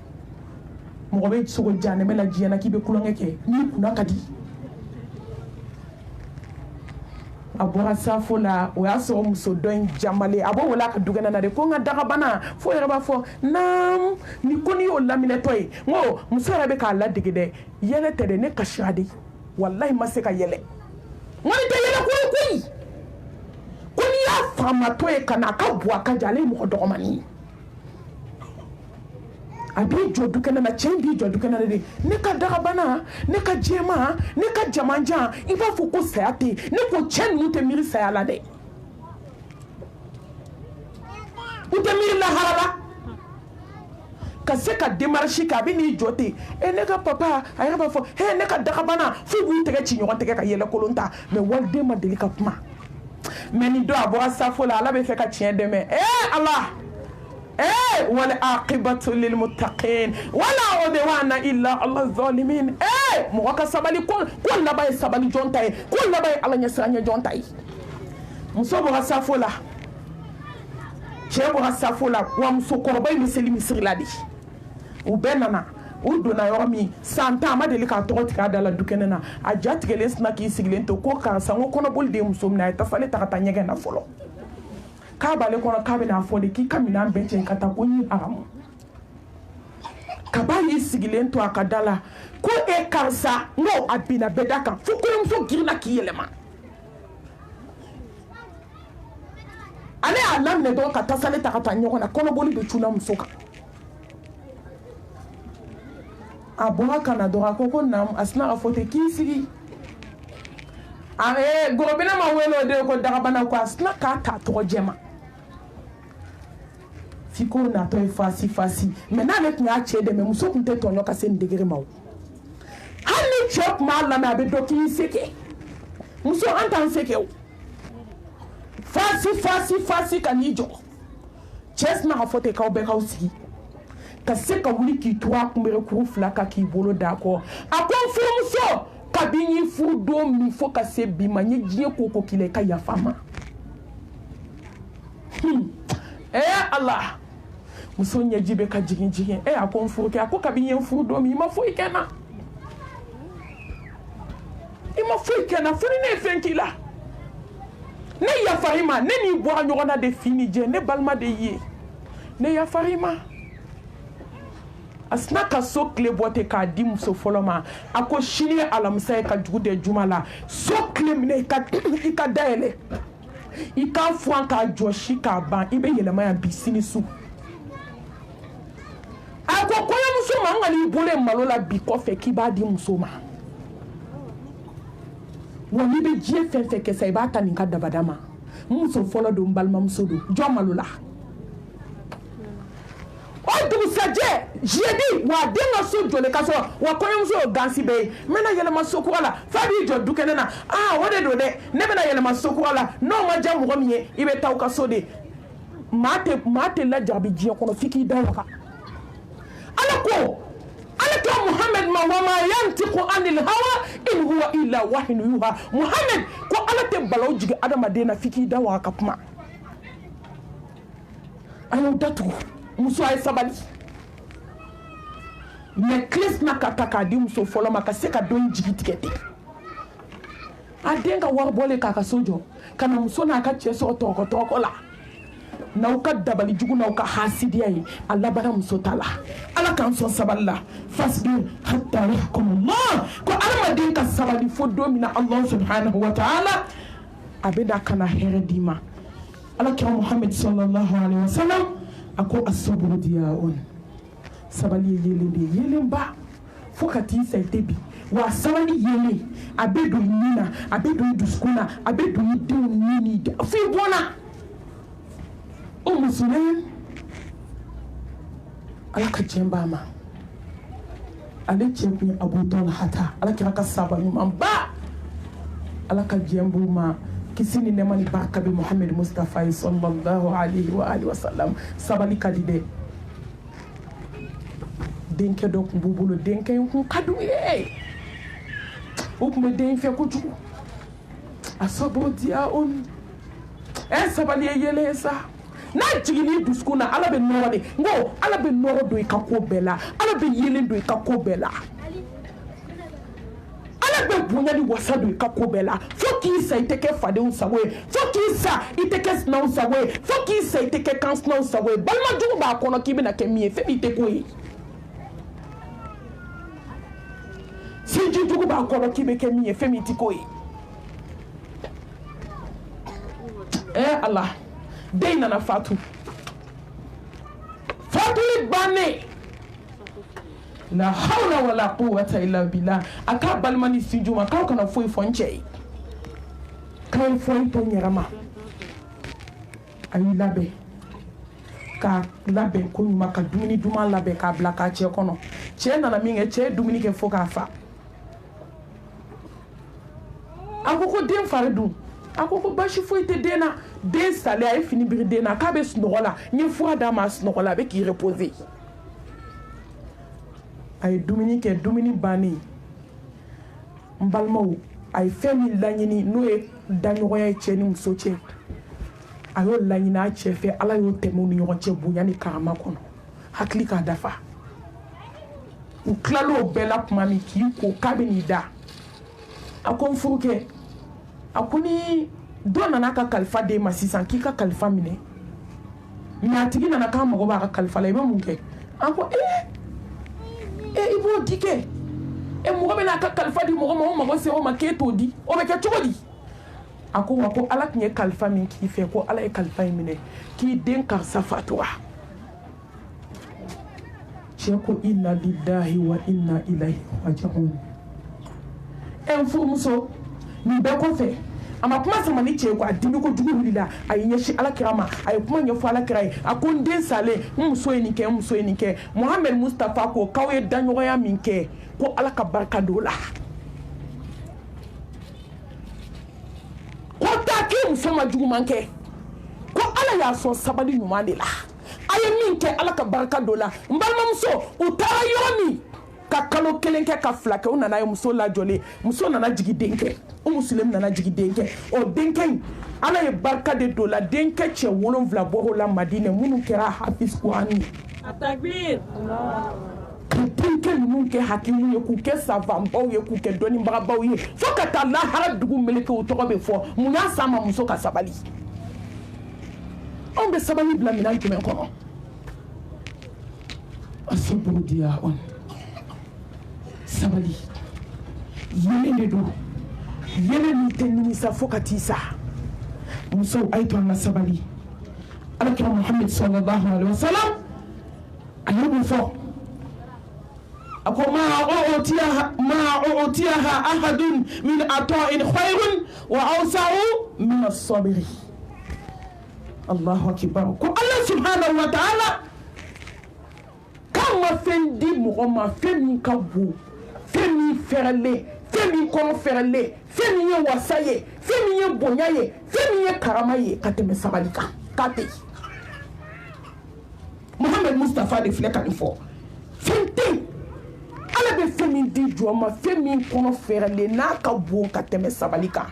mɔgɔ bɛ sogo janɛmɛ la diɲɛ na k'i bɛ kulonkɛ kɛ n'i kunna ka di a bɔra safo la o y'a sɔrɔ muso dɔ in jamale a b'o wele a ka dukɛnɛ na de ko n ka dagabana fo yɛrɛ b'a fɔ naam ni ko n'i y'o laminɛtɔ ye n ko muso yɛrɛ bɛ k'a ladege dɛ yɛlɛ tɛ dɛ ne kasira de walahi ma se ka yɛlɛ n ko nin tɛ yɛlɛ ko ye koyi ko n'i y'a faamatɔ ye ka na a ka bon a ka jan ale ye mɔgɔ dɔgɔmanin ye a b'i jɔ dukɛnɛ na cɛ in b'i jɔ dukɛnɛ na de ne ka dagabana ne ka jɛma ne ka jamanjan i b'a fɔ ko saya tɛ ne ko cɛ ninnu tɛ miiri saya la dɛ u tɛ miiri lahara la ka se ka démarche kɛ a bɛ n'i jɔ ten ne ka papa a yɛrɛ b'a fɔ ne ka dagabana fo b'u tɛgɛ ci ɲɔgɔn tɛgɛ ka yɛlɛ kolon ta mais waliden ma deli ka kuma mais nin don a bɔra safo la ala bɛ fɛ ka tiɲɛ dɛmɛ ala والعاقبة للمتقين ولا عدوان إلا على الظالمين مغا كسبالي كل نباي سبالي جونتاي كل نباي على نسرانيا جونتاي مصوبة سافولا شيبو سافولا ومسو كورباي مسلي مسري لادي وبنانا udona yomi santa ma deli ka tɔgɔ tigɛ da la dukɛnɛ na a ja tigɛlen sina k'i sigilen to ko karisa n ko kɔnɔboli de ye muso minɛ a ye tafale ta ka taa ɲɛgɛn na fɔlɔ k'a b'ale kɔnɔ k'a bɛna fɔ de k'i ka minɛn bɛɛ cɛ ka taa ko ɲi haramu kaba y'i sigilen to a ka da la ko karisa n ko a binna bɛɛ da kan fo kɔɲɔmuso girinna k'i yɛlɛma ale y'a laminɛ dɔrɔn ka tasale ta ka taa ɲɔgɔn na kɔnɔboli bɛ cunna muso kan a bɔra ka na dɔrɔn a ko naam a sina ka fɔ ten k'i sigi gorobina ma welo de ko dagabana ko asna ka ta to jema fiko na to fasi mais na le tnya che de me muso kunte to nyoka sen degere mawo hani chop ma la na be doki seke muso antan seke fasi kanijo chesna ha fote ka obe ka usi ka se ka wuli ki to akumbere ku fla ka ki bolo dako akon fu muso kabini fu do mi fo ka se bi manye jie koko kile ka ya fama Allah muso nya jibe ka jigin akon fu ke akon kabini fu do mi ma fo ikena furi ne fenkila ne ya farima ne ni bo anyona de fini je ne balma de ye ne ya farima asna ka so kle bote ka di muso foloma ako shini alamsa ka jude jumala so kle mine ka daele ika fuan ka joshi ka ban ibe yelema ya bisini su ako koyo muso ma ngani bole malola bi ko fe ki ba di muso ma woni be jie fe ke sai ba ta ninka dabadama muso folo do mbalma muso do jomalola o du saje jedi wa denga so jole kaso wa koyo muso gansi be mena yele masoko ala fabi jo dukene na wode do de ne mena yele masoko ala no ma jamu ko miye ibe taw kaso de mate la jabi jie kono fiki dawaka alako Muhammad ma wama yantiqu anil hawa in huwa illa wahyin yuha Muhammad ko ala te balaw jigi adama de na fiki dawa ka kuma ayo datu muso ay sabali me klis na kaka di muso folo maka se ka don jigi tikete adenga war bole kaka sojo kana muso na ka cheso toko la nauka dabali jugu nauka hasidiya yi Allah bara muso tala ala kan son saballa fasbir hatta yahkumullah ko almadin ka sabali fo domina Allah subhanahu wa ta'ala abeda kana heredima ala kira Muhammad sallallahu alaihi wasallam ako asabru diyaun sabali yele ba fo kati sai tebi wa sabali yele abedo nina abedo duskuna abedo nini fi bona musulman alaka jemba ma alake kun Abu Talha alaka ka sabani man ba alaka jembu ma kisini ne mani barka bi Muhammad Mustafa sallallahu alaihi wa alihi wasallam sabali kadide denke do bubulo denke kun kadu me den fe ko jugu asabo dia on sabali yele sa na jigini duskuna ala be noro de ngo ala be noro do ikako bela ala be yelen do ikako bela ala be bunya di wasa do ikako bela foki sa iteke fade unsawe foki sa iteke sna unsawe foki sa iteke kansna unsawe balma jugu ba kono kibe na kemie fe iteko yi si jugu ba kono kibe kemie fe mitiko yi Allah Deina na fatu bane la hawla wala quwwata illa billah aka balmani sinjuma ka kana foi fonche kan foi to nyarama ayi labe ka labe ko nyuma ka dumuni duma labe ka blaka che kono che na minge che dumuni ke foka fa akoko dem fardu akoko bashi foi te dena den sale ay fini bir dena ka be snogola ni fura da ma snogola be ki reposer ay dumuni bani mbalmo ay femi lañini no e dañoya cheni musoche ayo lañina chefe ala yo temo ni ñoche buñani karama kono hakli ka dafa u klalo bela mami ki ko kabini da akon fuke akuni dona naka kalfa de masisan ki ka kalfa mine nyatigi nana ka mogo ba ka kalfa la ibe munke ako ibo dike mogo be naka kalfa di mogo se o maketo di o be ke chogodi ako ala kinye kalfa min ki fe ko ala e kalfa mine ki den kar safatwa cheko inna lillahi wa inna ilaihi raji'un en fu muso nin bɛɛ kɔfɛ a ma kuma sama ni cɛ ye a dimi kojugu wulila a ye ɲɛsin alakira ma a ye kuma ɲɛfɔ alakira ye a ko n den salen n muso ye nin kɛ n muso ye nin kɛ Muhamɛd Mustafa ko k'aw ye daɲɔgɔnya min kɛ ko ala ka barika don o la ko taa k'i muso ma juguman kɛ ko ala y'a sɔn sabali ɲuman de la a ye min kɛ ala ka barika don o la n balimamuso u taara yɔrɔ min ka kalo 1 kɛ ka 2 kɛ u nana ye muso lajɔlen muso nana jigi denkɛ o musulemu nana jigi denkɛ o denkɛ in ala ye barika de don la denkɛ cɛ 7 bɔr'o la Madinɛ minnu kɛra hafiz Kurani Takbir ka denkɛ ninnu kɛ hakimu ye k'u kɛ savanbaw ye k'u kɛ dɔnnibagabaw ye fo ka taa lahara dugu meleke u tɔgɔ bɛ fɔ mun y'a s'a ma muso ka sabali anw bɛ sabali bila minɛn jumɛn kɔnɔ asaburu diya on sabali yelen de don yelen min tɛ nimisa fo ka t'i sa musow a ye to an ka sabali alakira Muhamɛd sallallahu alaihi wasallam a ye mun fɔ a ko ma utiyaha ahadun min ata'in khayrun wa awsa'u min as-sabri Allahu akbar ko Allah subhanahu wa ta'ala kan ma fɛn di mɔgɔ ma fɛn min ka bon fɛn min fɛrɛlen fɛn min kɔnɔ fɛrɛlen fɛn min ye wasa ye fɛn min ye bonya ye fɛn min ye karama ye ka tɛmɛ sabali kan k'a tɛ yen Muhamɛd Mustafa de filɛ ka nin fɔ fɛn tɛ yen ala bɛ fɛn min di jɔn ma fɛn min kɔnɔ fɛrɛlen n'a ka bon ka tɛmɛ sabali kan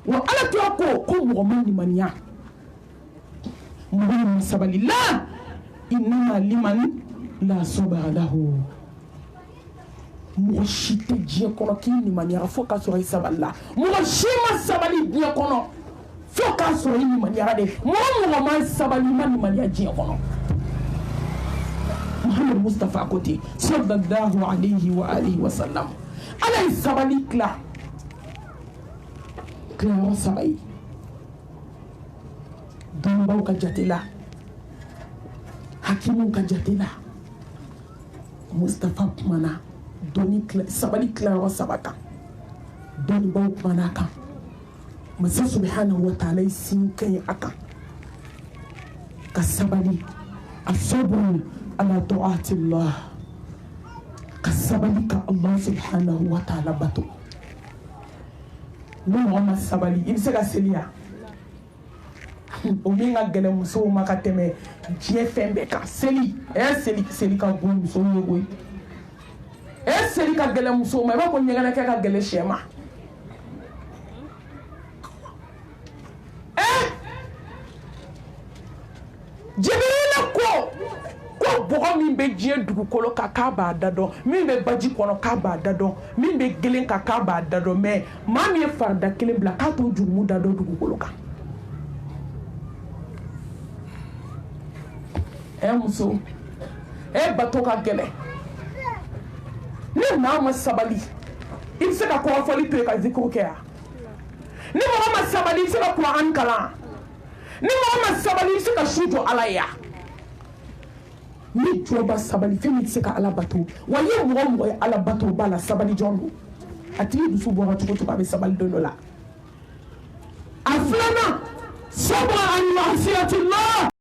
wa ala tora ko mɔgɔ ma limaniya mɔgɔ ma sabali la innama liman la sabara lahu mɔgɔ si tɛ diɲɛ kɔnɔ k'i limaniyara fo k'a sɔrɔ i sabali la mɔgɔ si ma sabali diɲɛ kɔnɔ fo k'a sɔrɔ i limaniyara de mɔgɔ ma sabali ma limaniya diɲɛ kɔnɔ Muhamɛd Mustafa ko ten sallallahu alayhi wa alihi wa sallam ala ye sabali tilayɔrɔ 3 ye dɔnnibaw ka jate la hakimuw ka jate la Mustafa kumana sabali tilayɔrɔ 3 kan dɔnnibaw kumana a kan masa subhanahu wa ta'ala ye sin kaɲi a kan ka sabali a saburu ala ta'atillah ka sabali ka Allah subhanahu wa ta'ala bato ni mɔgɔ ma sabali i bɛ se ka seli ya o min ka gɛlɛn musow ma ka tɛmɛ diɲɛ fɛn bɛɛ kan seli ka bon musow ye koyi seli ka gɛlɛn musow ma i b'a fɔ ɲɛgɛnɛkɛ ka gɛlɛn sɛ ma Jibrila ko bɔgɔ min bɛ diɲɛ dugukolo kan k'a b'a da dɔn min bɛ baji kɔnɔ k'a b'a da dɔn min bɛ gelen kan k'a b'a da dɔn mais maa min ye farida kelen bila k'a t'o jurumu da dɔn dugukolo kan muso bato ka gɛlɛn ni maa ma sabali i bɛ se ka kɔrɔfɔli to yen ka zikiri kɛ yan ni mɔgɔ ma sabali i bɛ se ka Kuran kalan ni mɔgɔ ma sabali i bɛ se ka su jɔ ala ye ni jɔba sabali fɛn min tɛ se ka ala bato wa ye mɔgɔ ye ala bato b'a la sabali jɔn don a tigi dusu bɔra cogo cogo a bɛ sabali don dɔ la a filanan sabra an ma'siyatillah